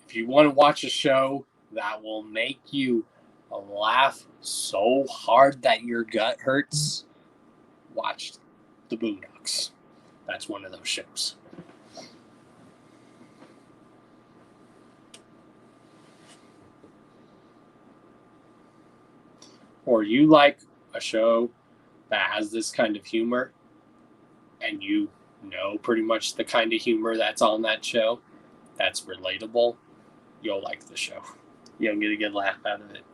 If you want to watch a show that will make you laugh so hard that your gut hurts, watch The Boondocks. That's one of those shows. Or you like a show that has this kind of humor and you know pretty much the kind of humor that's on that show that's relatable, you'll like the show. You'll get a good laugh out of it.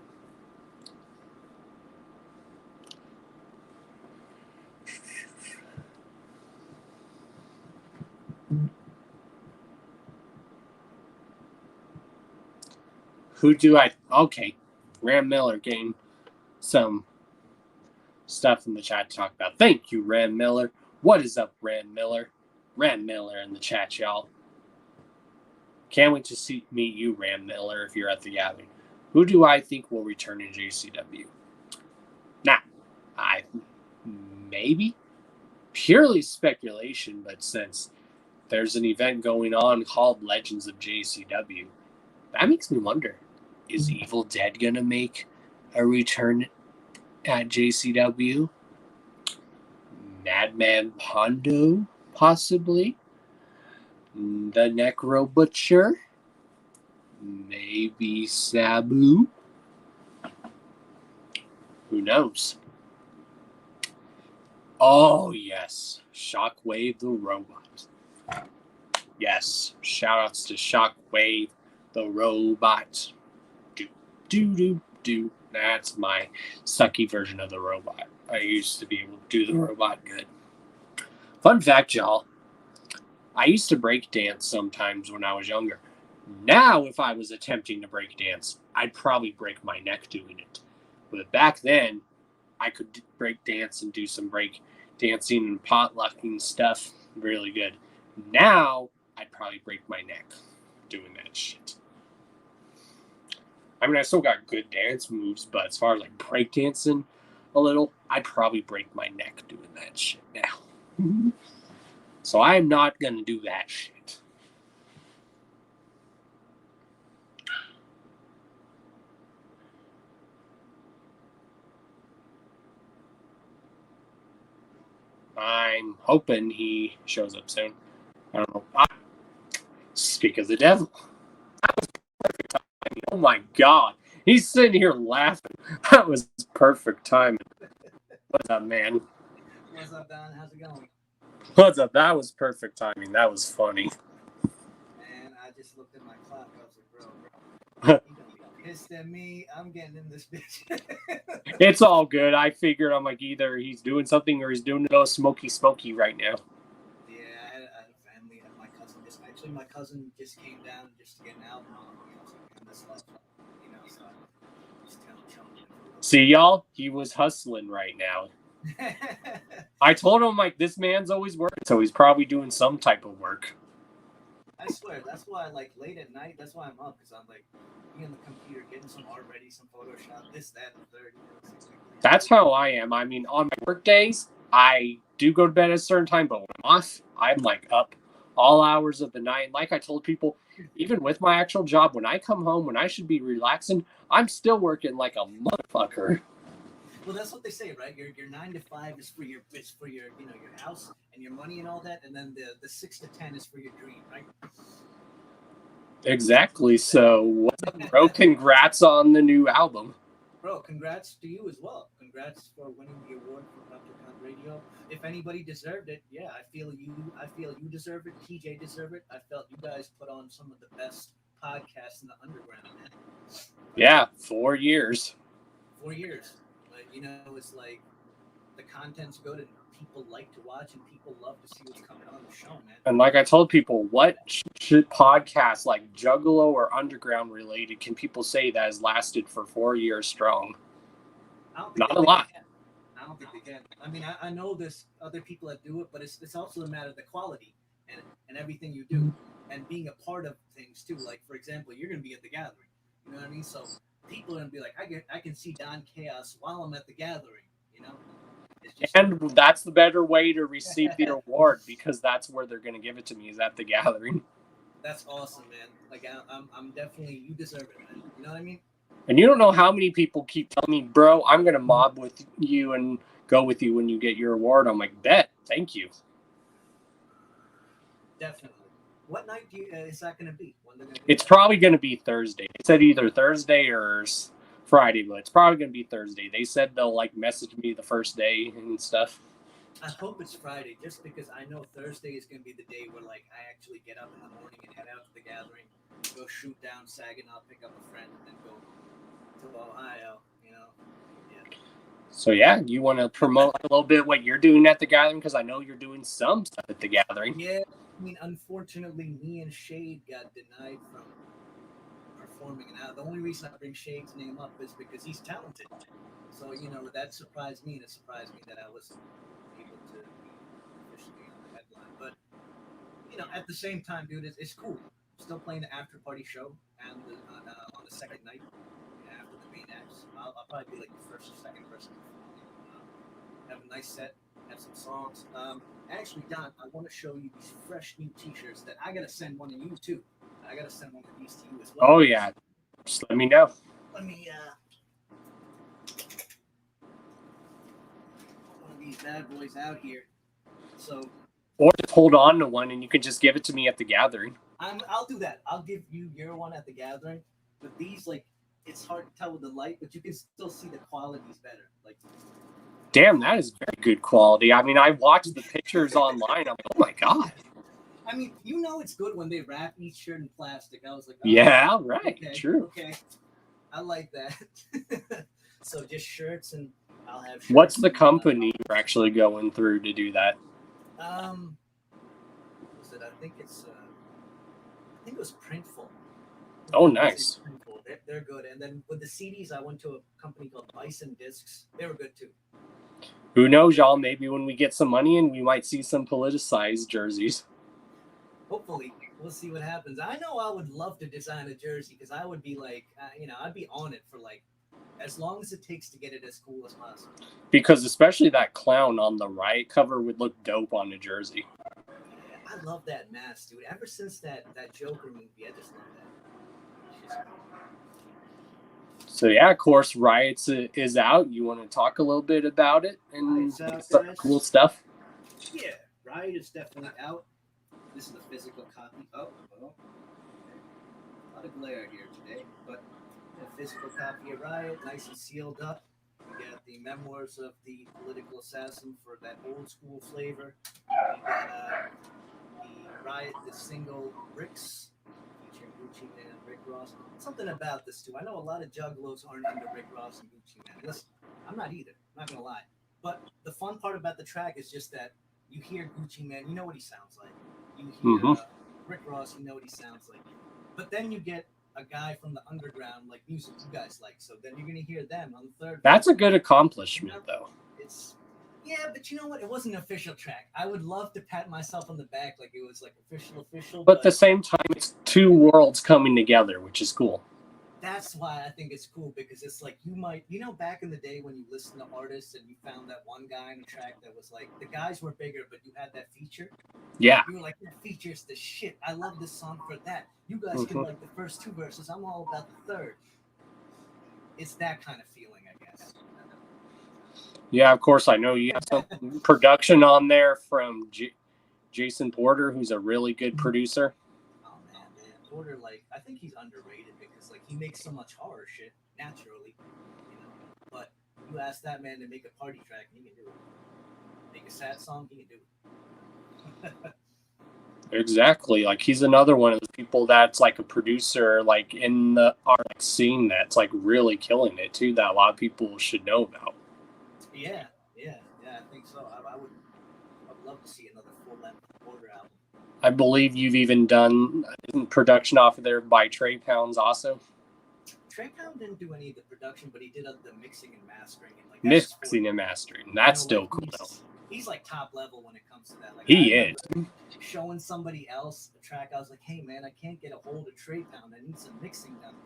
Who do I... Okay, Graham Miller getting some stuff in the chat to talk about. Thank you, Rand Miller. What is up, Rand Miller? Rand Miller in the chat, y'all. Can't wait to meet you, Rand Miller, if you're at the gathering. Who do I think will return in JCW? Maybe purely speculation, but since there's an event going on called Legends of JCW, that makes me wonder, is Evil Dead gonna make a return at JCW? Madman Pondo, possibly? The Necro Butcher? Maybe Sabu? Who knows? Oh, yes. Shockwave the Robot. Yes. Shoutouts to Shockwave the Robot. Do. That's my sucky version of the robot. I used to be able to do the robot good. Fun fact, y'all. I used to break dance sometimes when I was younger. Now, if I was attempting to break dance, I'd probably break my neck doing it. But back then, I could break dance and do some break dancing and potlucking stuff really good. Now, I'd probably break my neck doing that shit. I mean, I still got good dance moves, but as far as like break dancing a little, I'd probably break my neck doing that shit now. So I'm not going to do that shit. I'm hoping he shows up soon. I don't know. Speak of the devil. That was perfect timing. Oh my God. He's sitting here laughing. That was perfect timing. What's up, man? What's up, Don? How's it going? What's up? That was perfect timing. That was funny. Man, I just looked at my clock. I was like, bro, you gonna be pissed at me. I'm getting in this bitch. It's all good. I figured I'm like either he's doing something or he's doing it all smoky right now. Yeah, I had a family and my cousin just came down just to get an album on. So this love, so just telling him. See, y'all, he was hustling right now. I told him, like, this man's always working, so he's probably doing some type of work. I swear, that's why, like, late at night, that's why I'm up, because I'm, like, being on the computer, getting some art ready, some Photoshop, this, that, and the third. That's how I am. I mean, on my work days, I do go to bed at a certain time, but when I'm off, I'm, like, up all hours of the night. And like I told people, even with my actual job, when I come home, when I should be relaxing, I'm still working like a motherfucker. Well, that's what they say, right? Your 9 to 5 is for your your house and your money and all that, and then the 6 to 10 is for your dream, right? Exactly. So, what's up, bro? Congrats on the new album. Bro, congrats to you as well. Congrats for winning the award for Replicant Radio. If anybody deserved it, yeah, I feel you deserve it. TJ deserved it. I felt you guys put on some of the best podcasts in the underground, man. Yeah, 4 years. 4 years. But, it's like the content's good and people like to watch and people love to see what's coming on the show, man. And like I told people, what should podcasts like Juggalo or Underground related can people say that has lasted for 4 years strong? Not a lot. I don't think they can. I mean, I know there's other people that do it, but it's also a matter of the quality and everything you do and being a part of things too. Like, for example, you're going to be at the gathering. You know what I mean? So people are going to be like, I can see Don Chaos while I'm at the gathering, And that's the better way to receive the award because that's where they're going to give it to me is at the gathering. That's awesome, man. Like, I'm definitely, you deserve it, man. You know what I mean? And you don't know how many people keep telling me, bro, I'm going to mob with you and go with you when you get your award. I'm like, bet. Thank you. Definitely. What night is that going to be? It's probably going to be Thursday. They said either Thursday or Friday, but it's probably going to be Thursday. They said they'll message me the first day and stuff. I hope it's Friday, just because I know Thursday is going to be the day where I actually get up in the morning and head out to the gathering, go shoot down Saginaw, pick up a friend, and then go to Ohio. Yeah. So yeah, you want to promote a little bit what you're doing at the gathering because I know you're doing some stuff at the gathering. Yeah, I mean, unfortunately, me and Shade got denied from performing. And the only reason I bring Shade's name up is because he's talented. So, you know, that surprised me, and it surprised me that I was able to be officially on the headline. But, you know, at the same time, dude, it's cool. Still playing the after party show and on the second night after the main acts. I'll probably be like the first or second person. Have a nice set, have some songs. Actually, Don, I want to show you these fresh new T-shirts that I gotta send one to you too. I gotta send one of these to you as well. Oh yeah, just let me know. Let me one of these bad boys out here. So, or just hold on to one and you can just give it to me at the gathering. I'll do that. I'll give you your one at the gathering. But these, like, it's hard to tell with the light, but you can still see the quality's better. Like, damn, that is very good quality. I mean, I watched the pictures online. I'm like, oh my god. I mean, you know it's good when they wrap each shirt in plastic. I was like, oh, yeah, right, okay, true. Okay, I like that. So just shirts, and I'll have shirts. What's the company you're actually going through to do that? What was it? I think it was Printful. Oh, nice. Printful. They're good. And then with the CDs, I went to a company called Bison Discs. They were good too. Who knows, y'all? Maybe when we get some money and we might see some politicized jerseys. Hopefully, we'll see what happens. I know I would love to design a jersey because I would be like, I'd be on it for like as long as it takes to get it as cool as possible. Because especially that clown on the right cover would look dope on a jersey. Yeah, I love that mask, dude. Ever since that Joker movie, I just love that. So yeah, of course, Riots is out. You want to talk a little bit about it and some cool stuff? Yeah, Riot is definitely out. This is a physical copy. Oh, well, a lot of glare here today, but a physical copy of Riot, nice and sealed up. We got the memoirs of the political assassin for that old school flavor. We got the Riot, the single Bricks, featuring Gucci Man and Rick Ross. Something about this too. I know a lot of juggalos aren't into Rick Ross and Gucci Man. Listen, I'm not either. I'm not gonna lie. But the fun part about the track is just that you hear Gucci Man, you know what he sounds like. You hear Rick Ross, you know what he sounds like. But then you get a guy from the underground, like music you guys like. So then you're gonna hear them on the third. That's a good accomplishment, though. Yeah, but you know what? It wasn't an official track. I would love to pat myself on the back like it was like official. But at the same time, it's two worlds coming together, which is cool. That's why I think it's cool because it's like back in the day when you listen to artists and you found that one guy in a track that was like the guys were bigger, but you had that feature. Yeah. You were like, that feature's the shit. I love this song for that. You guys can like the first two verses. I'm all about the third. It's that kind of feeling, I guess. Yeah, of course. I know you have some production on there from Jason Porter, who's a really good producer. Oh man, Porter, like I think he's underrated because like he makes so much horror shit naturally, But you ask that man to make a party track, he can do it. Make a sad song, he can do it. Exactly. Like he's another one of those people that's like a producer, like in the art scene that's like really killing it too. That a lot of people should know about. Yeah, I think so. I would love to see another full-length Porter album. I believe you've even done production off of there by Trey Pounds also. Trey Pound didn't do any of the production, but he did the mixing and mastering. And like mixing and mastering. That's still cool though. He's like top level when it comes to that. Like, he is. Showing somebody else a track, I was like, hey man, I can't get a hold of Trey Pound. I need some mixing done.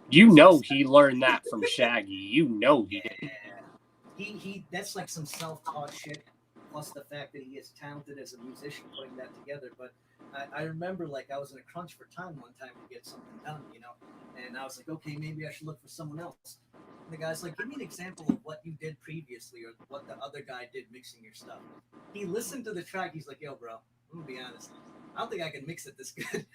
You know he learned that from Shaggy. You know he did. He that's like some self-taught shit, plus the fact that he is talented as a musician putting that together. But I remember like I was in a crunch for time one time to get something done, and I was like, okay, maybe I should look for someone else. And the guy's like, give me an example of what you did previously or what the other guy did mixing your stuff. He listened to the track. He's like, yo, bro, I'm gonna be honest. I don't think I can mix it this good.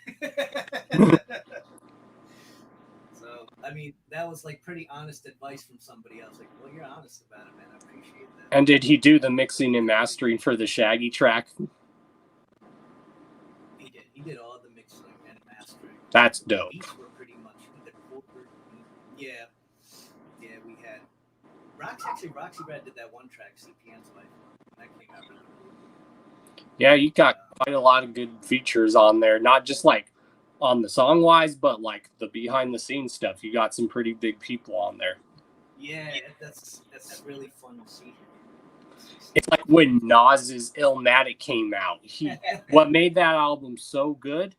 So, I mean, that was like pretty honest advice from somebody else. Like, well, you're honest about it, man. I appreciate that. And did he do the mixing and mastering for the Shaggy track? He did. He did all the mixing and mastering. That's dope. Beats were pretty much yeah, we had Roxy Brad did that one track, CPN's Life. That came out really cool. Yeah, you got quite a lot of good features on there. Not just like on the song wise, but like the behind the scenes stuff, you got some pretty big people on there. Yeah, that's really fun to see. It's like when Nas's Illmatic came out. What made that album so good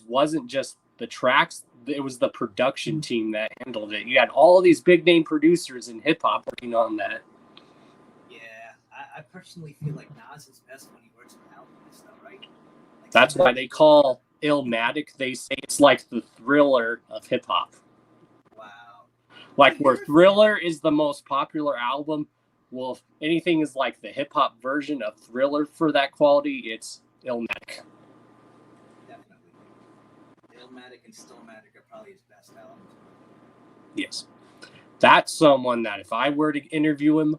wasn't just the tracks, it was the production team that handled it. You had all of these big name producers in hip hop working on that. Yeah, I personally feel like Nas is best when he works with alchemists, though, right? Like, that's why they call Illmatic, they say it's like the Thriller of hip hop. Wow. Like where Thriller is the most popular album, well, if anything is like the hip hop version of Thriller for that quality, it's Illmatic. Definitely. Illmatic and Stillmatic are probably his best albums. Yes. That's someone that if I were to interview him,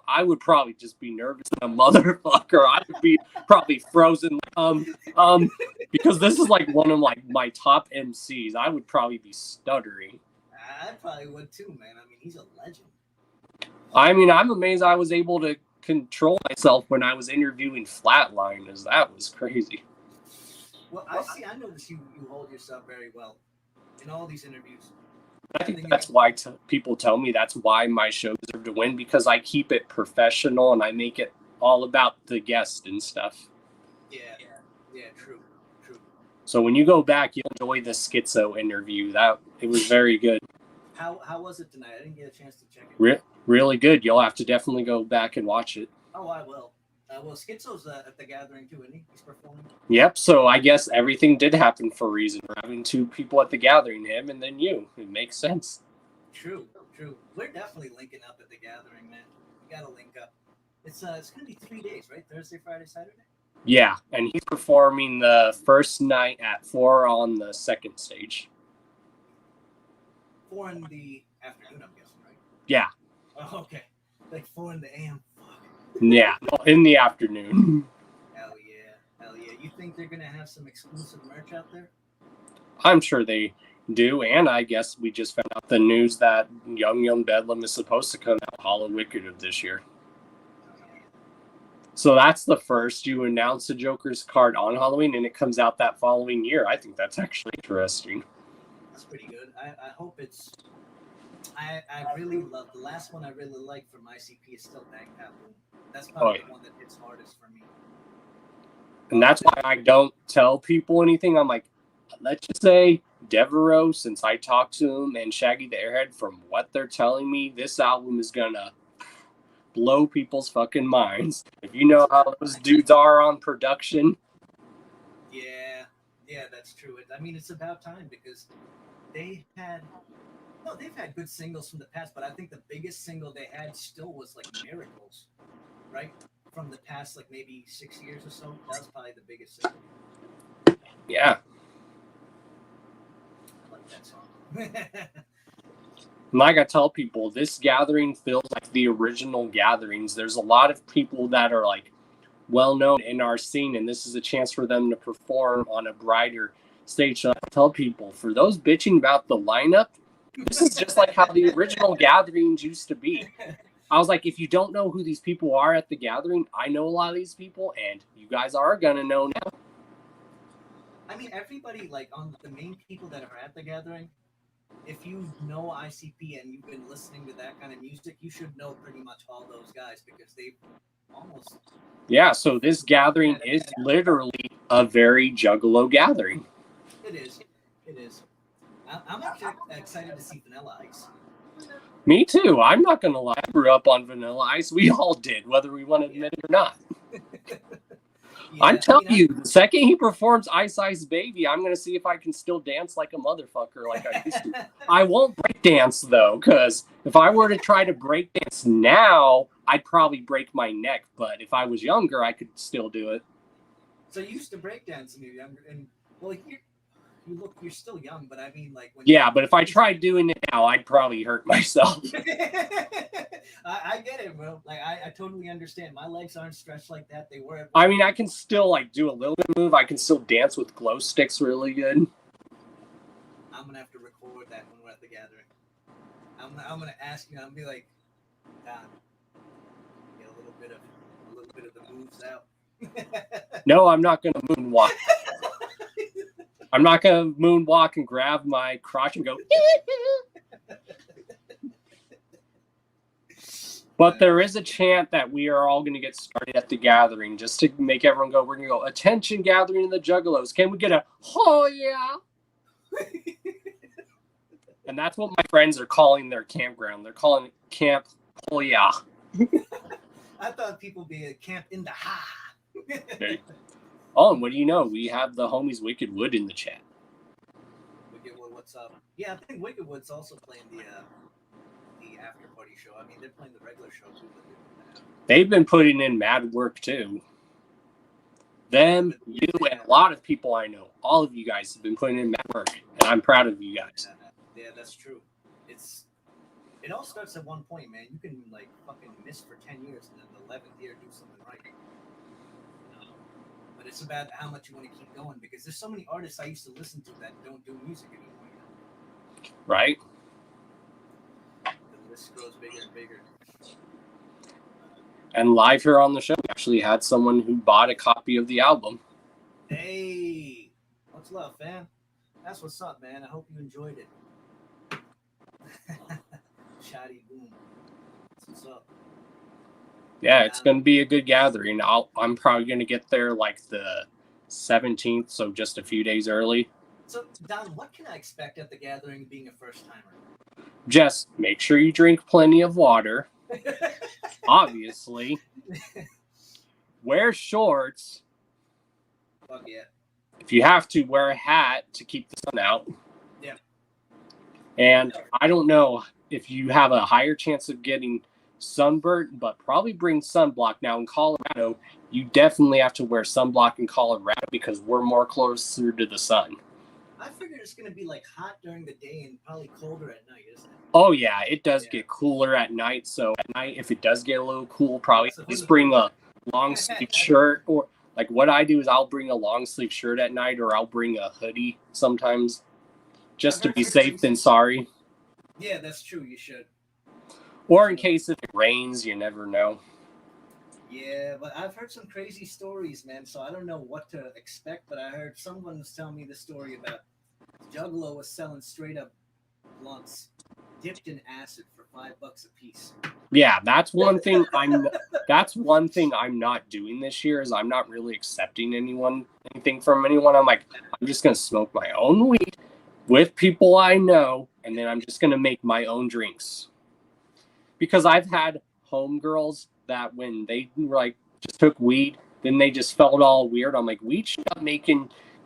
I would probably just be nervous as a motherfucker. I would be probably frozen. Because this is like one of like my top MCs. I would probably be stuttering. I probably would too, man. I mean, he's a legend. I mean, I'm amazed I was able to control myself when I was interviewing Flatliners. That was crazy. Well, I notice you hold yourself very well in all these interviews. I think that's why people tell me that's why my show deserve to win, because I keep it professional and I make it all about the guest and stuff. Yeah, true. So when you go back, you'll enjoy the Skitzo interview. It was very good. How was it tonight? I didn't get a chance to check it. Really good. You'll have to definitely go back and watch it. Oh, I will. Well, Skitzo's at the gathering too, isn't he? He's performing. Yep. So I guess everything did happen for a reason. We're having two people at the gathering, him and then you. It makes sense. True. We're definitely linking up at the gathering, man. We gotta link up. It's gonna be 3 days, right? Thursday, Friday, Saturday. Yeah, and he's performing the first night at 4 on the second stage. 4 in the afternoon, I'm guessing, right? Yeah. Oh, okay. Like 4 in the AM. Yeah, in the afternoon. Hell yeah. You think they're going to have some exclusive merch out there? I'm sure they do, and I guess we just found out the news that Young Bedlam is supposed to come out Hollow Wicked of this year. So that's the first. You announce the Joker's card on Halloween, and it comes out that following year. I think that's actually interesting. That's pretty good. I hope it's... I really love... The last one I really liked from ICP is still Bagpipe Boom. That's probably the one that hits hardest for me. And that's why I don't tell people anything. I'm like, let's just say Devereaux, since I talked to him, and Shaggy the Airhead, from what they're telling me, this album is going to blow people's fucking minds. If you know how those dudes are on production. Yeah, that's true. I mean, it's about time because they've had good singles from the past, but I think the biggest single they had still was like Miracles, right? From the past, like maybe 6 years or so. That was probably the biggest single. Yeah. I like that song. Like I tell people, this gathering feels like the original gatherings. There's a lot of people that are like well known in our scene, and this is a chance for them to perform on a brighter stage. So I tell people, for those bitching about the lineup, this is just like how the original gatherings used to be. I was like, if you don't know who these people are at the gathering, I know a lot of these people, and you guys are gonna know now. I mean, everybody, like, on the main people that are at the gathering, if you know ICP and you've been listening to that kind of music, you should know pretty much all those guys because they've almost... Yeah, so this gathering is literally a very Juggalo gathering. It is. I'm actually excited to see Vanilla Ice. Me too. I'm not going to lie. I grew up on Vanilla Ice. We all did, whether we want to admit it or not. I'm telling you, the second he performs Ice Ice Baby, I'm going to see if I can still dance like a motherfucker like I used to. I won't break dance, though, because if I were to try to break dance now, I'd probably break my neck. But if I was younger, I could still do it. So you used to break dance when you were younger, and well, you're still young, but I mean, like, when but if I tried doing it now, I'd probably hurt myself. I get it, bro. Like, I totally understand. My legs aren't stretched like that. They were. I mean, I can still like do a little bit of move. I can still dance with glow sticks really good. I'm gonna have to record that when we're at the gathering. I'm gonna ask you. I'm gonna be like, Don, get a little bit of the moves out. No, I'm not gonna moonwalk. I'm not gonna moonwalk and grab my crotch and go. But there is a chant that we are all going to get started at the gathering, just to make everyone go. We're going to go, attention, gathering in the Juggalos. Can we get a, oh, yeah? And that's what my friends are calling their campground. They're calling it Camp, oh, yeah. I thought people be a camp in the ha. Okay. Oh, and what do you know? We have the homies Wicked Wood in the chat. Wicked Wood, what's up? Yeah, I think Wicked Wood's also playing the after party show. I mean, they're playing the regular show too. They've been putting in mad work too. Them, you, and a lot of people I know, all of you guys have been putting in mad work, and I'm proud of you guys. Yeah, that's true. It all starts at one point, man. You can like fucking miss for 10 years and then the 11th year do something right. But it's about how much you want to keep going, because there's so many artists I used to listen to that don't do music anymore. Right. The list grows bigger and bigger. And live here on the show, we actually had someone who bought a copy of the album. Hey, what's love, fam? That's what's up, man. I hope you enjoyed it. Shoddy boom. That's what's up. Yeah, it's going to be a good gathering. I'm probably going to get there like the 17th, so just a few days early. So, Don, what can I expect at the gathering being a first-timer? Just make sure you drink plenty of water. Obviously. Wear shorts. Fuck yeah. If you have to, wear a hat to keep the sun out. Yeah. And I don't know if you have a higher chance of getting sunburnt, but probably bring sunblock. Now in Colorado, you definitely have to wear sunblock in Colorado because we're more closer to the sun. I figured it's going to be like hot during the day and probably colder at night, isn't it? Oh yeah, it does get cooler at night. So at night, if it does get a little cool, probably just bring a long sleeve shirt, or like what I do is I'll bring a long sleeve shirt at night, or I'll bring a hoodie sometimes, just to be safe than sorry. Yeah, that's true. You should. Or in case if it rains, you never know. Yeah, but I've heard some crazy stories, man. So I don't know what to expect, but I heard someone was telling me the story about Juggalo was selling straight up blunts dipped in acid for $5 a piece. Yeah, that's one thing I'm not doing this year, is I'm not really accepting anything from anyone. I'm like, I'm just gonna smoke my own weed with people I know, and then I'm just gonna make my own drinks. Because I've had homegirls that when they like just took weed, then they just felt all weird. I'm like, weed should not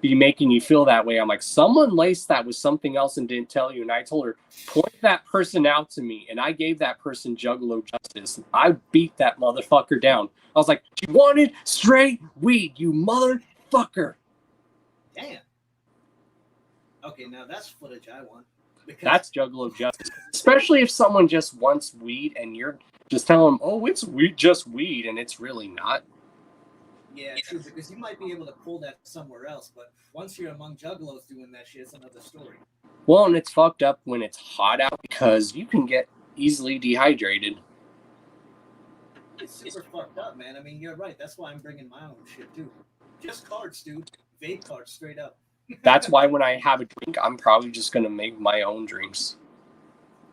be making you feel that way. I'm like, someone laced that with something else and didn't tell you. And I told her, point that person out to me. And I gave that person Juggalo justice. I beat that motherfucker down. I was like, she wanted straight weed, you motherfucker. Damn. Okay, now that's footage I want. That's Juggalo justice. Especially if someone just wants weed and you're just telling them, oh, it's weed, just weed, and it's really not. Yeah, true, because you might be able to pull that somewhere else, but once you're among Juggalos doing that shit, it's another story. Well, and it's fucked up when it's hot out because you can get easily dehydrated. It's super fucked up, man. I mean, you're right. That's why I'm bringing my own shit, too. Just cards, dude. Vape cards, straight up. That's why when I have a drink, I'm probably just going to make my own drinks.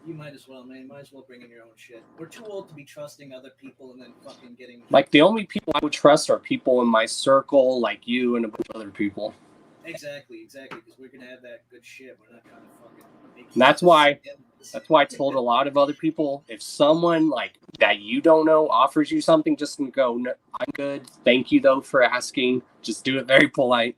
You might as well, man. Might as well bring in your own shit. We're too old to be trusting other people and then fucking getting... Like, the only people I would trust are people in my circle, like you and a bunch of other people. Exactly, because we're going to have that good shit. We're not trying to fucking... That's why I told a lot of other people, if someone, like, that you don't know offers you something, just go, no, I'm good. Thank you, though, for asking. Just do it very polite.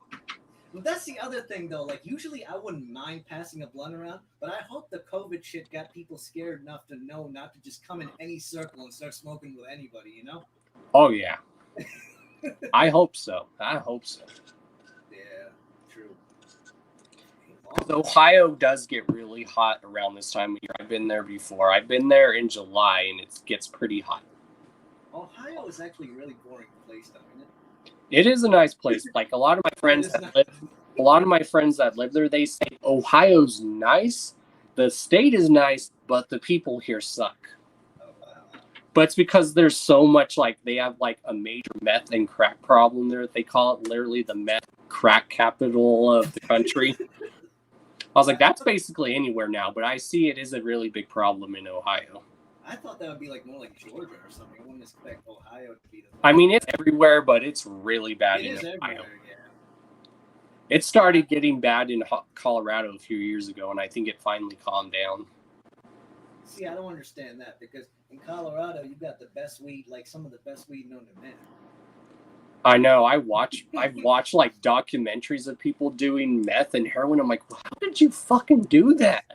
Well, that's the other thing, though. Like, usually I wouldn't mind passing a blunt around, but I hope the COVID shit got people scared enough to know not to just come in any circle and start smoking with anybody, you know? Oh, yeah. I hope so. Yeah, true. Ohio does get really hot around this time of year. I've been there before. I've been there in July, and it gets pretty hot. Ohio is actually a really boring place, though, isn't it? It is a nice place. Like a lot of my friends that live there, they say Ohio's nice, the state is nice, but the people here suck. Oh, wow. But it's because there's so much, like, they have like a major meth and crack problem there. They call it literally the meth crack capital of the country. I was like, that's basically anywhere now, but I see it is a really big problem in Ohio. I thought that would be like more like Georgia or something. I wouldn't expect Ohio to be the. I mean, it's everywhere, but it's really bad It in is Ohio. everywhere, yeah. It started getting bad in Colorado a few years ago, and I think it finally calmed down. See, I don't understand that because in Colorado, you got the best weed, like some of the best weed known to man. I know. I've watched like documentaries of people doing meth and heroin. I'm like, well, how did you fucking do that?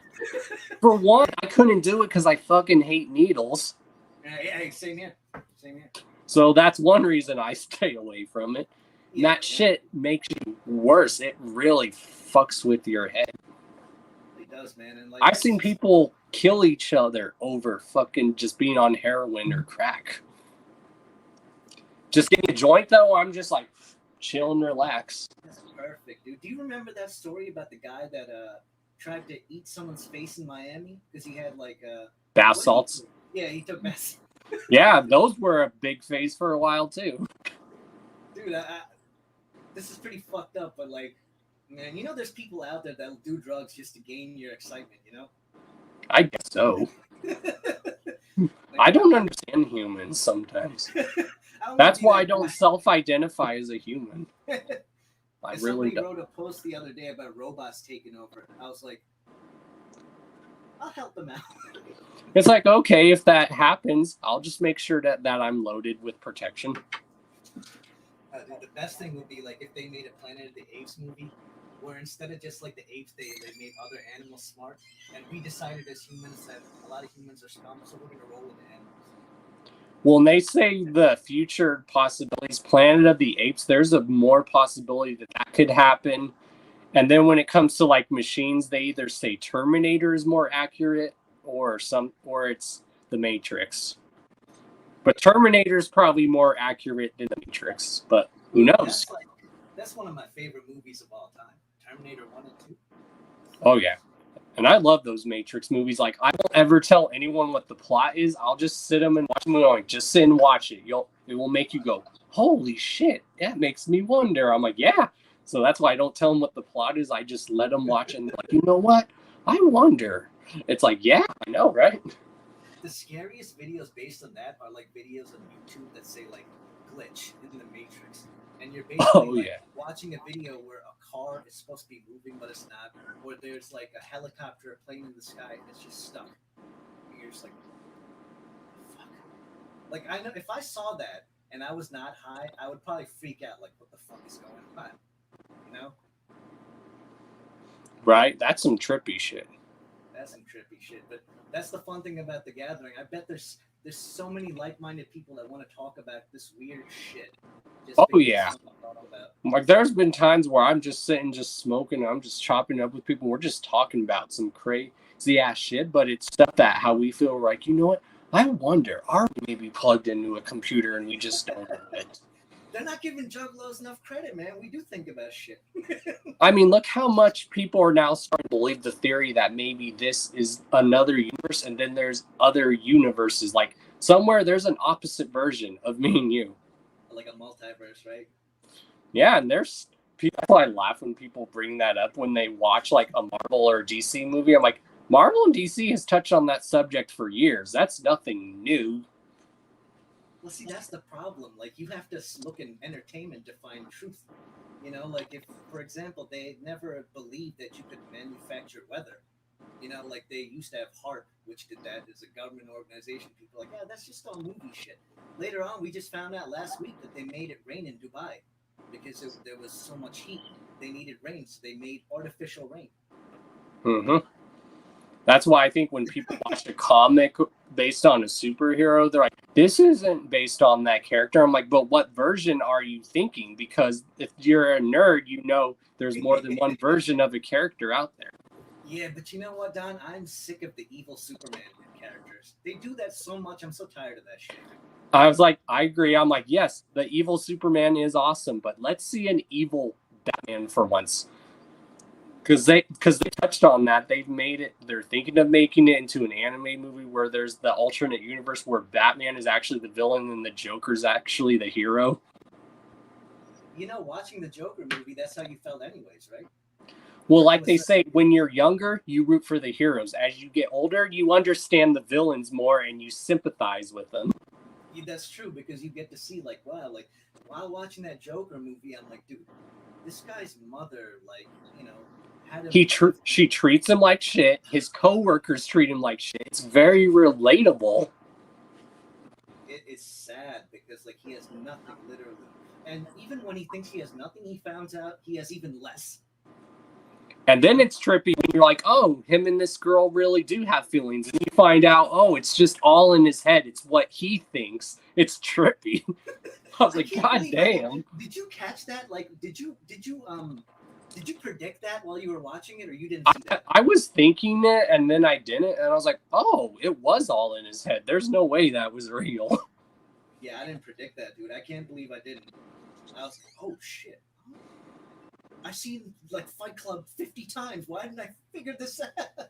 For one, I couldn't do it because I fucking hate needles. Yeah, same here. Same here. So that's one reason I stay away from it. Yeah, That shit makes you worse. It really fucks with your head. It does, man. And like I've seen people kill each other over fucking just being on heroin or crack. Just getting a joint, though, I'm just like, chill and relax. That's perfect, dude. Do you remember that story about the guy that tried to eat someone's face in Miami because he had like Bath salts? Yeah, he took bath. Yeah, those were a big phase for a while, too. Dude, this is pretty fucked up, but like, man, you know there's people out there that'll do drugs just to gain your excitement, you know? I guess so. I don't understand humans sometimes. That's why I don't self-identify as a human. I really don't. Wrote a post the other day about robots taking over. I was like, I'll help them out. It's like, okay, if that happens, I'll just make sure that I'm loaded with protection. Dude, the best thing would be like if they made a Planet of the Apes movie where instead of just like the apes, they made other animals smart. And we decided as humans that a lot of humans are scum, so we're going to roll with the animals. Well, and they say the future possibilities, Planet of the Apes, there's a more possibility that could happen. And then when it comes to like machines, they either say Terminator is more accurate or it's the Matrix. But Terminator is probably more accurate than the Matrix. But who knows? That's one of my favorite movies of all time. Terminator 1 and 2. Oh, yeah. And I love those Matrix movies. Like, I don't ever tell anyone what the plot is. I'll just sit them and watch them. Like, just sit and watch it. It will make you go, holy shit, that makes me wonder. I'm like, yeah. So that's why I don't tell them what the plot is. I just let them watch it and like, you know what? I wonder. It's like, yeah, I know, right? The scariest videos based on that are like videos on YouTube that say like glitch in the Matrix. And you're basically watching a video where a car is supposed to be moving, but it's not. Or there's like a helicopter, a plane in the sky, and it's just stuck. And you're just like, fuck. Like, I know if I saw that and I was not high, I would probably freak out. Like, what the fuck is going on? You know? Right? That's some trippy shit. That's some trippy shit. But that's the fun thing about the gathering. I bet there's so many like-minded people that want to talk about this weird shit. Oh, yeah. Like, there's been times where I'm just sitting, just smoking, I'm just chopping up with people. We're just talking about some crazy-ass shit, but it's stuff that how we feel like, you know what? I wonder, are we maybe plugged into a computer and we just don't know it? They're not giving juggalos enough credit, man. We do think about shit. I mean, look how much people are now starting to believe the theory that maybe this is another universe and then there's other universes. Like, somewhere there's an opposite version of me and you. Like a multiverse, right? Yeah, and there's people, I laugh when people bring that up when they watch like a Marvel or DC movie. I'm like, Marvel and DC has touched on that subject for years. That's nothing new. Well, see, that's the problem. Like, you have to look in entertainment to find truth. You know, like if, for example, they never believed that you could manufacture weather. You know, like they used to have HARP, which did that as a government organization. People are like, yeah, that's just all movie shit. Later on, we just found out last week that they made it rain in Dubai because there was so much heat. They needed rain, so they made artificial rain. Mm-hmm. That's why I think when people watch a comic based on a superhero, they're like, this isn't based on that character. I'm like, but what version are you thinking? Because if you're a nerd, you know there's more than one version of a character out there. Yeah, but you know what, Don? I'm sick of the evil Superman characters. They do that so much. I'm so tired of that shit. I was like, I agree. I'm like, yes, the evil Superman is awesome, but let's see an evil Batman for once. Because they touched on that. They've made it. They're thinking of making it into an anime movie where there's the alternate universe where Batman is actually the villain and the Joker's actually the hero. watching the Joker movie, that's how you felt anyways, right? Well, like they say, when you're younger, you root for the heroes. As you get older, you understand the villains more and you sympathize with them. Yeah, that's true, because you get to see, like, wow, like, while watching that Joker movie, I'm like, dude, this guy's mother, like, had him. She treats him like shit. His coworkers treat him like shit. It's very relatable. It is sad because, like, he has nothing, literally. And even when he thinks he has nothing, he finds out he has even less. And then it's trippy when you're like, oh, him and this girl really do have feelings. And you find out, oh, it's just all in his head. It's what he thinks. It's trippy. I was like, God damn. Did you catch that? Like, did you predict that while you were watching it, or you didn't see that? I was thinking it, and then I didn't. And I was like, oh, it was all in his head. There's no way that was real. Yeah, I didn't predict that, dude. I can't believe I didn't. I was like, oh, shit. I've seen, like, Fight Club 50 times. Why didn't I figure this out?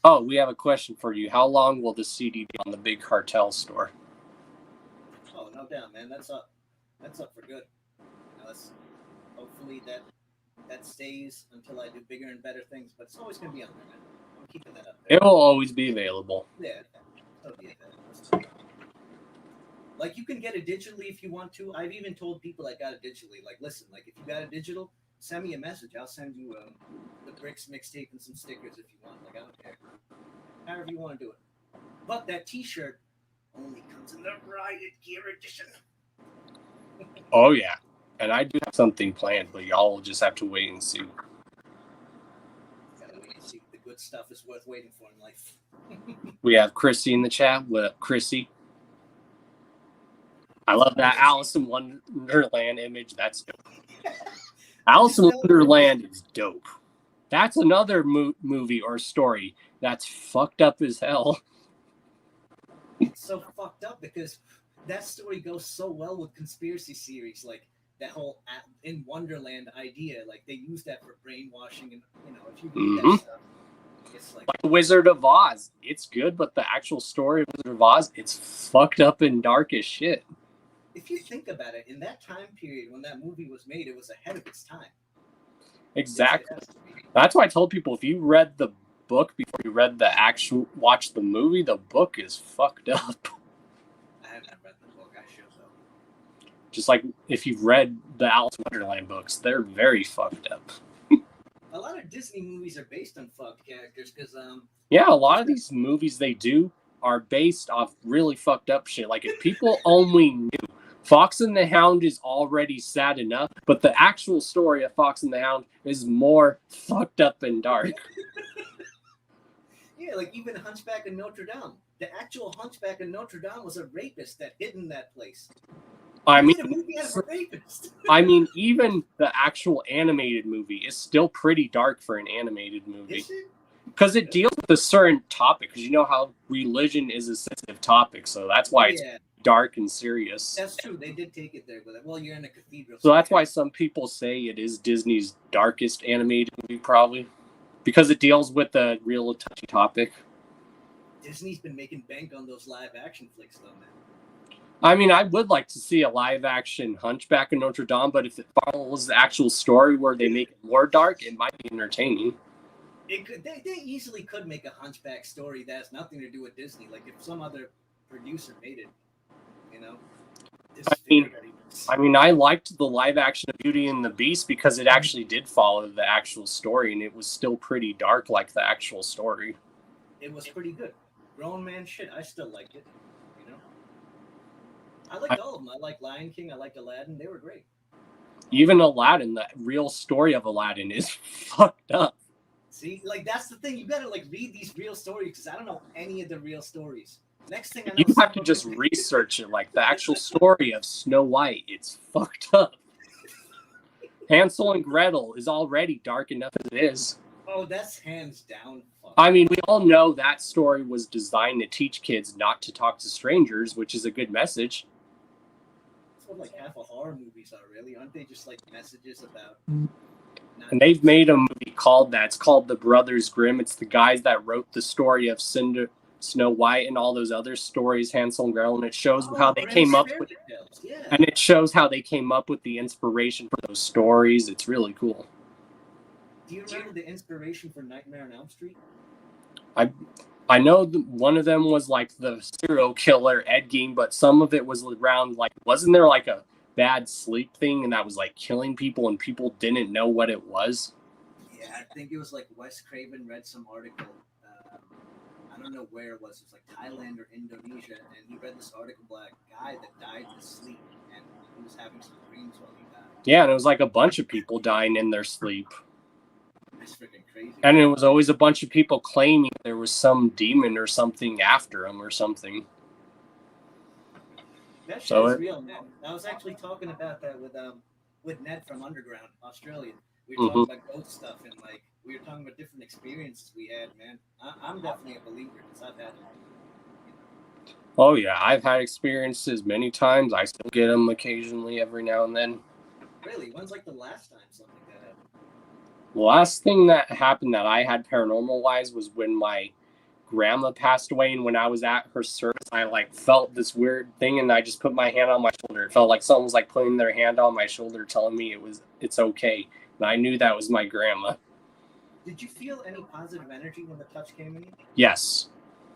Oh, we have a question for you. How long will the CD be on the big cartel store? Oh, no doubt, man. That's up for good. Hopefully that stays until I do bigger and better things. But it's always going to be on there, man. I'm keeping that up there. It will always be available. Yeah. It'll be available. Like, you can get it digitally if you want to. I've even told people I got it digitally. Like, listen, like, if you got it digital, send me a message. I'll send you the Bricks mixtape and some stickers if you want. Like, I don't care. However you want to do it. But that T-shirt only comes in the Riot Gear edition. Oh, yeah. And I do have something planned, but y'all will just have to wait and see. Gotta wait and see. The good stuff is worth waiting for in life. We have Chrissy in the chat. What up, Chrissy? I love that Alice in Wonderland image. That's dope. Alice in Wonderland is dope. That's another movie or story that's fucked up as hell. It's so fucked up because that story goes so well with conspiracy series, like that whole in Wonderland idea. Like, they use that for brainwashing, and if you read that stuff, it's like Wizard of Oz. It's good, but the actual story of Wizard of Oz, it's fucked up and dark as shit. If you think about it, in that time period when that movie was made, it was ahead of its time. Exactly. That's why I told people, if you read the book before you watch the movie, the book is fucked up. I haven't read the book. I should, though. Just like if you've read the Alice in Wonderland books, they're very fucked up. A lot of Disney movies are based on fucked characters because yeah, a lot of these movies they do are based off really fucked up shit. Like, if people only knew, Fox and the Hound is already sad enough, but the actual story of Fox and the Hound is more fucked up and dark. Yeah, like even Hunchback of Notre Dame. The actual Hunchback of Notre Dame was a rapist that hid in that place. I mean, a movie out of a rapist. I mean, even the actual animated movie is still pretty dark for an animated movie. Is it? Because it deals with a certain topic. Because you know how religion is a sensitive topic, so that's why it's dark and serious. That's true. They did take it there, but well, you're in a cathedral. So that's why some people say it is Disney's darkest animated movie, probably, because it deals with a real touchy topic. Disney's been making bank on those live action flicks, though, man. I mean, I would like to see a live action Hunchback of Notre Dame, but if it follows the actual story where they make it more dark, it might be entertaining. They easily could make a Hunchback story that has nothing to do with Disney. Like, if some other producer made it, I mean, I liked the live action of Beauty and the Beast because it actually did follow the actual story, and it was still pretty dark like the actual story. It was pretty good. Grown man shit, I still liked it. I liked all of them. I liked Lion King. I liked Aladdin. They were great. Even Aladdin, the real story of Aladdin is fucked up. See, like, that's the thing. You gotta read these real stories because I don't know any of the real stories. Next thing I know, you have to just research it. Like the actual story of Snow White, it's fucked up. Hansel and Gretel is already dark enough as it is. Oh, that's hands down. I mean, we all know that story was designed to teach kids not to talk to strangers, which is a good message. That's what like half of horror movies are, really. Aren't they just like messages about... And they've made a movie called that. It's called The Brothers Grimm. It's the guys that wrote the story of Snow White and all those other stories, Hansel and Gretel, and it shows Oh, how they Grimm's came up fairy with, tales, yeah. and it shows how they came up with the inspiration for those stories. It's really cool. Do you remember the inspiration for Nightmare on Elm Street? I know one of them was like the serial killer Ed Gein, but some of it was around like, wasn't there like a bad sleep thing and that was like killing people and people didn't know what it was? Yeah, I think it was like Wes Craven read some article. I don't know where it was. It was like Thailand or Indonesia, and he read this article about a guy that died in his sleep, and he was having some dreams while he died. Yeah, and it was like a bunch of people dying in their sleep. That's freaking crazy. And it was always a bunch of people claiming there was some demon or something after them or something. That shit So is it- real, man. I was actually talking about that with Ned from Underground, Australia. We Mm-hmm. were talking about ghost stuff, and like we were talking about different experiences we had, man. I'm definitely a believer because I've had it. Oh yeah, I've had experiences many times. I still get them occasionally every now and then. Really, when's like the last time something like that happened? The last thing that happened that I had paranormal wise was when my grandma passed away, and when I was at her service, I like felt this weird thing, and I just put my hand on my shoulder. It felt like someone was like putting their hand on my shoulder, telling me it's okay, and I knew that was my grandma. Did you feel any positive energy when the touch came in you? Yes,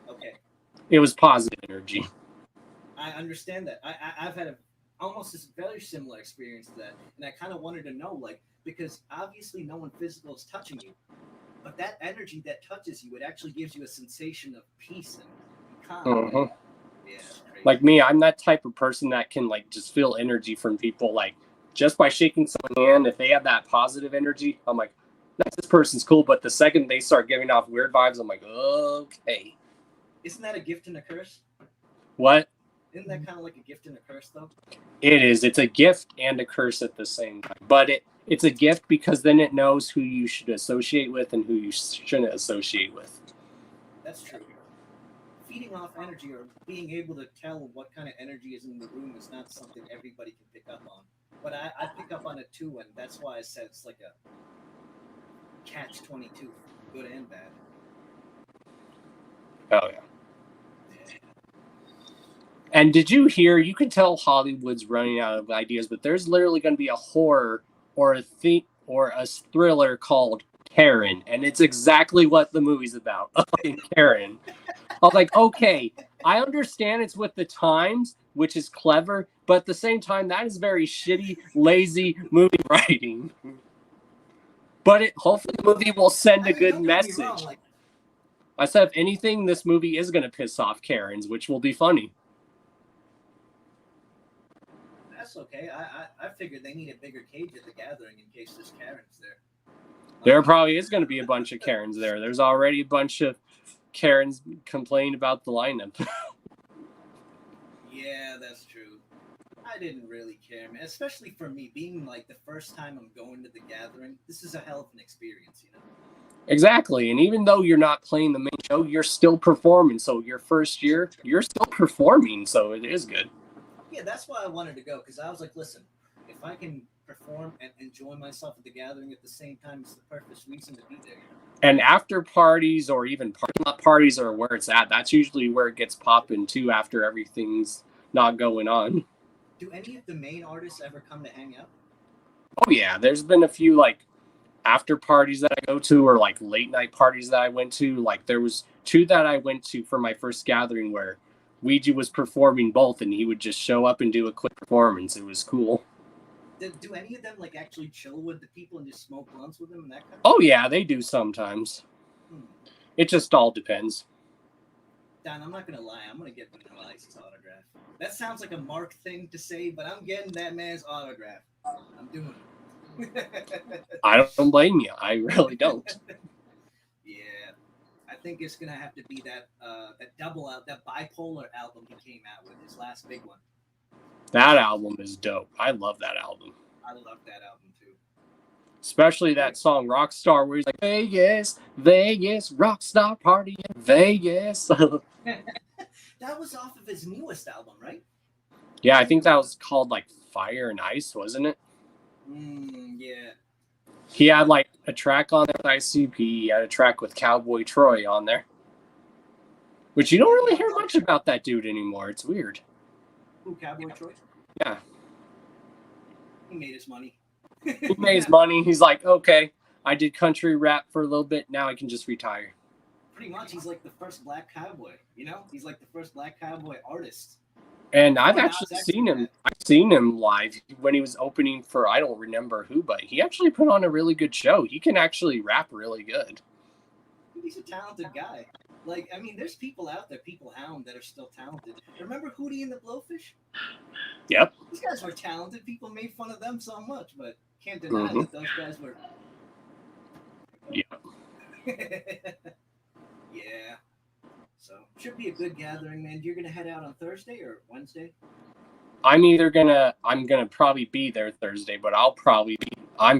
Okay, it was positive energy. I understand that. I've had almost this very similar experience to that, and I kind of wanted to know, like, because obviously no one physical is touching you, but that energy that touches you, it actually gives you a sensation of peace and calm. Mhm. Yeah, it's crazy. Like me, I'm that type of person that can like just feel energy from people, like just by shaking someone's hand. If they have that positive energy, I'm like, this person's cool. But the second they start giving off weird vibes, I'm like, okay. Isn't that a gift and a curse? What? Isn't that kind of like a gift and a curse, though? It is. It's a gift and a curse at the same time. But it's a gift because then it knows who you should associate with and who you shouldn't associate with. That's true. Feeding off energy or being able to tell what kind of energy is in the room is not something everybody can pick up on. But I pick up on it too, and that's why I said it's like a catch-22, good and bad. Oh, yeah. And did you hear, you can tell Hollywood's running out of ideas, but there's literally going to be a horror or a thriller called Karen, and it's exactly what the movie's about. Karen. I was like, okay, I understand it's with the times, which is clever, but at the same time, that is very shitty, lazy movie writing. But hopefully the movie will send a good Don't get me message. wrong, like, I said, if anything, this movie is going to piss off Karens, which will be funny. that's okay. I figured they need a bigger cage at the gathering in case there's Karens there. There probably is going to be a bunch of Karens there. There's already a bunch of Karens complaining about the lineup. Yeah, that's true. I didn't really care, man. Especially for me, being like the first time I'm going to the gathering. This is a hell of an experience, you know. Exactly. And even though you're not playing the main show, you're still performing. So your first year, you're still performing. So it is good. Yeah, that's why I wanted to go, because I was like, listen, if I can perform and enjoy myself at the gathering at the same time, it's the perfect reason to be there. You know? And after parties or even parking lot parties are where it's at. That's usually where it gets popping too after everything's not going on. Do any of the main artists ever come to hang out? Oh, yeah. There's been a few like after parties that I go to or like late night parties that I went to. Like there was 2 that I went to for my first gathering where Ouija was performing both and he would just show up and do a quick performance. It was cool. Do any of them like actually chill with the people and just smoke blunts with them and that kind of Oh, yeah, they do sometimes. It just all depends. Don, I'm not going to lie. I'm going to get Vanilla Ice's autograph. That sounds like a Mark thing to say, but I'm getting that man's autograph. I'm doing it. I don't blame you. I really don't. Yeah. I think it's going to have to be that double out, that bipolar album he came out with, his last big one. That album is dope. I love that album. I love that album too. Especially that song Rockstar where he's like, Vegas, Vegas, Rockstar Party in Vegas. That was off of his newest album, right? Yeah, I think that was called like Fire and Ice, wasn't it? Yeah. He had like a track on there with ICP. He had a track with Cowboy Troy on there. Which you don't really hear much about that dude anymore. It's weird. Who, Cowboy Troy? Yeah. He made his money. He made his money. He's like, okay, I did country rap for a little bit. Now I can just retire. Pretty much, he's like the first black cowboy. You know, he's like the first black cowboy artist. And I've actually seen him. I've seen him live when he was opening for, I don't remember who, but he actually put on a really good show. He can actually rap really good. He's a talented guy. Like, I mean, there's people out there, people hound, that are still talented. Remember Hootie and the Blowfish? Yep. These guys were talented. People made fun of them so much, but can't deny that those guys were. Yeah. Yeah. So should be a good gathering, man. You're gonna head out on Thursday or Wednesday? I'm gonna probably be there Thursday, but I'm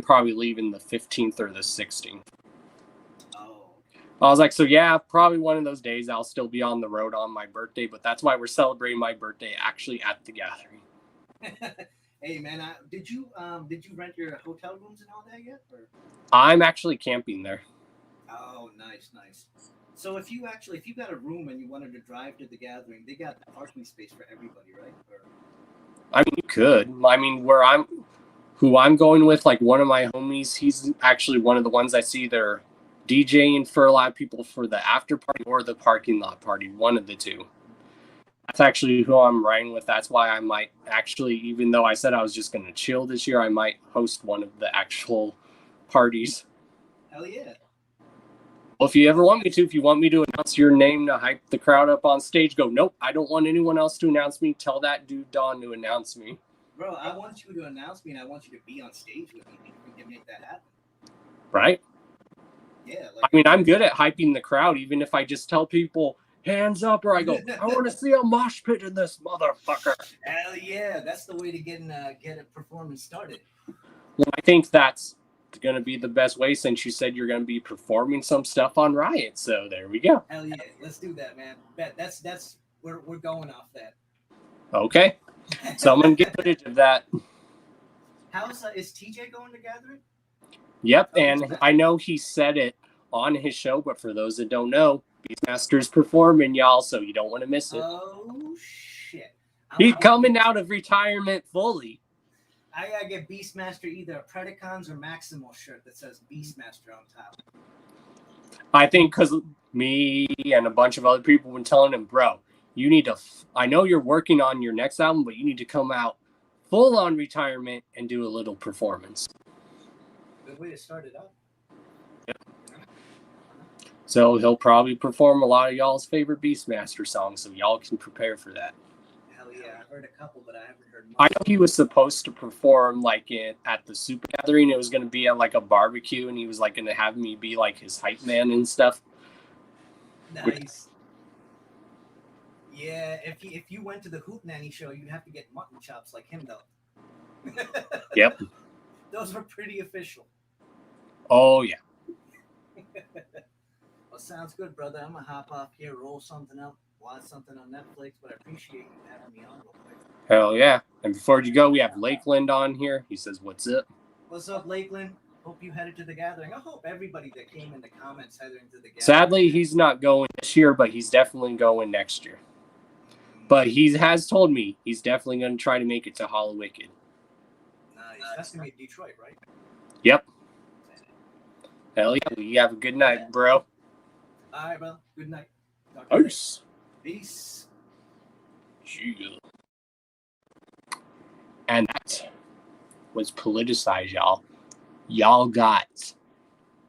probably leaving the 15th or the 16th. Oh. I was like, so yeah, probably one of those days I'll still be on the road on my birthday, but that's why we're celebrating my birthday actually at the gathering. Hey man, did you rent your hotel rooms and all that yet? Or? I'm actually camping there. Oh, nice. So if you got a room and you wanted to drive to the gathering, they got parking space for everybody, right? Or... I mean, you could. I mean, who I'm going with, like one of my homies, he's actually one of the ones I see they're DJing for a lot of people for the after party or the parking lot party, one of the two. That's actually who I'm riding with. That's why I might actually, even though I said I was just going to chill this year, I might host one of the actual parties. Hell yeah. Well, if you ever want me to, if you want me to announce your name to hype the crowd up on stage, go, nope, I don't want anyone else to announce me. Tell that dude Don to announce me. Bro, I want you to announce me and I want you to be on stage with me. We can make that happen. Right? Yeah. I mean, I'm good at hyping the crowd, even if I just tell people, hands up, or I go, I want to see a mosh pit in this motherfucker. Hell yeah. That's the way to get a performance started. Well, I think that's going to be the best way since you said you're going to be performing some stuff on Riot. So there we go. Hell yeah. Let's do that, man. That's we're going off that. Okay. So I'm going to get footage of that. Is TJ going to gathering? Yep. And I know he said it on his show, but for those that don't know, Beastmaster's performing, y'all, so you don't want to miss it. Oh, shit. He's coming out of retirement fully. I gotta get Beastmaster either a Predacons or Maximal shirt that says Beastmaster on top. I think because me and a bunch of other people have been telling him, bro, you need to, I know you're working on your next album, but you need to come out full on retirement and do a little performance. Good way to start it up. Yep. So he'll probably perform a lot of y'all's favorite Beastmaster songs, so y'all can prepare for that. Hell yeah, I've heard a couple, but I haven't heard much. I know he was supposed to perform like at the Super Gathering. It was going to be at like a barbecue, and he was like going to have me be like his hype man and stuff. Nice. Yeah, if you went to the Hoot Nanny show, you'd have to get mutton chops like him though. Yep. Those were pretty official. Oh yeah. Well, sounds good, brother. I'm gonna hop off here, roll something up, watch something on Netflix, but I appreciate you having me on real quick. Hell yeah. And before you go, we have Lakeland on here. He says, what's up? What's up, Lakeland? Hope you headed to the gathering. I hope everybody that came in the comments headed to the gathering. Sadly, he's not going this year, but he's definitely going next year. But he has told me he's definitely going to try to make it to Hollow Wicked. Nice. That's going to be Detroit, right? Yep. Hell yeah. You have a good night, bro. All right, bro. Good night. Peace. Peace. Yeah. And that was politicized, y'all. Y'all got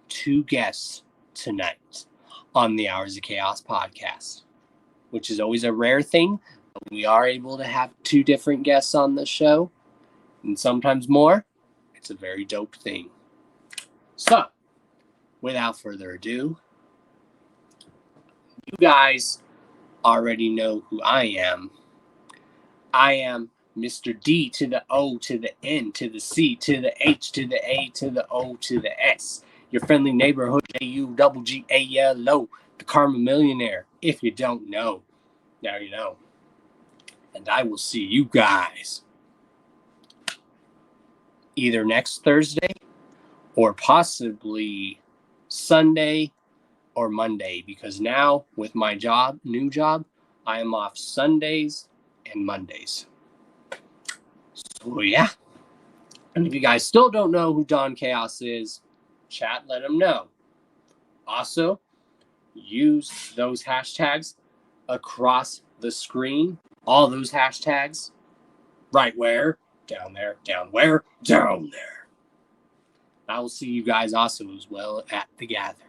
2 guests tonight on the Hours of Chaos podcast, which is always a rare thing. But we are able to have 2 different guests on the show, and sometimes more. It's a very dope thing. So, without further ado, you guys already know who I am. I am Mr. D to the O to the N to the C to the H to the A to the O to the S. Your friendly neighborhood JUGGALO, the Karma Millionaire. If you don't know, now you know. And I will see you guys either next Thursday or possibly Sunday or Monday, because now with my new job, I am off Sundays and Mondays. So yeah. And if you guys still don't know who Don Chaos is, chat, let him know. Also, use those hashtags across the screen. All those hashtags. Right where? Down there. Down where? Down there. I will see you guys also as well at the gathering.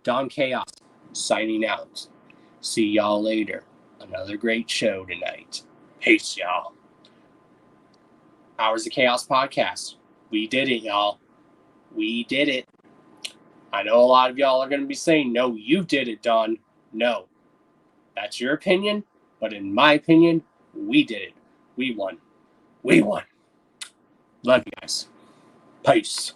Don Chaos signing out. See y'all later. Another great show tonight. Peace, y'all. Hours of Chaos podcast. We did it, y'all. We did it. I know a lot of y'all are going to be saying, no, you did it, Don. No. That's your opinion, but in my opinion, we did it. We won. We won. Love you guys. Peace.